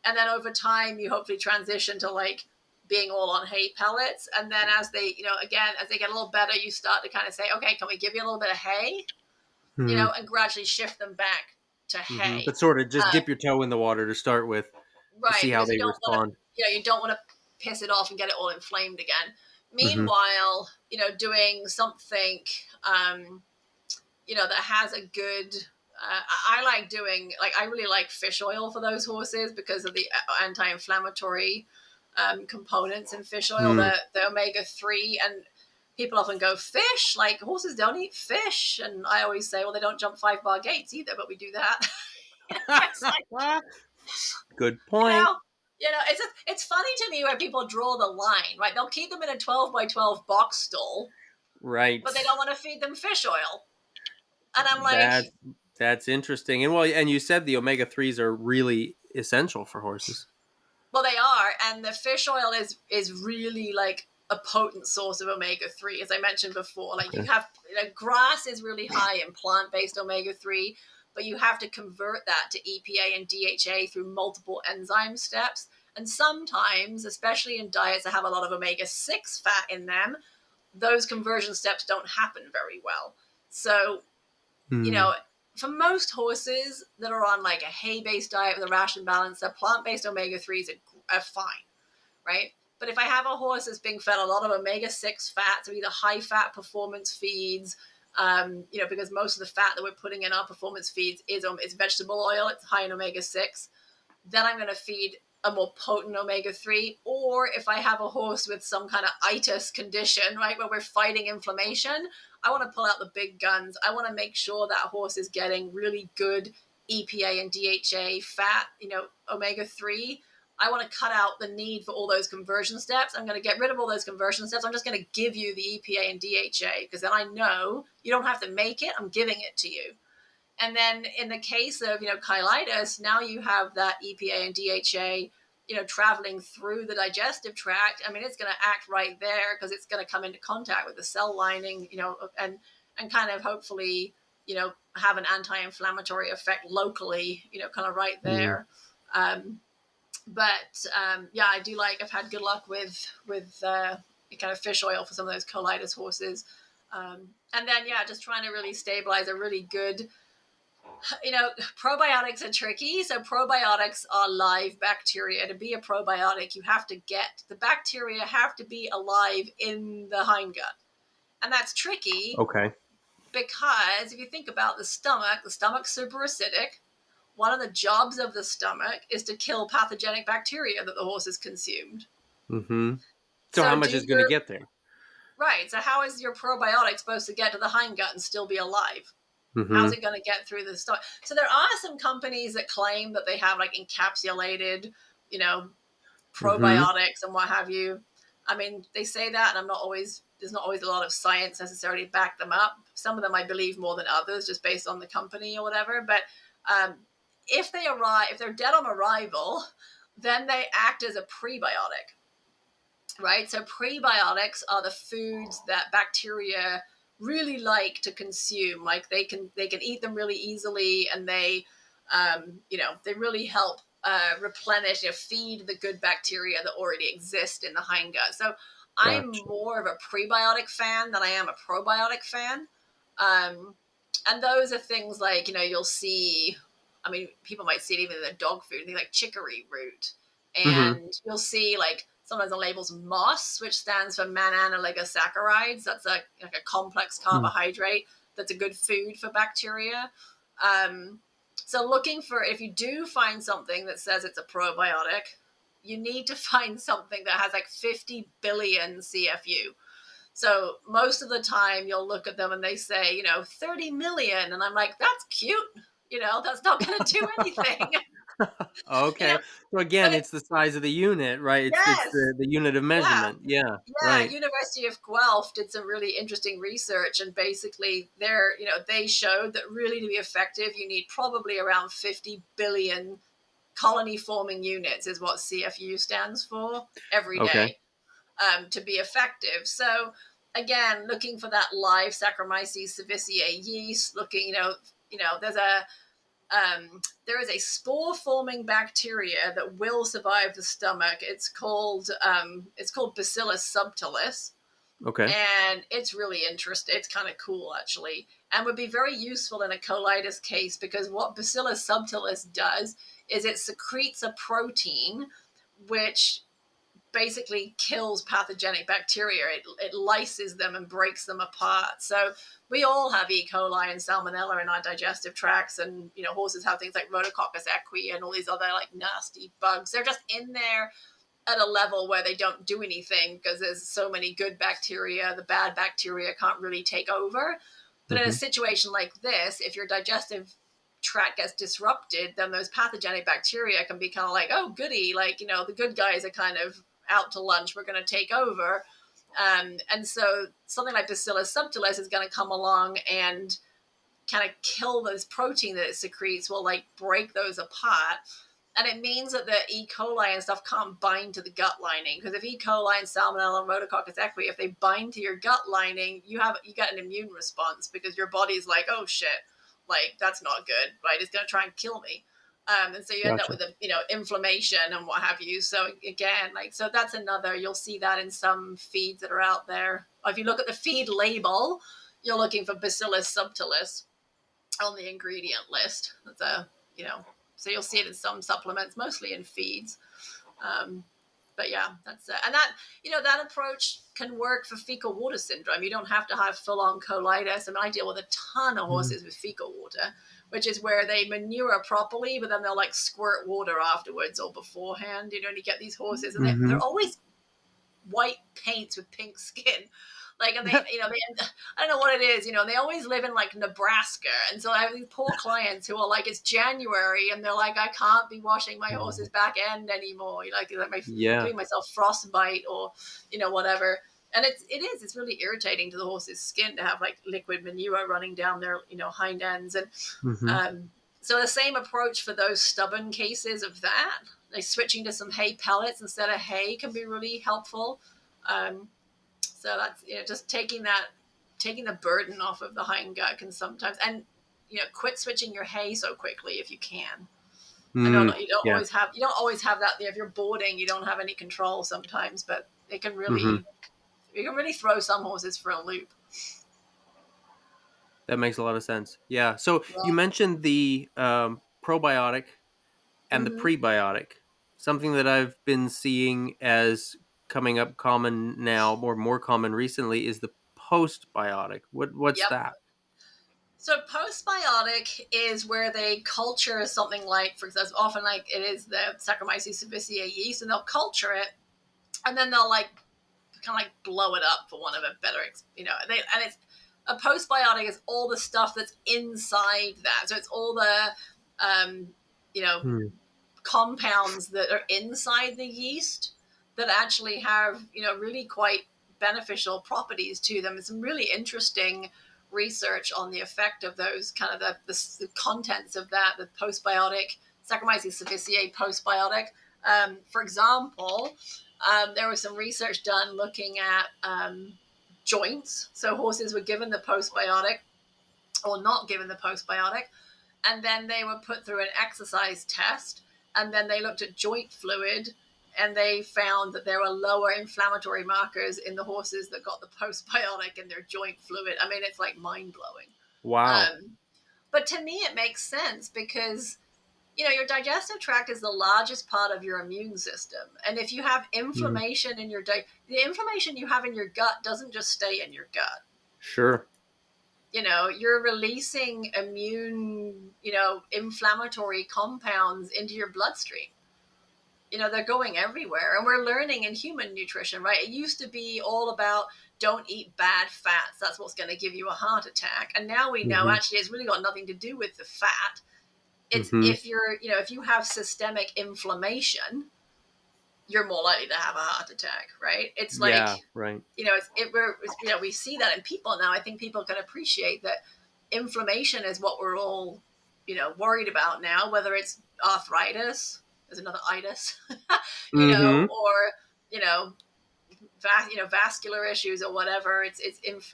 Speaker 2: And then over time you hopefully transition to like being all on hay pellets. And then as they, again, as they get a little better, you start to kind of say, okay, can we give you a little bit of hay?
Speaker 1: Mm-hmm.
Speaker 2: And gradually shift them back to
Speaker 1: Mm-hmm.
Speaker 2: hay.
Speaker 1: But sort of just
Speaker 2: Uh,
Speaker 1: dip your toe in the water to start with to
Speaker 2: right,
Speaker 1: see how
Speaker 2: because you
Speaker 1: they
Speaker 2: don't want to,
Speaker 1: respond.
Speaker 2: you don't want to piss it off and get it all inflamed again.
Speaker 1: Mm-hmm.
Speaker 2: Meanwhile, doing something, that has a good. I like doing I really like fish oil for those horses because of the anti-inflammatory components in fish oil,
Speaker 1: Mm.
Speaker 2: the omega-3. And people often go, fish? Like horses don't eat fish. And I always say, well, they don't jump 5-bar gates either, but we do that. It's like,
Speaker 1: Good
Speaker 2: you
Speaker 1: point.
Speaker 2: know, it's funny to me where people draw the line, right? They'll keep them in a 12 by 12 box stall,
Speaker 1: Right.
Speaker 2: but they don't want to feed them fish oil. And I'm like,
Speaker 1: That's that's interesting. And well, and you said the omega-3s are really essential for horses.
Speaker 2: well, they are, and the fish oil is really like a potent source of omega-3, as I mentioned before. Like you
Speaker 1: Okay.
Speaker 2: have, grass is really high in plant-based omega-3, but you have to convert that to EPA and DHA through multiple enzyme steps. And sometimes, especially in diets that have a lot of omega-6 fat in them, those conversion steps don't happen very well. So, you
Speaker 1: Mm.
Speaker 2: know, for most horses that are on like a hay-based diet with a ration balance, their plant-based omega-3s are fine, right? But if I have a horse that's being fed a lot of omega-6 fats, or either high-fat performance feeds, because most of the fat that we're putting in our performance feeds is vegetable oil, it's high in omega-6, then I'm going to feed a more potent omega-3. Or if I have a horse with some kind of itis condition, right, where we're fighting inflammation, I want to pull out the big guns. I want to make sure that horse is getting really good EPA and DHA fat, omega-3. I want to cut out the need for all those conversion steps. I'm going to get rid of all those conversion steps. I'm just going to give you the EPA and DHA, because then I know you don't have to make it. I'm giving it to you. And then in the case of, cheilitis, now you have that EPA and DHA, traveling through the digestive tract. I mean, it's going to act right there because it's going to come into contact with the cell lining, and kind of hopefully, have an anti-inflammatory effect locally, kind of right
Speaker 1: Mm.
Speaker 2: there. But I do I've had good luck with kind of fish oil for some of those colitis horses. And then, just trying to really stabilize a really good, probiotics are tricky. So probiotics are live bacteria. To be a probiotic, you have to get the bacteria have to be alive in the hindgut. And that's tricky
Speaker 1: Okay.
Speaker 2: because if you think about the stomach's super acidic. One of the jobs of the stomach is to kill pathogenic bacteria that the horse has consumed.
Speaker 1: Mm-hmm. So how
Speaker 2: So
Speaker 1: much is going to get there?
Speaker 2: right. So how is your probiotic supposed to get to the hindgut and still be alive? How's
Speaker 1: Mm-hmm.
Speaker 2: it going to get through the stomach? So there are some companies that claim that they have like encapsulated,
Speaker 1: Mm-hmm.
Speaker 2: probiotics and what have you. I mean, they say that, and I'm not always there's not always a lot of science necessarily to back them up. Some of them I believe more than others, just based on the company or whatever. But if they're dead on arrival, then they act as a prebiotic, right? So prebiotics are the foods that bacteria really like to consume. Like they can eat them really easily, and they they really help replenish, feed the good bacteria that already exist in the hindgut. So I'm
Speaker 1: Gotcha.
Speaker 2: more of a prebiotic fan than I am a probiotic fan. And those are things like, you'll see, I mean, people might see it even in the dog food, things like chicory root.
Speaker 1: Mm-hmm.
Speaker 2: And you'll see like sometimes on labels MOS, which stands for mannan-oligosaccharides. That's like a complex carbohydrate that's a good food for bacteria. So looking for, if you do find something that says it's a probiotic, you need to find something that has like 50 billion CFU. So most of the time you'll look at them and they say, 30 million. And I'm like, that's cute. That's not going to do anything. you know,
Speaker 1: Okay. So again,
Speaker 2: but
Speaker 1: it's the size of the unit, right? It's
Speaker 2: yes,
Speaker 1: the unit of
Speaker 2: yeah.
Speaker 1: measurement. Yeah.
Speaker 2: Yeah,
Speaker 1: Right.
Speaker 2: University of Guelph did some really interesting research, and basically they showed that really to be effective, you need probably around 50 billion colony forming units is what CFU stands for every
Speaker 1: Okay.
Speaker 2: day to be effective. So again, looking for that live Saccharomyces cerevisiae yeast, looking, there is a spore-forming bacteria that will survive the stomach. It's called Bacillus subtilis,
Speaker 1: Okay.
Speaker 2: and it's really interesting. It's kind of cool, actually, and would be very useful in a colitis case, because what Bacillus subtilis does is it secretes a protein which basically kills pathogenic bacteria. It lyses them and breaks them apart. So we all have E. coli and salmonella in our digestive tracts, and horses have things like Rhodococcus equi and all these other like nasty bugs. They're just in there at a level where they don't do anything because there's so many good bacteria. The bad bacteria can't really take over. But in a
Speaker 1: Mm-hmm.
Speaker 2: situation like this, if your digestive tract gets disrupted, then those pathogenic bacteria can be kind of like, oh, goody, like, the good guys are kind of out to lunch, we're going to take over. And so something like Bacillus subtilis is going to come along and kind of kill this protein that it secretes, will like break those apart. And it means that the E. coli and stuff can't bind to the gut lining, because if E. coli and salmonella and Rhodococcus equi, if they bind to your gut lining, you get an immune response, because your body's like, oh shit, like that's not good, right? It's going to try and kill me. And so you end up
Speaker 1: Gotcha.
Speaker 2: with inflammation and what have you. So again, so that's another, you'll see that in some feeds that are out there. Or if you look at the feed label, you're looking for Bacillus subtilis on the ingredient list. That's so you'll see it in some supplements, mostly in feeds. But yeah, that's and that approach can work for fecal water syndrome. You don't have to have full-on colitis. I mean, I deal with a ton of horses with fecal water, which is where they manure properly, but then they'll like squirt water afterwards or beforehand. And you get these horses, and
Speaker 1: Mm-hmm.
Speaker 2: they're always white paints with pink skin. Like, and I don't know what it is, they always live in like Nebraska. And so I have these poor clients who are like, it's January and they're like, I can't be washing my horse's back end anymore.
Speaker 1: Yeah.
Speaker 2: giving myself frostbite or, whatever. And it's really irritating to the horse's skin to have like liquid manure running down their, hind ends. And,
Speaker 1: Mm-hmm.
Speaker 2: so the same approach for those stubborn cases of that, like switching to some hay pellets instead of hay can be really helpful. So that's just taking the burden off of the hind gut can sometimes, and quit switching your hay so quickly if you can. I know
Speaker 1: Mm.
Speaker 2: you don't
Speaker 1: Yeah.
Speaker 2: always have that. If you're boarding, you don't have any control sometimes, but it can
Speaker 1: Mm-hmm.
Speaker 2: really throw some horses for a loop.
Speaker 1: That makes a lot of sense. Yeah. So you
Speaker 2: Yeah.
Speaker 1: mentioned the probiotic and the
Speaker 2: Mm-hmm.
Speaker 1: prebiotic. Something that I've been seeing as coming up common now, or more common recently, is the postbiotic. What's
Speaker 2: Yep.
Speaker 1: that?
Speaker 2: So postbiotic is where they culture something like, for example, often like it is the Saccharomyces cerevisiae yeast, and they'll culture it, and then they'll like kind of like blow it up, for want of a better, and it's a postbiotic is all the stuff that's inside that. So it's all the, um, you know,
Speaker 1: Hmm.
Speaker 2: compounds that are inside the yeast that actually have, really quite beneficial properties to them. It's some really interesting research on the effect of those kind of the contents of that, the postbiotic, Saccharomyces cerevisiae postbiotic. For example, there was some research done looking at joints. So horses were given the postbiotic or not given the postbiotic, and then they were put through an exercise test, and then they looked at joint fluid, and they found that there were lower inflammatory markers in the horses that got the postbiotic in their joint fluid. I mean, it's like mind-blowing.
Speaker 1: Wow.
Speaker 2: But to me, it makes sense because, your digestive tract is the largest part of your immune system. And if you have inflammation in your the inflammation you have in your gut doesn't just stay in your gut.
Speaker 1: Sure.
Speaker 2: You're releasing immune, inflammatory compounds into your bloodstream. They're going everywhere. And we're learning in human nutrition, right? It used to be all about don't eat bad fats. That's what's going to give you a heart attack. And now we know actually it's really got nothing to do with the fat. It's if if you have systemic inflammation, you're more likely to have a heart attack, right? It's like,
Speaker 1: yeah, right.
Speaker 2: We see that in people now. I think people can appreciate that inflammation is what we're all, worried about now, whether it's arthritis, there's another itis, or, vascular issues or whatever. It's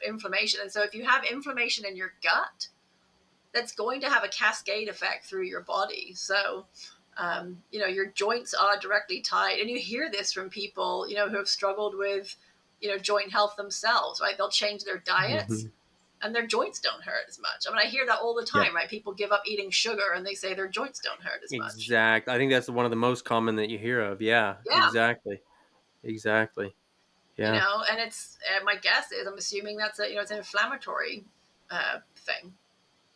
Speaker 2: inflammation. And so if you have inflammation in your gut, that's going to have a cascade effect through your body. So, your joints are directly tied. And you hear this from people, who have struggled with, joint health themselves, right? They'll change their diets and their joints don't hurt as much. I mean, I hear that all the time, right? People give up eating sugar and they say their joints don't hurt as much.
Speaker 1: Exactly. I think that's one of the most common that you hear of. Yeah. Exactly. Yeah.
Speaker 2: And it's, my guess is, I'm assuming that's it's an inflammatory thing.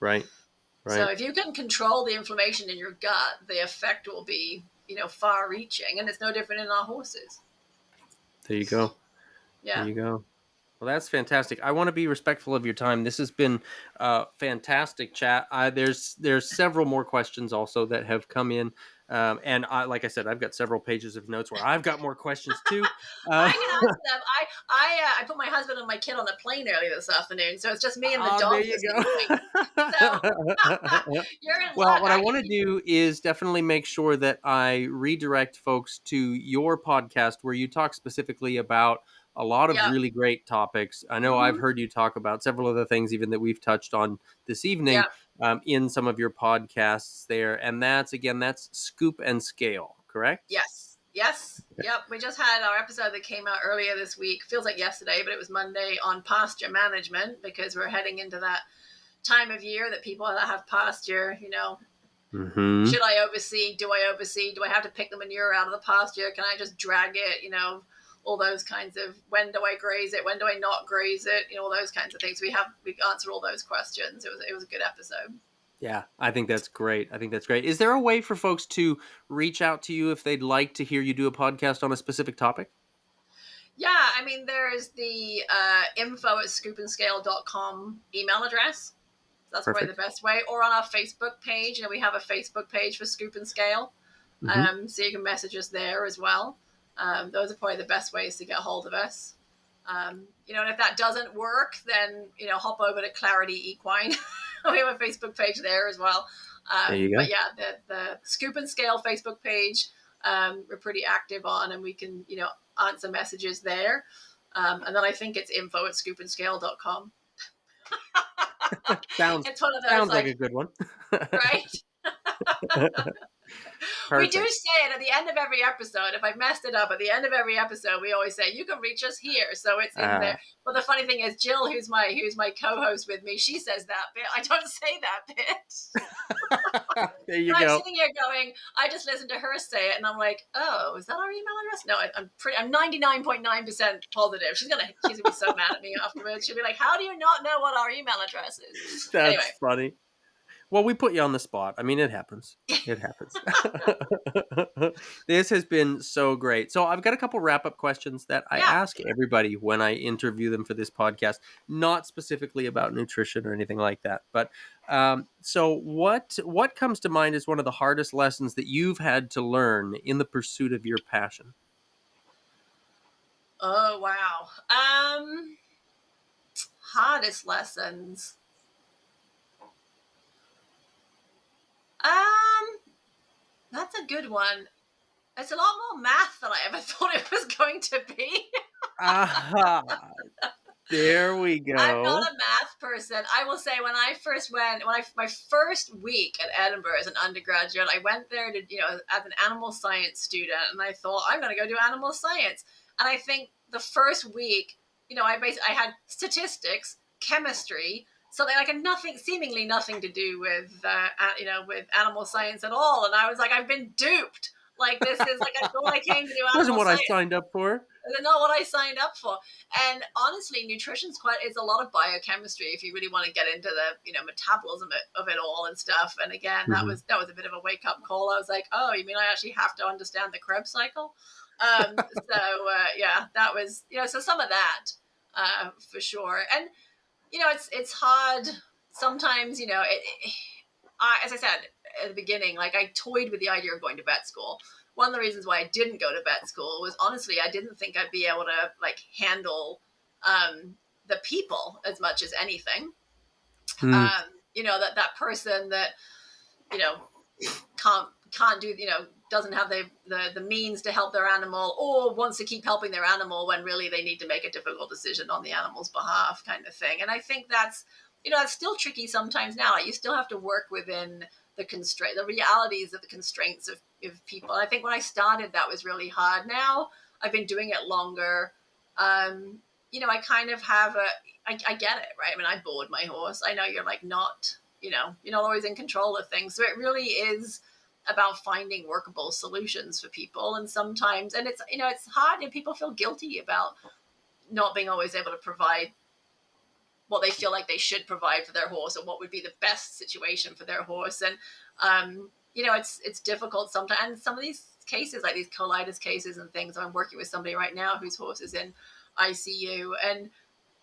Speaker 1: Right.
Speaker 2: So if you can control the inflammation in your gut, the effect will be, far-reaching, and it's no different in our horses.
Speaker 1: There you go.
Speaker 2: Yeah.
Speaker 1: There you go. Well, that's fantastic. I want to be respectful of your time. This has been a fantastic chat. There's several more questions also that have come in. And like I said, I've got several pages of notes where I've got more questions too.
Speaker 2: I can answer them. I put my husband and my kid on a plane earlier this afternoon, so it's just me and the dog.
Speaker 1: There you go.
Speaker 2: So you're in
Speaker 1: well,
Speaker 2: luck.
Speaker 1: what I want to do is definitely make sure that I redirect folks to your podcast where you talk specifically about a lot of really great topics. I know I've heard you talk about several of the things even that we've touched on this evening in some of your podcasts there. And that's Scoop and Scale, correct?
Speaker 2: Yes. Okay. Yep. We just had our episode that came out earlier this week. Feels like yesterday, but it was Monday, on pasture management, because we're heading into that time of year that people that have pasture, should I overseed? Do I overseed? Do I have to pick the manure out of the pasture? Can I just drag it? All those kinds of, when do I graze it? When do I not graze it? All those kinds of things. We answered all those questions. It was a good episode.
Speaker 1: Yeah, I think that's great. Is there a way for folks to reach out to you if they'd like to hear you do a podcast on a specific topic?
Speaker 2: Yeah, I mean, there's the info@scoopandscale.com email address. That's probably the best way. Or on our Facebook page. We have a Facebook page for Scoop and Scale. So you can message us there as well. Those are probably the best ways to get a hold of us. And if that doesn't work, then, hop over to Clarity Equine. We have a Facebook page there as well.
Speaker 1: There you go.
Speaker 2: But yeah, the Scoop and Scale Facebook page, we're pretty active on, and we can, answer messages there. And then I think it's info@scoopandscale.com.
Speaker 1: It's one of those, sounds like a good one.
Speaker 2: Right? We do say it at the end of every episode. If I've messed it up, at the end of every episode, we always say, you can reach us here. So it's in there. But the funny thing is, Jill, who's my co-host with me, she says that bit. I don't say that bit.
Speaker 1: There you
Speaker 2: go.
Speaker 1: I'm
Speaker 2: sitting here going, I just listened to her say it, and I'm like, oh, is that our email address? No, I'm 99.9% positive. She's gonna be so mad at me afterwards. She'll be like, how do you not know what our email address is?
Speaker 1: That's funny. Well, we put you on the spot. I mean, it happens. This has been so great. So I've got a couple wrap-up questions that I ask everybody when I interview them for this podcast, not specifically about nutrition or anything like that. But so what comes to mind as one of the hardest lessons that you've had to learn in the pursuit of your passion?
Speaker 2: Oh, wow. Hardest lessons. Um, that's a good one. It's a lot more math than I ever thought it was going to be.
Speaker 1: Aha! There we
Speaker 2: I'm not
Speaker 1: go.
Speaker 2: a math person. I will say when I first went, my first week at Edinburgh as an undergraduate, I went there to, as an animal science student, and I thought I'm going to go do animal science. And I think the first week, I had statistics, chemistry, something like seemingly nothing to do with, with animal science at all. And I was like, I've been duped. Like this is like I thought I came to do
Speaker 1: Wasn't
Speaker 2: animal
Speaker 1: what I
Speaker 2: science.
Speaker 1: signed up for.
Speaker 2: They're not what I signed up for. And honestly, nutrition's it's a lot of biochemistry if you really want to get into the, metabolism of it all and stuff. And again, that
Speaker 1: Mhm.
Speaker 2: was a bit of a wake up call. I was like, oh, you mean I actually have to understand the Krebs cycle? Yeah, that was, so some of that, for sure. And, it's hard sometimes, as I said at the beginning, like I toyed with the idea of going to vet school. One of the reasons why I didn't go to vet school was honestly I didn't think I'd be able to like handle the people as much as anything.
Speaker 1: Mm,
Speaker 2: That person that you know can't do doesn't have the means to help their animal or wants to keep helping their animal when really they need to make a difficult decision on the animal's behalf kind of thing. And I think that's that's still tricky sometimes now. Like, you still have to work within the realities of the constraints of people. And I think when I started that was really hard. Now I've been doing it longer. I kind of have I get it, right? I mean, I board my horse. I know you're like not you're not always in control of things. So it really is about finding workable solutions for people. And sometimes, and it's hard and people feel guilty about not being always able to provide what they feel like they should provide for their horse or what would be the best situation for their horse. And, it's difficult sometimes. And some of these cases, like these colitis cases and things, I'm working with somebody right now whose horse is in ICU, and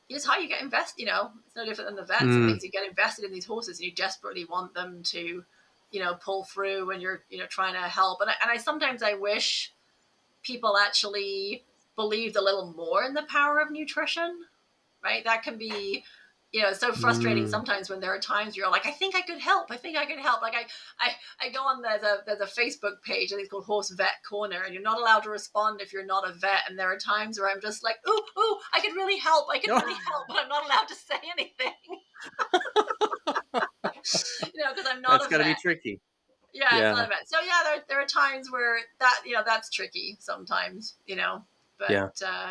Speaker 2: it's how you get invested. It's no different than the vets and
Speaker 1: mm,
Speaker 2: things. You get invested in these horses and you desperately want them to, pull through when you're, trying to help. And I sometimes I wish people actually believed a little more in the power of nutrition, right? That can be, it's so frustrating
Speaker 1: mm.
Speaker 2: sometimes when there are times you're like, I think I could help. I think I could help. Like I go on, there's a Facebook page, I think it's called Horse Vet Corner, and you're not allowed to respond if you're not a vet. And there are times where I'm just like, ooh, I could really help. I could really help, but I'm not allowed to say anything, because I'm not
Speaker 1: That's
Speaker 2: a
Speaker 1: got to be
Speaker 2: vet.
Speaker 1: tricky.
Speaker 2: Yeah, it's not
Speaker 1: Yeah,
Speaker 2: a vet. So yeah, there are times where that's tricky sometimes, but
Speaker 1: yeah.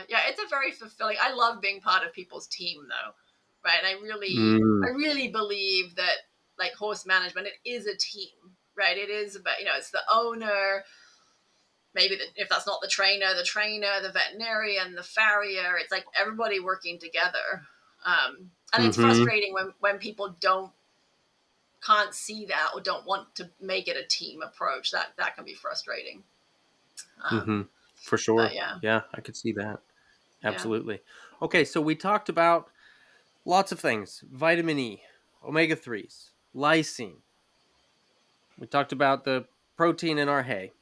Speaker 2: yeah, it's a very fulfilling. I love being part of people's team though, right? And I
Speaker 1: Mm,
Speaker 2: really believe that like horse management, it is a team, right? It is about it's the owner, maybe if that's not the trainer, the veterinarian, the farrier. It's like everybody working together, and it's
Speaker 1: mm-hmm,
Speaker 2: frustrating when people can't see that or don't want to make it a team approach. That can be frustrating.
Speaker 1: mm-hmm.
Speaker 2: Um,
Speaker 1: For
Speaker 2: but
Speaker 1: sure.
Speaker 2: yeah,
Speaker 1: Yeah, I could see that.
Speaker 2: yeah.
Speaker 1: Absolutely. Okay, so we talked about lots of things: vitamin E, omega 3s, lysine. We talked about the protein in our hay.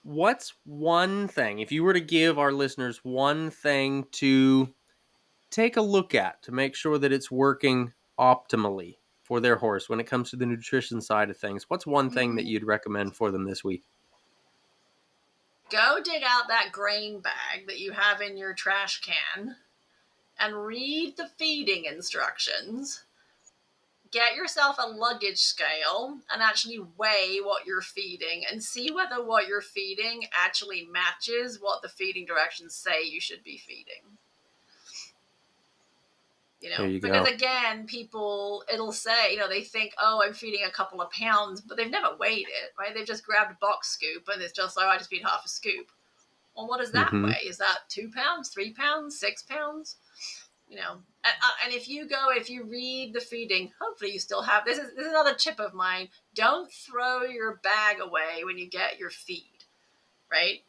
Speaker 1: What's one thing, if you were to give our listeners one thing to take a look at to make sure that it's working optimally for their horse when it comes to the nutrition side of things, what's one thing that
Speaker 2: Mm.
Speaker 1: you'd recommend for them this week?
Speaker 2: Go dig out that grain bag that you have in your trash can and read the feeding instructions. Get yourself a luggage scale and actually weigh what you're feeding and see whether what you're feeding actually matches what the feeding directions say you should be feeding.
Speaker 1: There you
Speaker 2: Because
Speaker 1: go.
Speaker 2: again, people, it'll say, they think, oh, I'm feeding a couple of pounds, but they've never weighed it, right? They've just grabbed a box scoop and it's just, oh, I just feed half a scoop. Well, what does that
Speaker 1: Mm-hmm.
Speaker 2: weigh? Is that 2 pounds, 3 pounds, 6 pounds? And if you read the feeding, hopefully you still have, this is another tip of mine. Don't throw your bag away when you get your feed, right?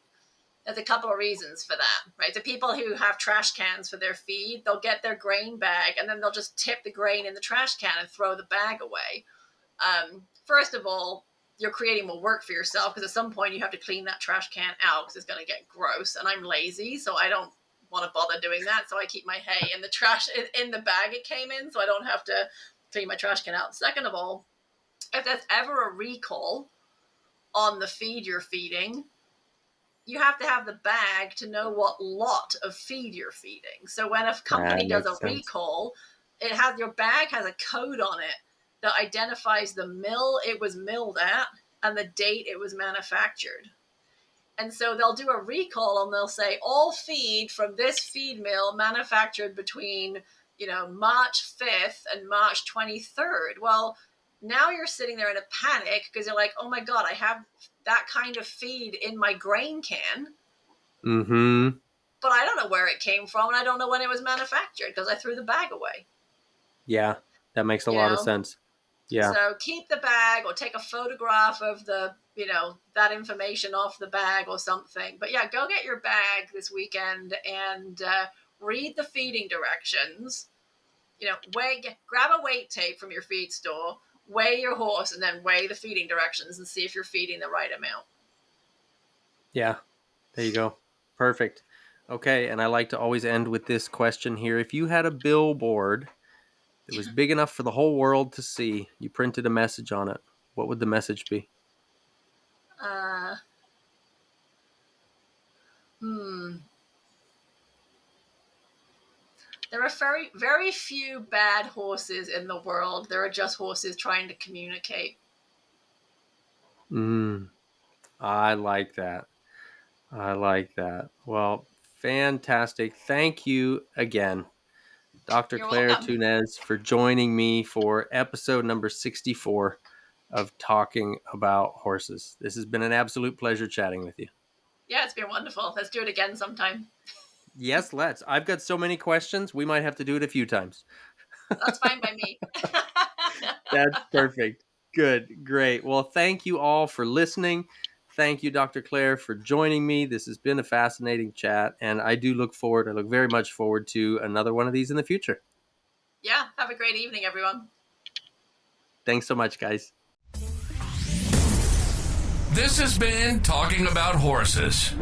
Speaker 2: There's a couple of reasons for that, right? The people who have trash cans for their feed, they'll get their grain bag and then they'll just tip the grain in the trash can and throw the bag away. First of all, you're creating more work for yourself because at some point you have to clean that trash can out because it's going to get gross. And I'm lazy, so I don't want to bother doing that. So I keep my hay in the trash, in the bag it came in, so I don't have to clean my trash can out. Second of all, if there's ever a recall on the feed you're feeding, you have to have the bag to know what lot of feed you're feeding. So when a company does a recall, your bag has a code on it that identifies the mill it was milled at and the date it was manufactured. And so they'll do a recall and they'll say all feed from this feed mill manufactured between, March 5th and March 23rd. Well, now you're sitting there in a panic because you're like, oh my God, I have that kind of feed in my grain can.
Speaker 1: Mm-hmm.
Speaker 2: But I don't know where it came from and I don't know when it was manufactured because I threw the bag away.
Speaker 1: Yeah, that makes a lot of sense. Yeah.
Speaker 2: So keep the bag or take a photograph of that information off the bag or something. But yeah, go get your bag this weekend and read the feeding directions. Grab a weight tape from your feed store, weigh your horse, and then weigh the feeding directions and see if you're feeding the right amount.
Speaker 1: Yeah, there you go. Perfect. Okay, and I like to always end with this question here. If you had a billboard that was big enough for the whole world to see, you printed a message on it, what would the message be?
Speaker 2: There are very, very few bad horses in the world. There are just horses trying to communicate.
Speaker 1: I like that. Well, fantastic. Thank you again, Dr.
Speaker 2: You're
Speaker 1: Clair
Speaker 2: welcome.
Speaker 1: Thunes, for joining me for episode number 64 of Talking About Horses. This has been an absolute pleasure chatting with you.
Speaker 2: Yeah, it's been wonderful. Let's do it again sometime.
Speaker 1: Yes, let's. I've got so many questions. We might have to do it a few times.
Speaker 2: That's fine by me.
Speaker 1: That's perfect. Good. Great. Well, thank you all for listening. Thank you, Dr. Clair, for joining me. This has been a fascinating chat, and I look very much forward to another one of these in the future.
Speaker 2: Yeah, have a great evening, everyone.
Speaker 1: Thanks so much, guys.
Speaker 3: This has been Talking About Horses.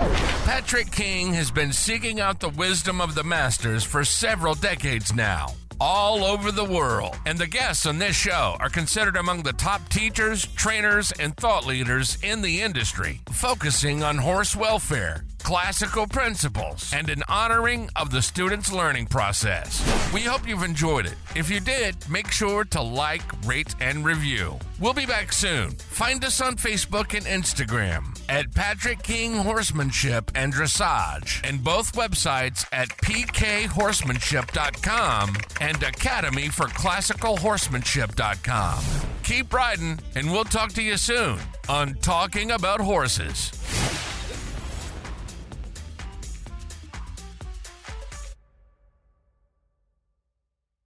Speaker 3: Patrick King has been seeking out the wisdom of the masters for several decades now, all over the world. And the guests on this show are considered among the top teachers, trainers, and thought leaders in the industry, focusing on horse welfare, classical principles, and an honoring of the student's learning process. We hope you've enjoyed it. If you did, make sure to like, rate, and review. We'll be back soon. Find us on Facebook and Instagram at Patrick King Horsemanship and Dressage, and both websites at pkhorsemanship.com and academyforclassicalhorsemanship.com. Keep riding, and we'll talk to you soon on Talking About Horses.